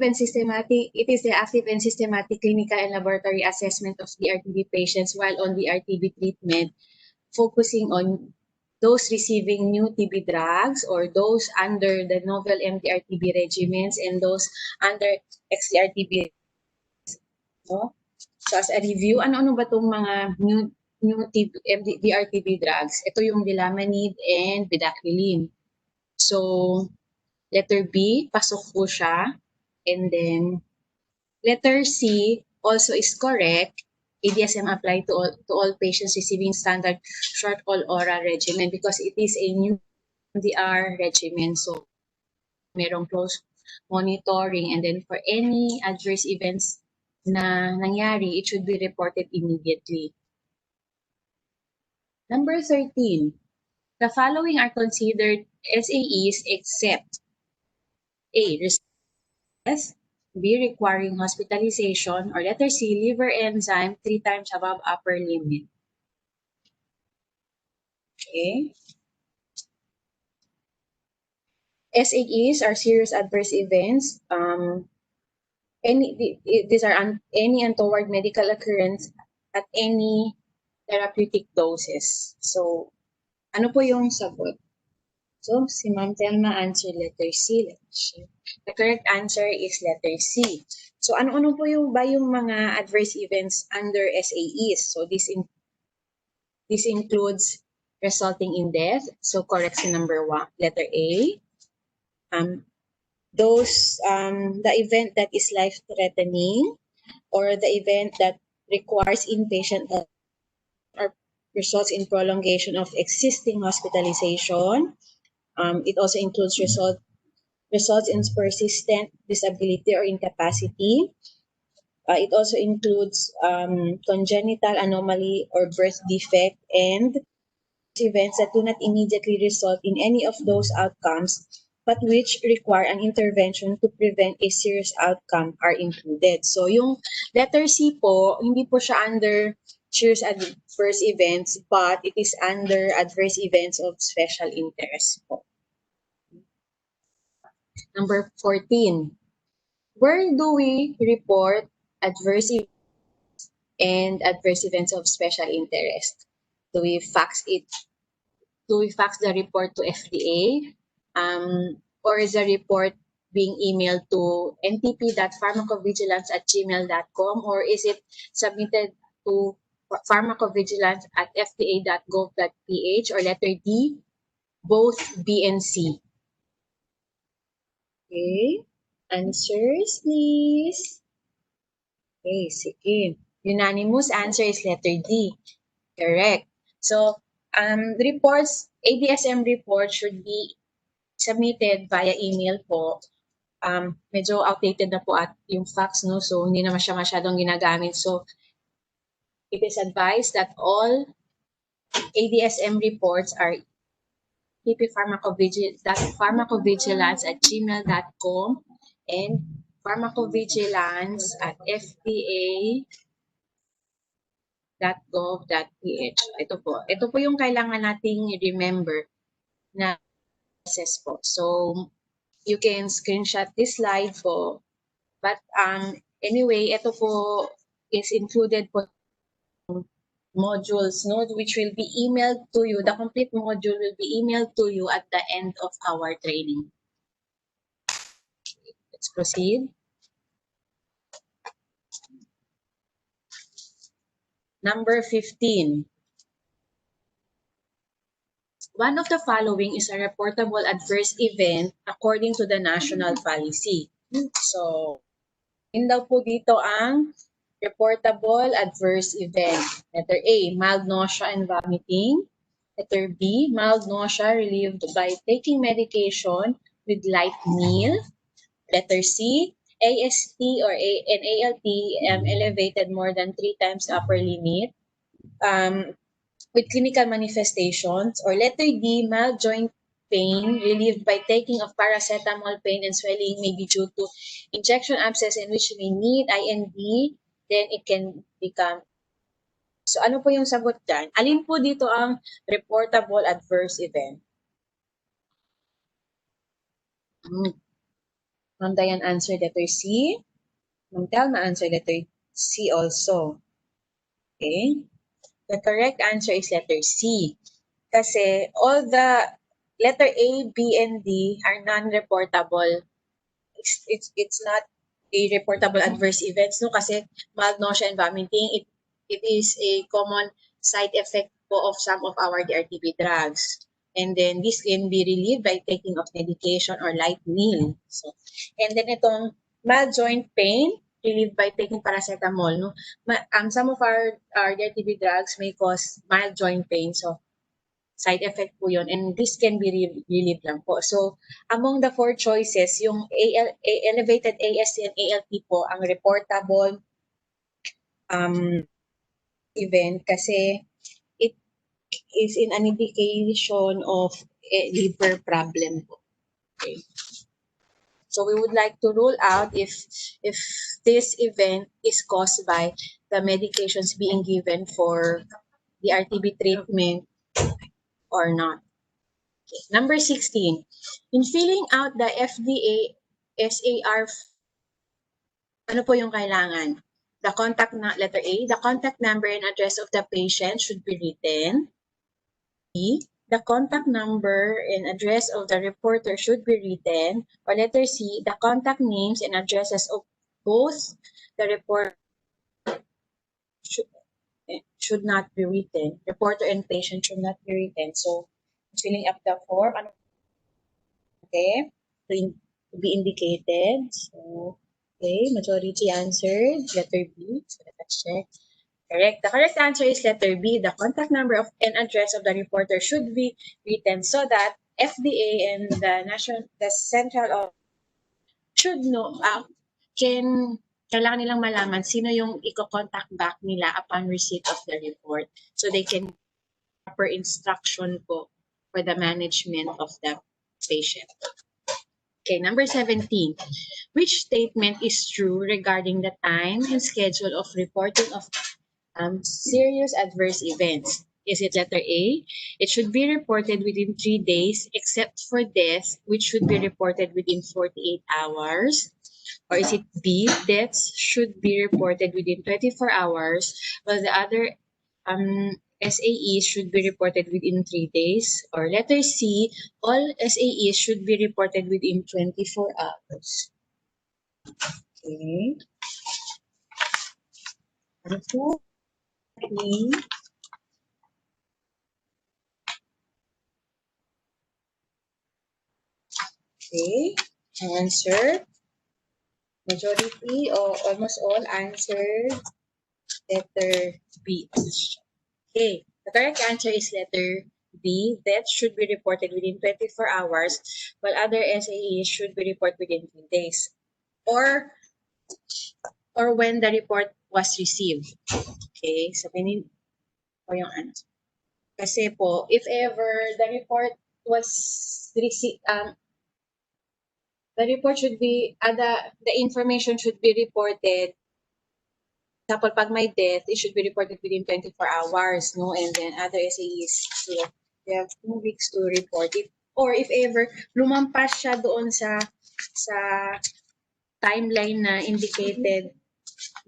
and systematic, it is the active and systematic clinical and laboratory assessment of DRTB patients while on DRTB treatment, focusing on those receiving new TB drugs or those under the novel MDR-TB regimens and those under XDR-TB. No? So as a review, ano-ano ba itong mga new DRTB drugs? Ito yung delamanid and bedaquiline. So letter B, pasok po siya. And then letter C also is correct. ADSM apply to all patients receiving standard short all-oral regimen because it is a new MDR regimen. So, merong close monitoring, and then for any adverse events na nangyari, it should be reported immediately. Number 13, the following are considered SAEs except A, B, requiring hospitalization, or letter C, liver enzyme 3 times above upper limit. Okay. SAEs are serious adverse events. These are any untoward medical occurrence at any therapeutic doses. So, ano po yung sagot? So, si Ma'am Telma answer letter C. The correct answer is letter C. So, ano-ano po yung mga adverse events under SAEs? So, this includes resulting in death. So, correct si number 1, letter A. The event that is life-threatening or the event that requires inpatient or results in prolongation of existing hospitalization. It also includes results in persistent disability or incapacity. It also includes congenital anomaly or birth defect, and events that do not immediately result in any of those outcomes but which require an intervention to prevent a serious outcome are included. So yung letter C po, hindi po siya under serious adverse events, but it is under adverse events of special interest po. Number 14. Where do we report adverse events and adverse events of special interest? Do we fax it? Do we fax the report to FDA? Or is the report being emailed to ntp.pharmacovigilance@gmail.com, or is it submitted to pharmacovigilance@fda.gov.ph, or letter D, both B and C? Okay. Answers, please. Okay, sige. Unanimous answer is letter D. Correct. So, reports, ADSM report should be submitted via email po. Medyo outdated na po at yung fax, no? So, hindi naman siya masyadong ginagamit. So, it is advised that all ADSM reports are ppharmacovigilance@gmail.com and pharmacovigilance@fda.gov.ph. Ito po. Ito po yung kailangan nating remember na process po. So, you can screenshot this slide po. But anyway, ito po is included po modules, no, which will be emailed to you. The complete module will be emailed to you at the end of our training. Let's proceed. Number 15. One of the following is a reportable adverse event according to the national policy. So, yun daw po dito ang reportable adverse event. Letter A, mild nausea and vomiting. Letter B, mild nausea relieved by taking medication with light meal. Letter C, AST or an ALT elevated more than 3 times the upper limit with clinical manifestations. Or letter D, mild joint pain relieved by taking of paracetamol. Pain and swelling may be due to injection abscess in which may need IND, then it can become. So ano po yung sagot dyan? Alin po dito ang reportable adverse event? Ma'am Dayan answer letter C. Ma'am Telma answer letter C also. Okay. The correct answer is letter C. Kasi all the letter A, B, and D are non-reportable. It's not a reportable adverse events, no? Kasi mild nausea and vomiting, it is a common side effect po of some of our DRTB drugs. And then this can be relieved by taking of medication or light meal. So, and then itong mild joint pain relieved by taking paracetamol, no? Some of our DRTB drugs may cause mild joint pain. So, side effect po yun. And this can be relieved lang po. So, among the 4 choices, yung elevated AST and ALT po ang reportable event kasi it is in an indication of liver problem po. Okay. So, we would like to rule out if this event is caused by the medications being given for the RTB treatment or not. Okay. Number 16. In filling out the FDA SAR, ano po yung kailangan? The contact letter A, the contact number and address of the patient should be written. B, the contact number and address of the reporter should be written. Or letter C, the contact names and addresses of both the reporter should not be written. Reporter and patient should not be written. So, filling up the form, okay, to be indicated. So, okay, majority answered, letter B. So, let's check. Correct. The correct answer is letter B. The contact number of and address of the reporter should be written so that FDA and the central office should know, kailangan nilang malaman sino yung i-contact back nila upon receipt of the report. So they can proper instruction po for the management of the patient. Okay, number 17. Which statement is true regarding the time and schedule of reporting of serious adverse events? Is it letter A? It should be reported within 3 days, except for death, which should be reported within 48 hours. Or is it B? Deaths should be reported within 24 hours, while the other SAEs should be reported within 3 days. Or letter C, all SAEs should be reported within 24 hours. Okay. 1, 2, 3. Okay. Answer. Majority or almost all answered letter B. Okay. The correct answer is letter B. Death should be reported within 24 hours, while other SAEs should be reported within 3 days. Or when the report was received. Okay. So, pinili ko yung answer. Kasi po, if ever the report was received, the report should be, the information should be reported. Example, pag may death, it should be reported within 24 hours, no? And then other SAEs, so they have 2 weeks to report it. Or if ever, lumampas siya doon sa timeline na indicated,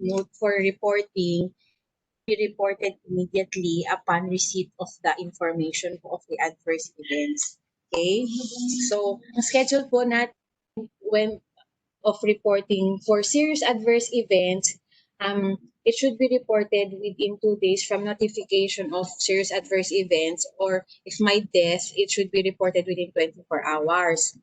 no, for reporting, be reported immediately upon receipt of the information of the adverse events. Okay? So, ang schedule po natin when of reporting for serious adverse events, it should be reported within 2 days from notification of serious adverse events, or if my death, it should be reported within 24 hours.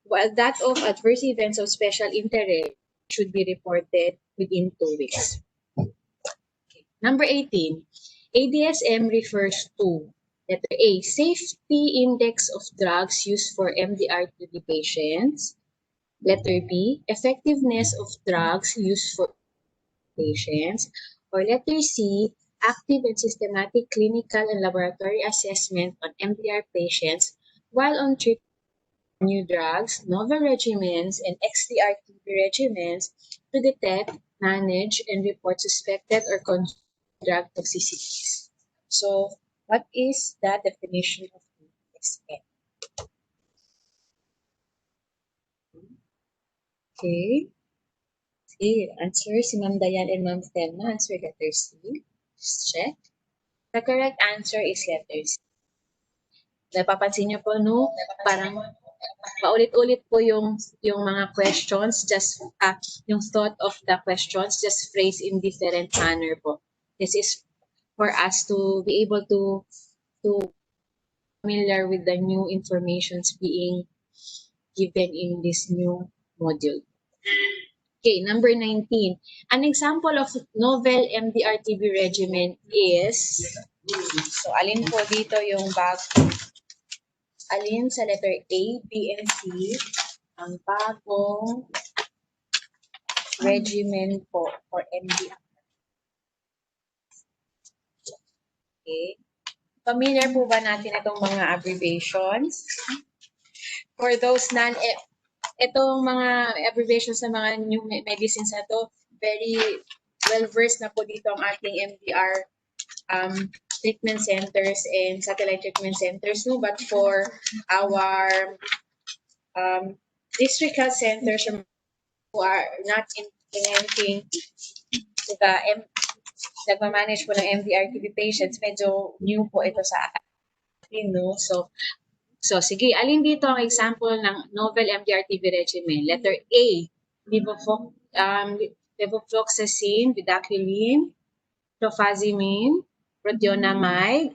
While that of adverse events of special interest should be reported within 2 weeks. Okay. Number 18, ADSM refers to letter A, safety index of drugs used for MDR-TB patients. Letter B, effectiveness of drugs used for patients. Or letter C, active and systematic clinical and laboratory assessment on MDR patients while on treatment of new drugs, novel regimens, and XDR-TB regimens to detect, manage, and report suspected or confirmed drug toxicities. So, what is the definition of ADSM? Okay. Okay, answer si Ma'am Dayan and Ma'am Thelma. Answer letter C. Just check. The correct answer is letter C. Napapansin niyo po, no? Parang paulit-ulit po yung mga questions, just yung thought of the questions, just phrased in different manner po. This is for us to be able to familiar with the new informations being given in this new module. Okay, number 19. An example of novel MDR-TB regimen is, so alin po dito yung alin sa letter A, B, and C, ang bagong regimen po for MDR. Okay. Familiar po ba natin itong mga abbreviations? For those itong mga abbreviations sa mga new medicines na to, very well-versed na po dito ang ating MDR treatment centers and satellite treatment centers. No? But for our district health centers who are not implementing nagmamanage po ng MDR-TB patients, medyo new po ito sa atin. No? So, sige, alin dito ang example ng novel MDR-TB regimen? Letter A, levofloxacin, bedaquiline, clofazimine, protonamide,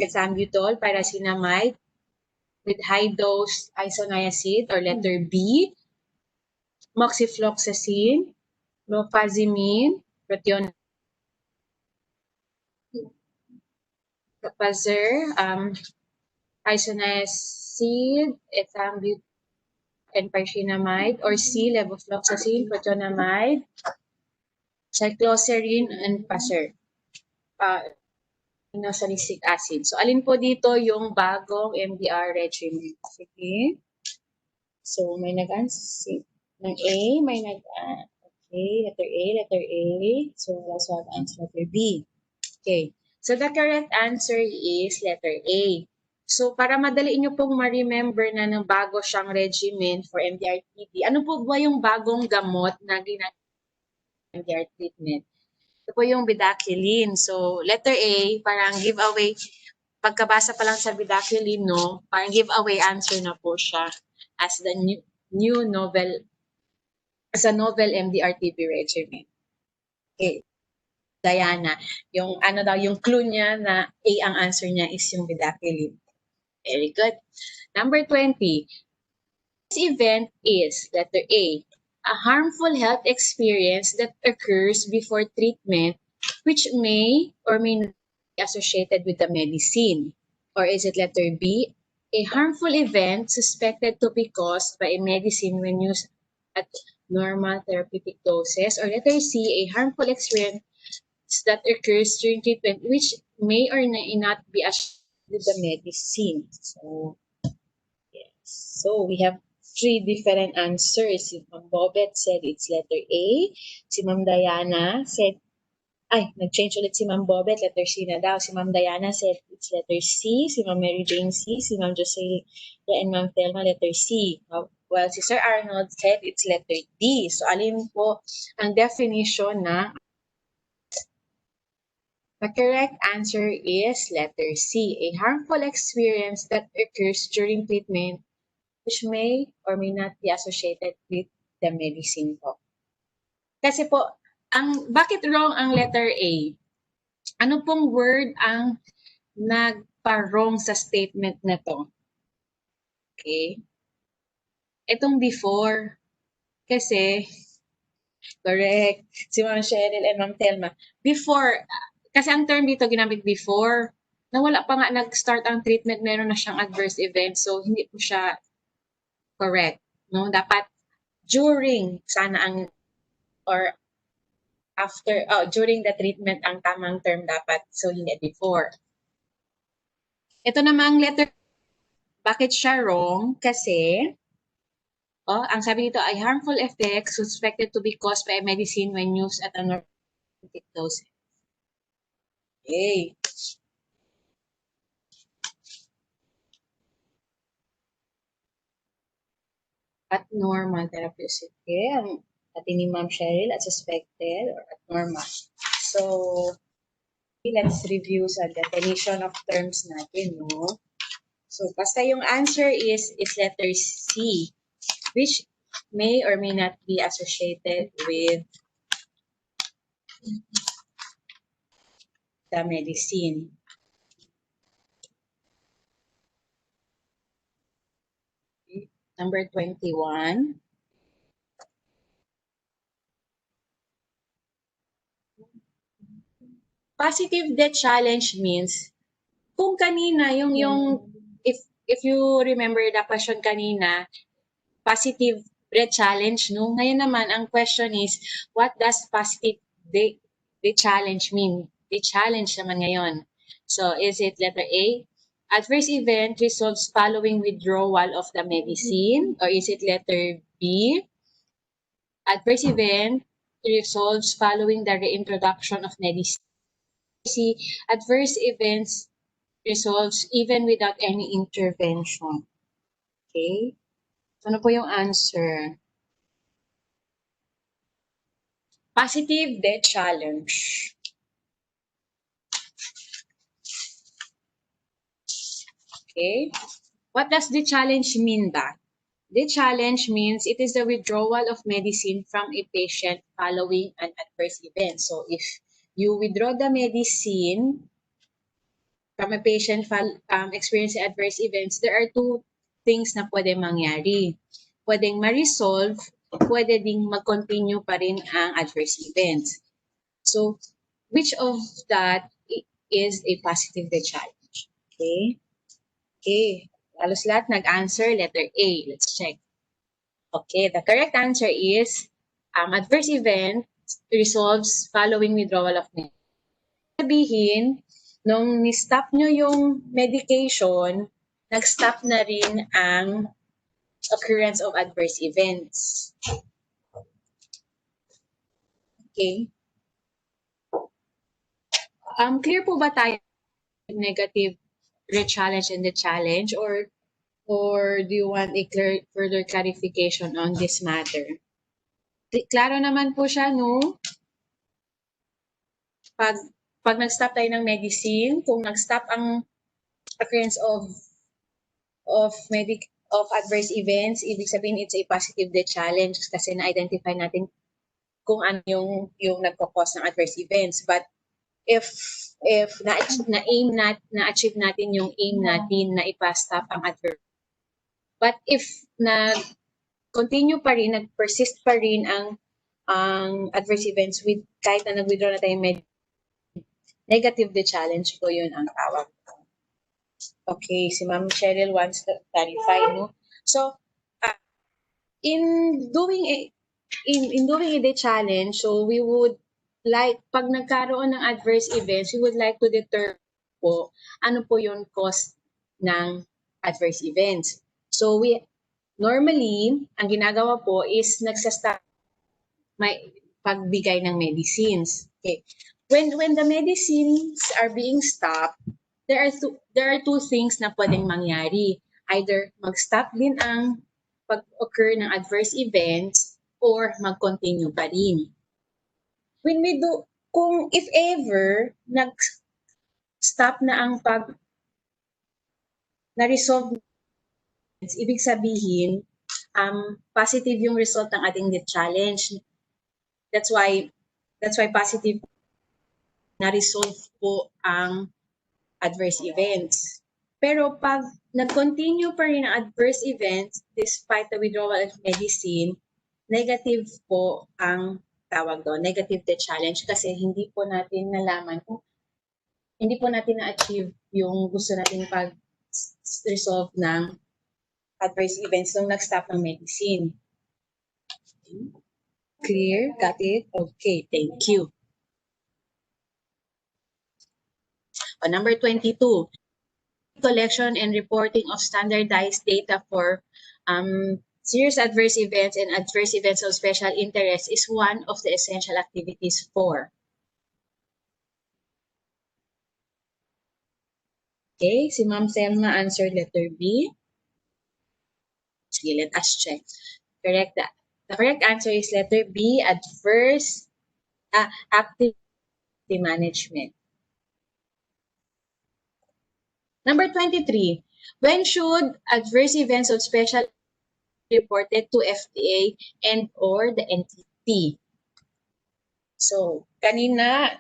ethambutol, pyrazinamide, with high-dose isoniazid. Or letter B, moxifloxacin, clofazimine, protonamide, isoniazid, ethambutol, and pyrazinamide. Or C, levofloxacin, protonamide, cycloserine, and inosalicylic acid. So, alin po dito yung bagong MDR regimen? Sige. So, may nag-answer ng A, may okay, letter A. So, last one answer letter B. Okay. So the correct answer is letter A. So para madali nyo pong ma-remember na ng bago siyang regimen for MDR-TB, ano po ba yung bagong gamot na ginagawa ng MDR treatment? Ito po yung bedaquiline. So letter A, parang giveaway, pagkabasa pa lang sa bedaquiline, no, parang giveaway answer na po siya as the new novel, as a novel MDR-TB regimen. Okay. Diana, yung ano daw, yung clue niya na A ang answer niya is yung bedaquiline. Very good. Number 20. This event is, letter A, a harmful health experience that occurs before treatment which may or may not be associated with the medicine. Or is it letter B, a harmful event suspected to be caused by a medicine when used at normal therapeutic doses? Or letter C, a harmful experience that occurs during treatment which may or may not be associated with the medicine. So, yes. So, we have three different answers. Si Ma'am Bobet said it's letter A. Si Ma'am Diana said, nag-change ulit si Ma'am Bobet, letter C na daw. Si Ma'am Diana said it's letter C. Si Ma'am Mary Jane C. Si Ma'am Joselia and Ma'am Thelma, letter C. While si Sir Arnold said it's letter D. So, alin po ang definition na the correct answer is letter C, a harmful experience that occurs during treatment which may or may not be associated with the medicine po. Kasi po, bakit wrong ang letter A? Ano pong word ang nagpa-wrong sa statement na to? Okay? Itong before. Kasi, correct, si Ma'am Cheryl and Ma'am Thelma. Before, kasi ang term dito ginamit before, na wala pa nga nag-start ang treatment, meron na siyang adverse event. So, hindi po siya correct. No? Dapat during, sana ang, or after, during the treatment ang tamang term dapat. So, hindi before. Ito namang letter, bakit siya wrong? Kasi, ang sabi dito ay harmful effects suspected to be caused by a medicine when used at a normal dose. Okay. At normal therapeutic care, ang atin ni Ma'am Cheryl at suspected or at normal. So, let's review sa definition of terms natin, no? So, basta yung answer is letter C, which may or may not be associated with the medicine. Okay. Number 21. Positive death challenge means kung kanina yung if you remember the question kanina, positive death challenge, no? Ngayon naman ang question is what does positive death challenge mean? The challenge naman ngayon. So is it letter A, adverse event resolves following withdrawal of the medicine, or is it letter B, adverse event resolves following the reintroduction of medicine? See, adverse events resolves even without any intervention. Okay? So, ano po yung answer? Positive death challenge. Okay? What does the challenge mean ba? The challenge means it is the withdrawal of medicine from a patient following an adverse event. So, if you withdraw the medicine from a patient experiencing adverse events, there are two things na pwede mangyari. Pwedeng ma-resolve, pwede ding mag-continue pa rin ang adverse events. So, which of that is a positive challenge? Okay? Okay. Halos lahat nag-answer letter A. Let's check. Okay, the correct answer is adverse event resolves following withdrawal of medicine. Sabihin, nung ni-stop nyo yung medication, nag-stop na rin ang occurrence of adverse events. Okay? Clear po ba tayo negative re-challenge and the challenge, or do you want a further clarification on this matter? Klaro naman po siya, no? Pag nag-stop tayo ng medicine, kung nag-stop ang occurrence of adverse events, ibig sabihin it's a positive the challenge kasi na-identify natin kung ano yung nagko-cause ng adverse events. But if na-achieve natin yung aim natin na ipa-stop ang adverse, but if continue pa rin, nag-persist pa rin ang adverse events with kahit na nag-withdraw na tayo negative the challenge po yun ang tawag. Okay, si Ma'am Cheryl wants to clarify, no? So, in doing a challenge, so we would like, pag nagkaroon ng adverse events, we would like to determine po ano po yung cause ng adverse events. So, normally, ang ginagawa po is nagsastart may pagbigay ng medicines. Okay. When the medicines are being stopped, there are two things na pwedeng mangyari. Either mag-stop din ang pag-occur ng adverse events or mag-continue pa rin. Kung if ever nag-stop na ang na-resolve, ibig sabihin positive yung result ng ating challenge. That's why positive na-resolve po ang adverse events. Pero pag nag-continue pa rin ang adverse events despite the withdrawal of medicine, negative po ang tawag doon, negative the challenge, kasi hindi po natin nalaman kung hindi po natin na-achieve yung gusto natin pag-resolve ng adverse events nung nag-stop ng medicine. Clear? Got it? Okay, thank you. Number 22, collection and reporting of standardized data for serious adverse events and adverse events of special interest is one of the essential activities for. Okay, si Ma'am Selma answered letter B. Sige, let us check. Correct. The correct answer is letter B, adverse activity management. Number 23, when should adverse events of special reported to FDA and or the NTT? So, kanina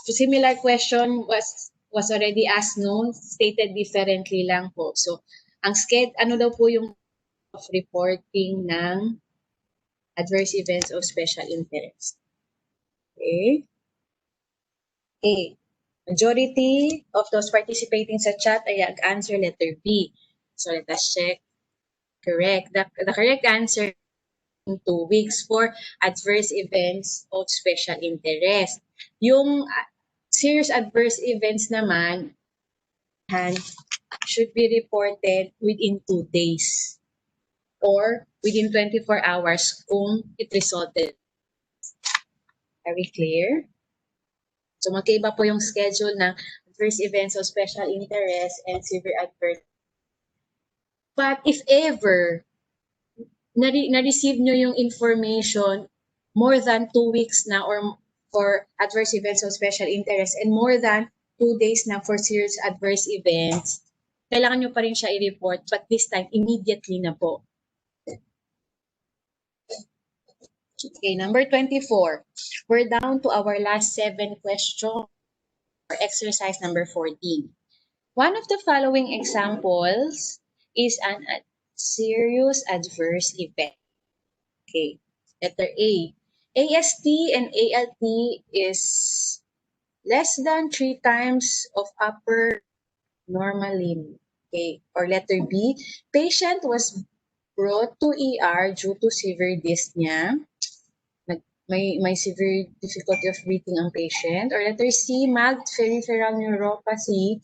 similar question was already asked, no? Stated differently lang po. So, ang ano daw po yung of reporting ng adverse events of special interest? Okay. Okay. Majority of those participating sa chat ay answer letter B. So let us check. Correct. The correct answer in 2 weeks for adverse events of special interest. Yung serious adverse events naman should be reported within 2 days or within 24 hours kung it resulted. Are we clear? So magkaiba po yung schedule ng adverse events of special interest and severe adverse. But if ever na-receive nyo yung information more than 2 weeks na or for adverse events of special interest and more than 2 days na for serious adverse events, kailangan nyo pa rin siya i-report, but this time immediately na po. Okay, number 24. We're down to our last 7 questions for exercise number 14. One of the following examples is an serious adverse event. Okay, letter A. AST and ALT is less than 3 times of upper normal limit. Okay, or letter B. Patient was brought to ER due to severe dyspnea. May severe difficulty of breathing ang patient. Or letter C, mild peripheral neuropathy,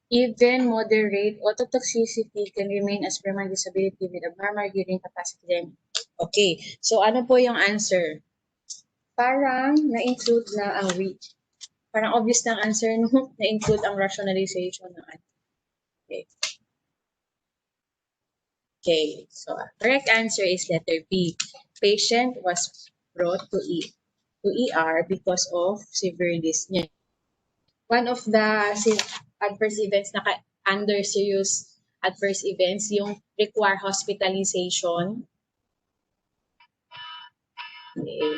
even moderate ototoxicity can remain as permanent disability with abnormal hearing capacity. Okay, so ano po yung answer? parang na-include na ang parang obvious na ang answer no, na-include ang rationalization ng okay. Okay, so correct answer is letter B. Patient was brought to ER because of severe dyspnea. One of the adverse events na under serious adverse events, yung require hospitalization. Okay.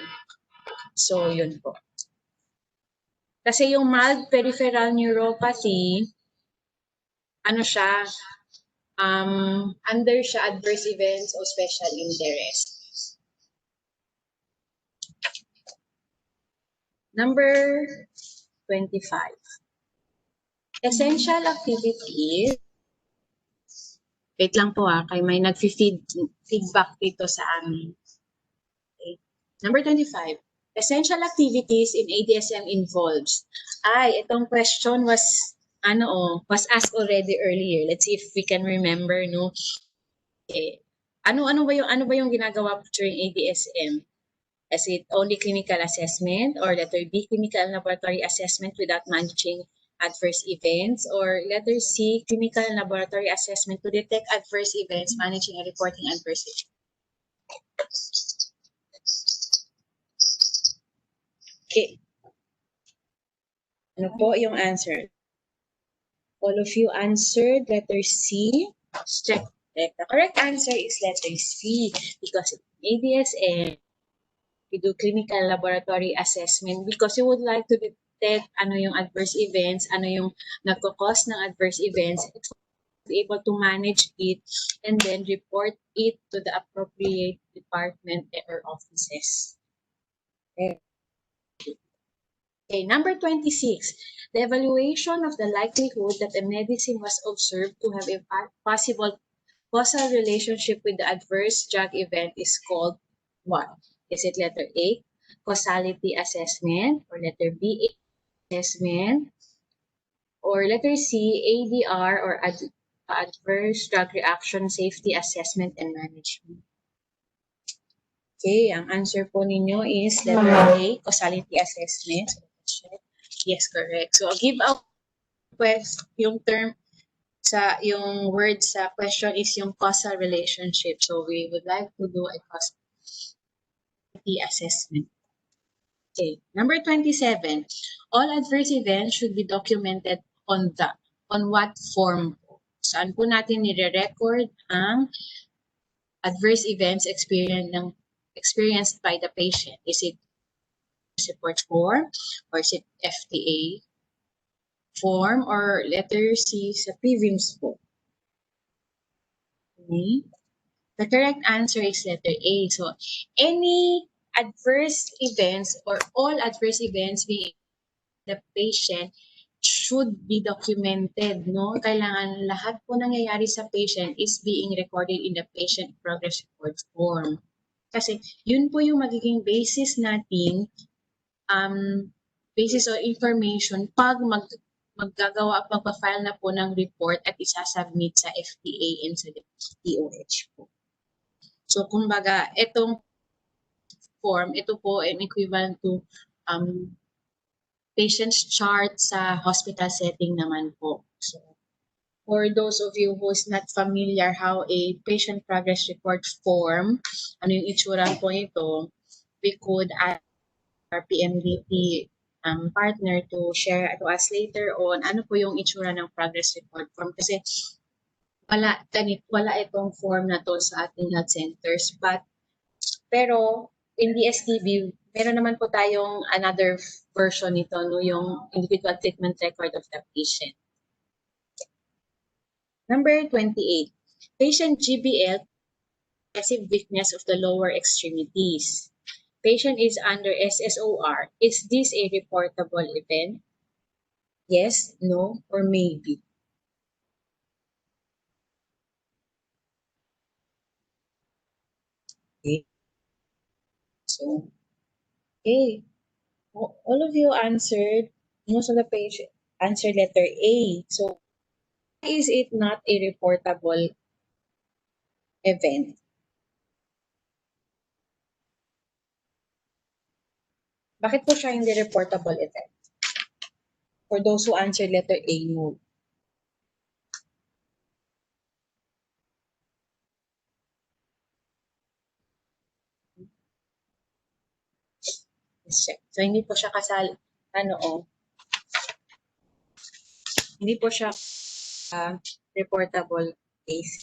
So, yun po. Kasi yung mild peripheral neuropathy, ano siya, under siya adverse events o special interest. Number 25. Essential activities. Wait lang po kay may feedback dito sa amin. Okay. Number 25. Essential activities in ADSM involves. Itong question was asked already earlier. Let's see if we can remember, no? Okay. Ano ba yung ginagawa during ADSM? Is it only clinical assessment, or letter B, clinical laboratory assessment without managing adverse events, or letter C, clinical laboratory assessment to detect adverse events, managing and reporting adverse events? Okay. Ano po yung answer? All of you answered letter C. Check. The correct answer is letter C, because ADSM, we do clinical laboratory assessment because you would like to detect ano yung adverse events, ano yung nagko-cause ng adverse events, be able to manage it, and then report it to the appropriate department or offices. Okay, number 26. The evaluation of the likelihood that a medicine was observed to have a possible causal relationship with the adverse drug event is called what? Is it letter A, causality assessment, or letter B, assessment, or letter C, ADR, or adverse drug reaction safety assessment and management? Okay, ang answer po ninyo is letter A, causality assessment. Yes, correct. So, give out yung term yung word sa question is yung causal relationship. So, we would like to do a causality assessment. Okay, number 27. All adverse events should be documented on what form? Saan po natin nire-record ang adverse events experienced by the patient? Is it report form, or is it FTA form, or letter C sa PVIMS po? Okay. The correct answer is letter A. So, any adverse events or all adverse events being the patient should be documented, no? Kailangan lahat po nangyayari sa patient is being recorded in the patient progress report form. Kasi yun po yung magiging basis natin, basis or information pag maggagawa at magpa-file na po ng report at isasubmit sa FDA and sa DOH po. So, kumbaga, itong form, ito po ay equivalent to patient's chart sa hospital setting naman po. So, for those of you who's not familiar how a patient progress report form, ano yung itsura po ito, we could ask our PMDT partner to share to us later on ano po yung itsura ng progress report form. Kasi wala itong form na to sa ating health centers. Pero in DSTB, meron naman po tayong another version nito, no, yung individual treatment record of the patient. Number 28. Patient GBL, excessive weakness of the lower extremities. Patient is under SSOR. Is this a reportable event? Yes, no, or maybe? Okay. So, okay. All of you answered, most of the patient answered letter A. So, why is it not a reportable event? Bakit po siya hindi reportable event? For those who answered letter A, no. Let's check. So, hindi po siya hindi po siya reportable case.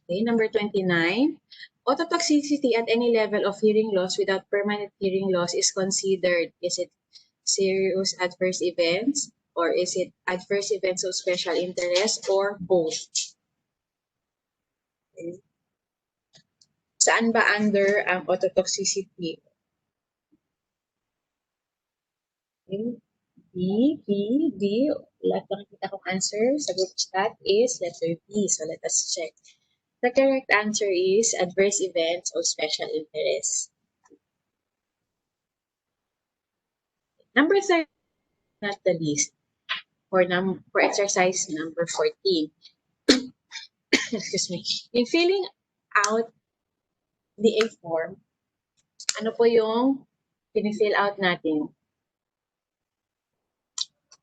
Okay, number 29. Ototoxicity at any level of hearing loss without permanent hearing loss is considered. Is it serious adverse events, or is it adverse events of special interest, or both? Okay. Saan ba under ang ototoxicity? Okay. D. Lahat nakikita kong answer sa group chat is letter B. So let us check. The correct answer is adverse events of special interest. Number 30, not the least, for exercise number 14. Excuse me. In filling out the A form, ano po yung pinifill out natin?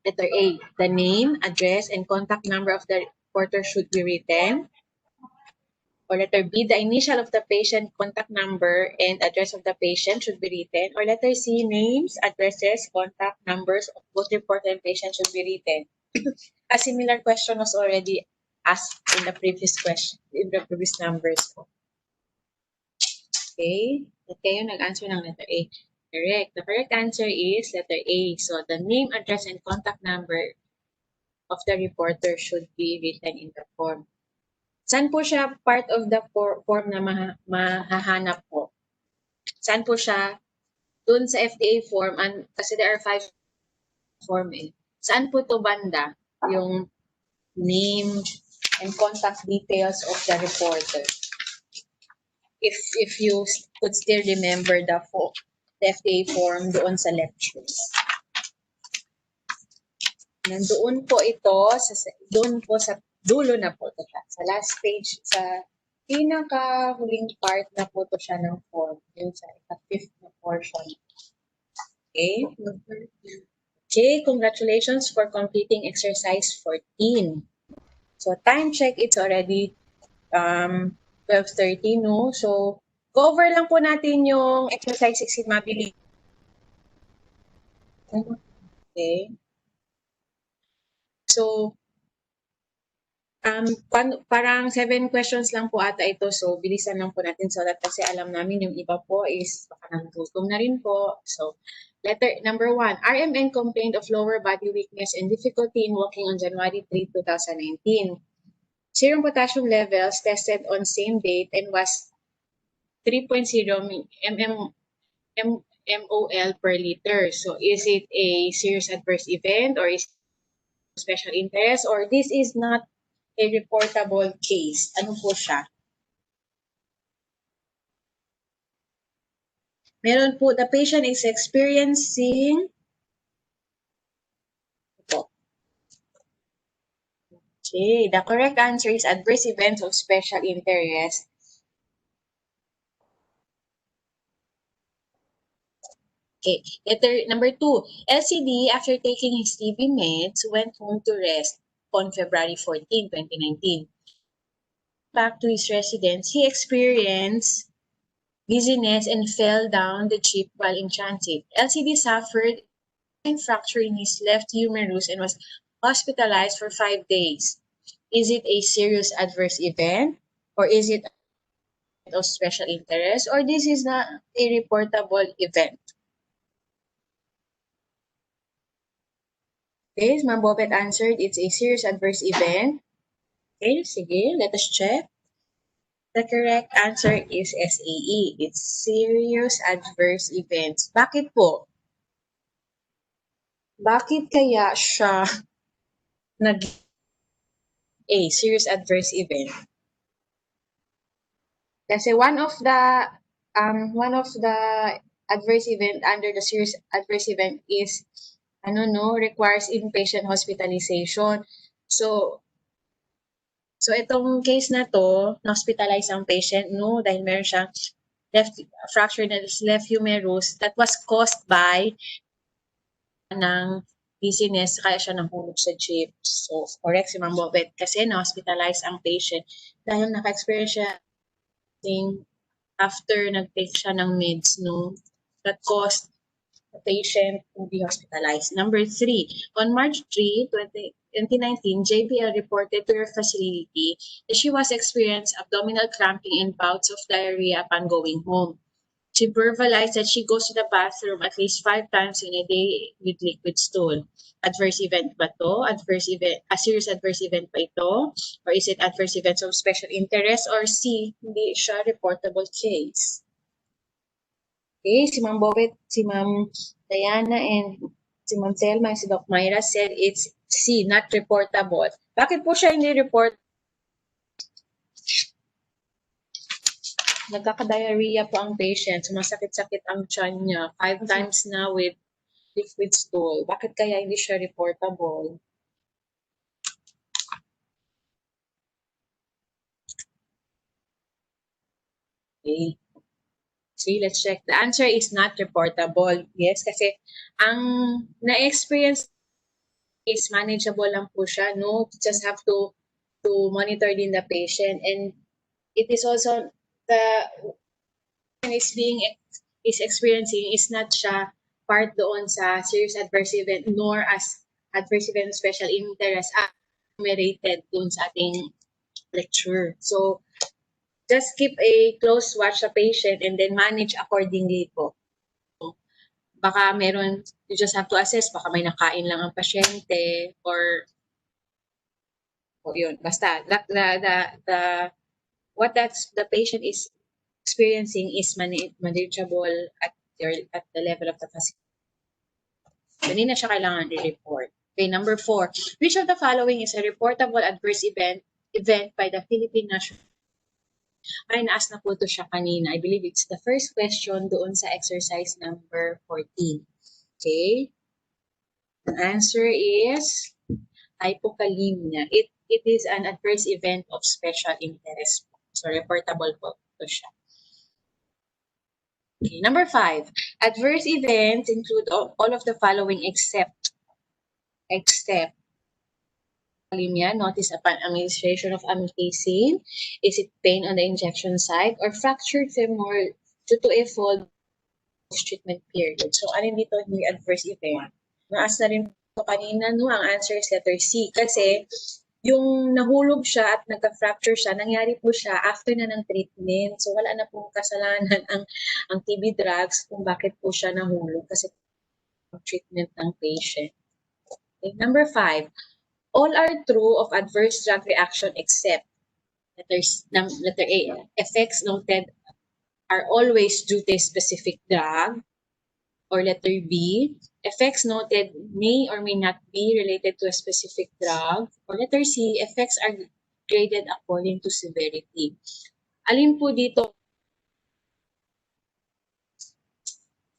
Letter A, the name, address, and contact number of the reporter should be written. Or letter B, the initial of the patient, contact number, and address of the patient should be written. Or letter C, names, addresses, contact numbers of both reporter and patient should be written. A similar question was already asked in the previous question, in the previous numbers. Okay, at kayo nag-answer ng letter A. Correct. The correct answer is letter A. So the name, address, and contact number of the reporter should be written in the form. Saan po siya part of the form na mahahanap po? Saan po siya? Doon sa FDA form, kasi there are 5 form eh. Saan po to banda? Yung name and contact details of the reporter. If you could still remember the FDA form doon sa lectures. Nandoon po ito, doon po sa dulo na po ito siya. Sa last page, sa pinaka-huling part na po ito siya ng form. Yung sa fifth na portion. Okay? Okay, congratulations for completing exercise 14. So, time check, it's already 12:30, no? So, go over lang po natin yung exercise 16 mabilis. Okay. So, parang 7 questions lang po ata ito. So, bilisan lang po natin so that kasi alam namin yung iba po is baka nagutom na rin po. So, number 1, RMN complained of lower body weakness and difficulty in walking on January 3, 2019. Serum potassium levels tested on same date and was 3.0 mmol per liter. So, is it a serious adverse event, or is it special interest, or this is not a reportable case? Ano po siya? Meron po, the patient is experiencing Okay, the correct answer is adverse events of special interest. Okay, letter number 2. LCD, after taking his TB meds, went home to rest on February 14, 2019. Back to his residence, he experienced dizziness and fell down the jeep while in transit. LCD suffered a fracture in his left humerus and was hospitalized for 5 days. Is it a serious adverse event, or is it of special interest, or this is not a reportable event? Okay, Ma'am Bobet answered, it's a serious adverse event. Okay, sige, let us check. The correct answer is SAE. It's serious adverse events. Bakit po? Bakit kaya siya a serious adverse event? Kasi one of the adverse event under the serious adverse event is requires inpatient hospitalization. So So, itong case na to, na-hospitalize ang patient, no, dahil meron siyang fracture na left humerus that was caused by ng dizziness, kaya siya nahulog sa jeep. So, correct si Ma'am Bobet kasi na-hospitalize ang patient dahil naka-experience siya after nag-take siya ng meds, no, that caused the patient to be hospitalized. Number 3, on March 3, 2019, JBL reported to her facility that she was experiencing abdominal cramping and bouts of diarrhea upon going home. She verbalized that she goes to the bathroom at least 5 times in a day with liquid stool. Adverse event ba to? Adverse event, a serious adverse event ba ito? Or is it adverse events of special interest? Or C, hindi siya reportable case? Okay, si Ma'am Bobet, si Ma'am Diana, and si Ma'am Selma, and si Doc Myra said it's C, not reportable. Bakit po siya hindi report? Nagkaka-diarrhea po ang patient, sumasakit-sakit ang tiyan niya 5 times na with liquid stool. Bakit kaya hindi siya reportable? Okay. See, let's check. The answer is not reportable. Yes, kasi ang na-experience is manageable lang po siya. No, you just have to monitor din the patient, and it is also the is experiencing is not siya part doon sa serious adverse event nor as adverse event of special interest enumerated doon sa ating lecture. So, just keep a close watch sa patient and then manage accordingly po. So, baka meron, you just have to assess, baka may nakain lang ang pasyente or yun, basta what the patient is experiencing is manageable at the level of the facility. So, hindi na siya kailangan i-report. Okay, number 4. Which of the following is a reportable adverse event by the Philippine National? Ay, naas na po ito siya kanina. I believe it's the first question doon sa exercise number 14. Okay? The answer is hypokalemia. It is an adverse event of special interest. So, reportable po ito siya. Okay, number 5. Adverse events include all of the following except hypokalemia, notice upon administration of amikacin. Is it pain on the injection site or fractured femur due to a fall post-treatment period? So, alin dito hindi adverse event? Naas na rin po kanina, no? Ang answer is letter C. Kasi, yung nahulog siya at nagka-fracture siya, nangyari po siya after na ng treatment. So, wala na pong kasalanan ang TB drugs kung bakit po siya nahulog kasi treatment ng patient. Okay, number 5. All are true of adverse drug reaction except letter A. Effects noted are always due to a specific drug. Or letter B. Effects noted may or may not be related to a specific drug. Or letter C. Effects are graded according to severity. Alin po dito?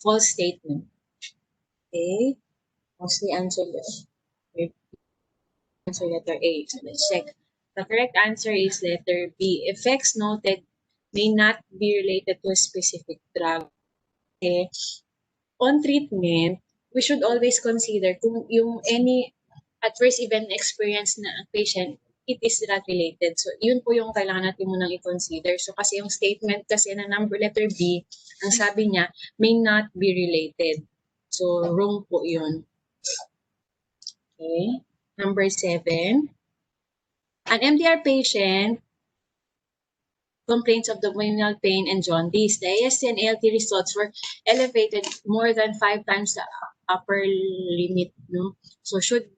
False statement. Okay. Mostly answer letter A. So let's check. The correct answer is letter B. Effects noted may not be related to a specific drug. Okay. On treatment, we should always consider kung yung any adverse event experience na ang patient, it is drug related. So, yun po yung kailangan natin munang i-consider. So, kasi yung statement kasi na number letter B, ang sabi niya, may not be related. So, wrong po yun. Okay. Number 7. An MDR patient complaints of abdominal pain and jaundice. The AST and ALT results were elevated more than 5 times the upper limit. No? So, should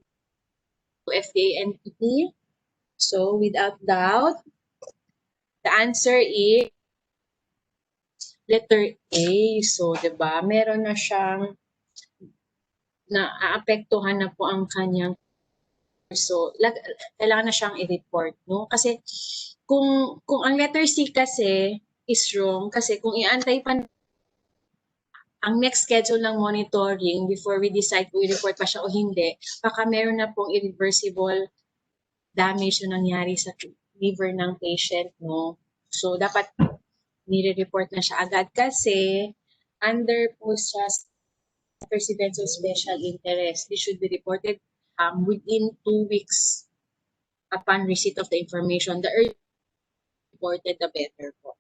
FDA NPT. So, without doubt, the answer is letter A. So, diba, meron na siyang naaapektuhan na po ang kanyang. So, kailangan na siyang i-report. No? Kasi, kung ang letter C kasi is wrong, kasi kung iantay pa ang next schedule ng monitoring before we decide kung i-report pa siya o hindi, baka meron na pong irreversible damage na nangyari sa liver ng patient, no? So, dapat nire-report na siya agad kasi under po siya sa adverse events of special interest. This should be reported within 2 weeks upon receipt of the information. The earlier reported, the better po.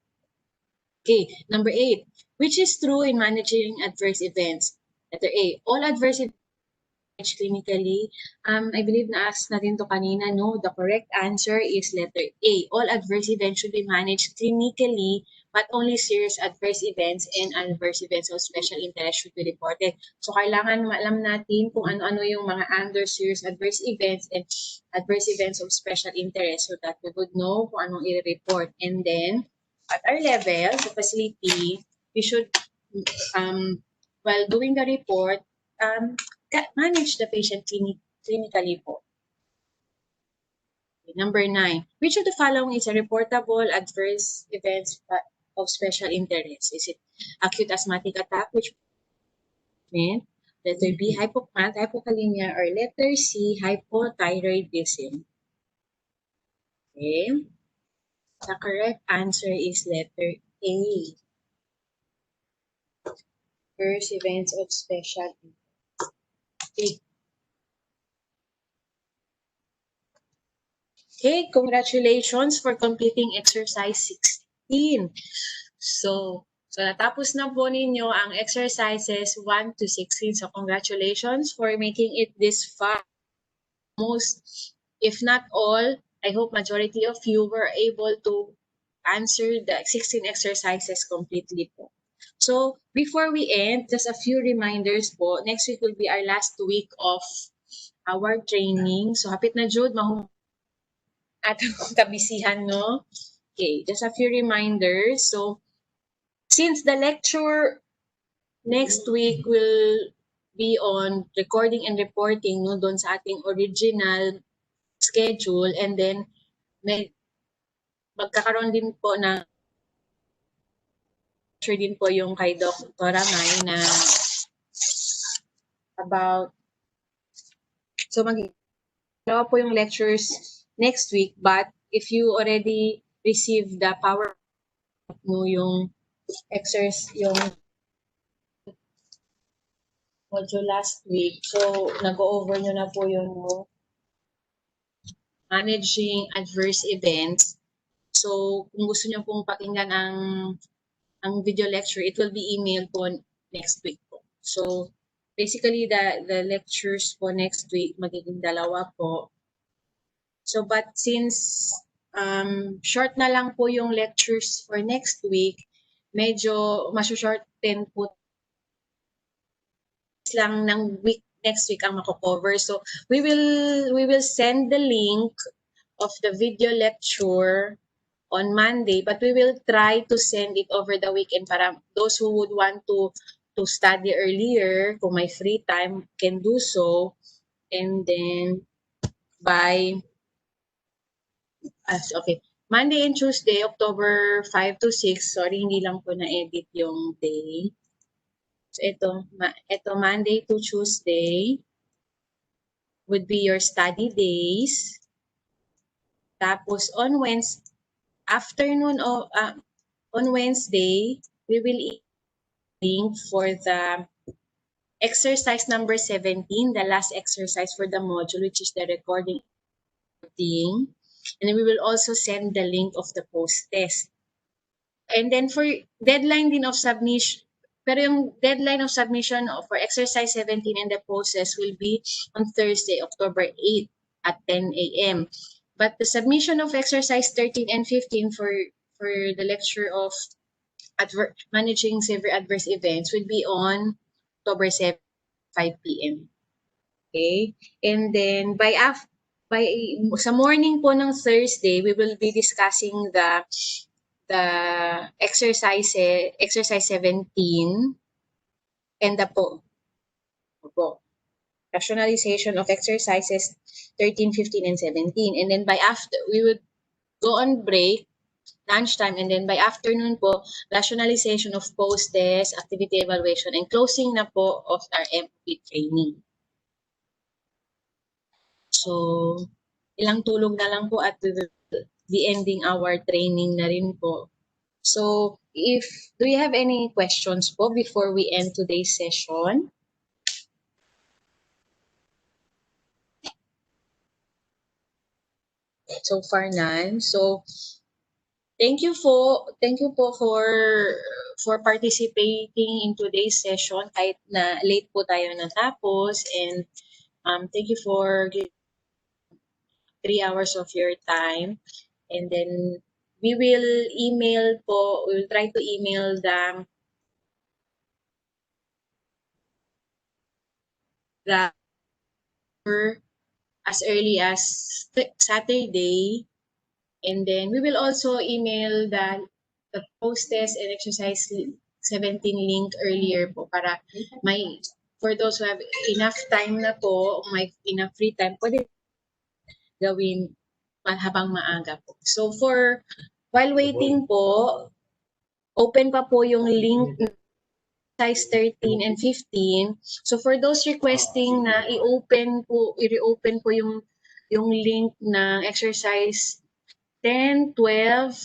Okay, number 8. Which is true in managing adverse events? Letter A. All adverse events clinically. I believe na-ask natin to kanina, no? The correct answer is letter A. All adverse events should be managed clinically, but only serious adverse events and adverse events of special interest should be reported. So, kailangan maalam natin kung ano-ano yung mga under serious adverse events and adverse events of special interest so that we would know kung anong i-report. And then, at our level, sa facility, we should, while doing the report, manage the patient clinically po. Number 9. Which of the following is a reportable adverse events of special interest? Is it acute asthmatic attack, which means letter B, hypokalemia, or letter C, hypothyroidism? Okay. The correct answer is letter A. Adverse events of special interest. Okay. Okay, congratulations for completing exercise 16. So natapos na po ninyo ang exercises 1 to 16. So congratulations for making it this far. Most, if not all, I hope majority of you were able to answer the 16 exercises completely po. So before we end, just a few reminders po. Next week will be our last week of our training. So hapit na Jude, at kabisihan, no? Okay, just a few reminders. So, since the lecture next week will be on recording and reporting, no, doon sa ating original schedule, and then magkakaroon din po na lecture din po yung kay Dr. May na about, so magawa po yung lectures next week, but if you already received the power mo yung yung module last week, so nag-over nyo na po yung managing adverse events. So kung gusto nyo pong pakinggan ang video lecture, it will be emailed po next week po. So basically the lectures po next week magiging 2 po. So, but since short na lang po yung lectures for next week, medyo masu-shorten po lang ng next week ang mako-cover. So, we will send the link of the video lecture on Monday, but we will try to send it over the weekend para those who would want to study earlier, kung may free time, can do so. And then by okay. Monday and Tuesday, October 5 to 6. Sorry, hindi lang po na-edit yung day. So, ito Monday to Tuesday would be your study days. Tapos, on Wednesday, on Wednesday, we will link for the exercise number 17, the last exercise for the module, which is the recording. And then we will also send the link of the post-test. And then for deadline din of submission, pero yung deadline of submission for exercise 17 and the post-test will be on Thursday, October 8 at 10 a.m. But the submission of exercise 13 and 15 for the lecture of managing severe adverse events will be on October 7, 5 p.m. Okay? And then sa morning po ng Thursday, we will be discussing the exercise 17 and the rationalization of exercises 13, 15, and 17. And then we would go on break, lunchtime, and then by afternoon po, rationalization of post-test, activity evaluation, and closing na po of our MP training. So, ilang tulog na lang po at we will be ending our training na rin po. So, do you have any questions po before we end today's session? So far none. So, thank you po for participating in today's session kahit na late po tayo natapos, and thank you for 3 hours of your time. And then we will try to email the as early as Saturday. And then we will also email the post-test and exercise 17 link earlier po para for those who have enough time na po, may enough free time, pwede gawin habang maaga po. So while waiting po, open pa po yung link size 13 and 15. So for those requesting na i-reopen po yung link ng exercise 10, 12,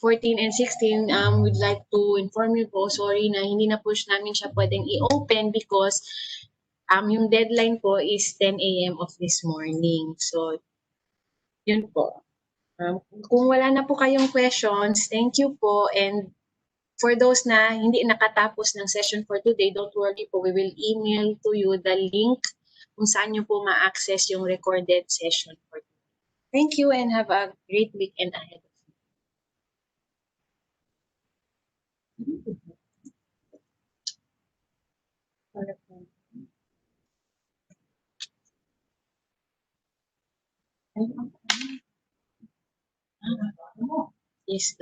14, and 16, we'd like to inform you po, sorry na hindi na po namin siya pwedeng i-open because yung deadline po is 10 a.m. of this morning. So, yun po. Kung wala na po kayong questions, thank you po. And for those na hindi nakatapos ng session for today, don't worry po, we will email to you the link kung saan nyo po ma-access yung recorded session for today. Thank you and have a great weekend ahead. Yes,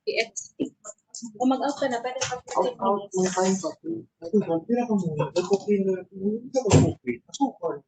yes. Kung mag-out ka na, pwede ka Out ng time pa. Tira ka muna. Nag-cooking na. Hindi ka mag-cooking. Asukal.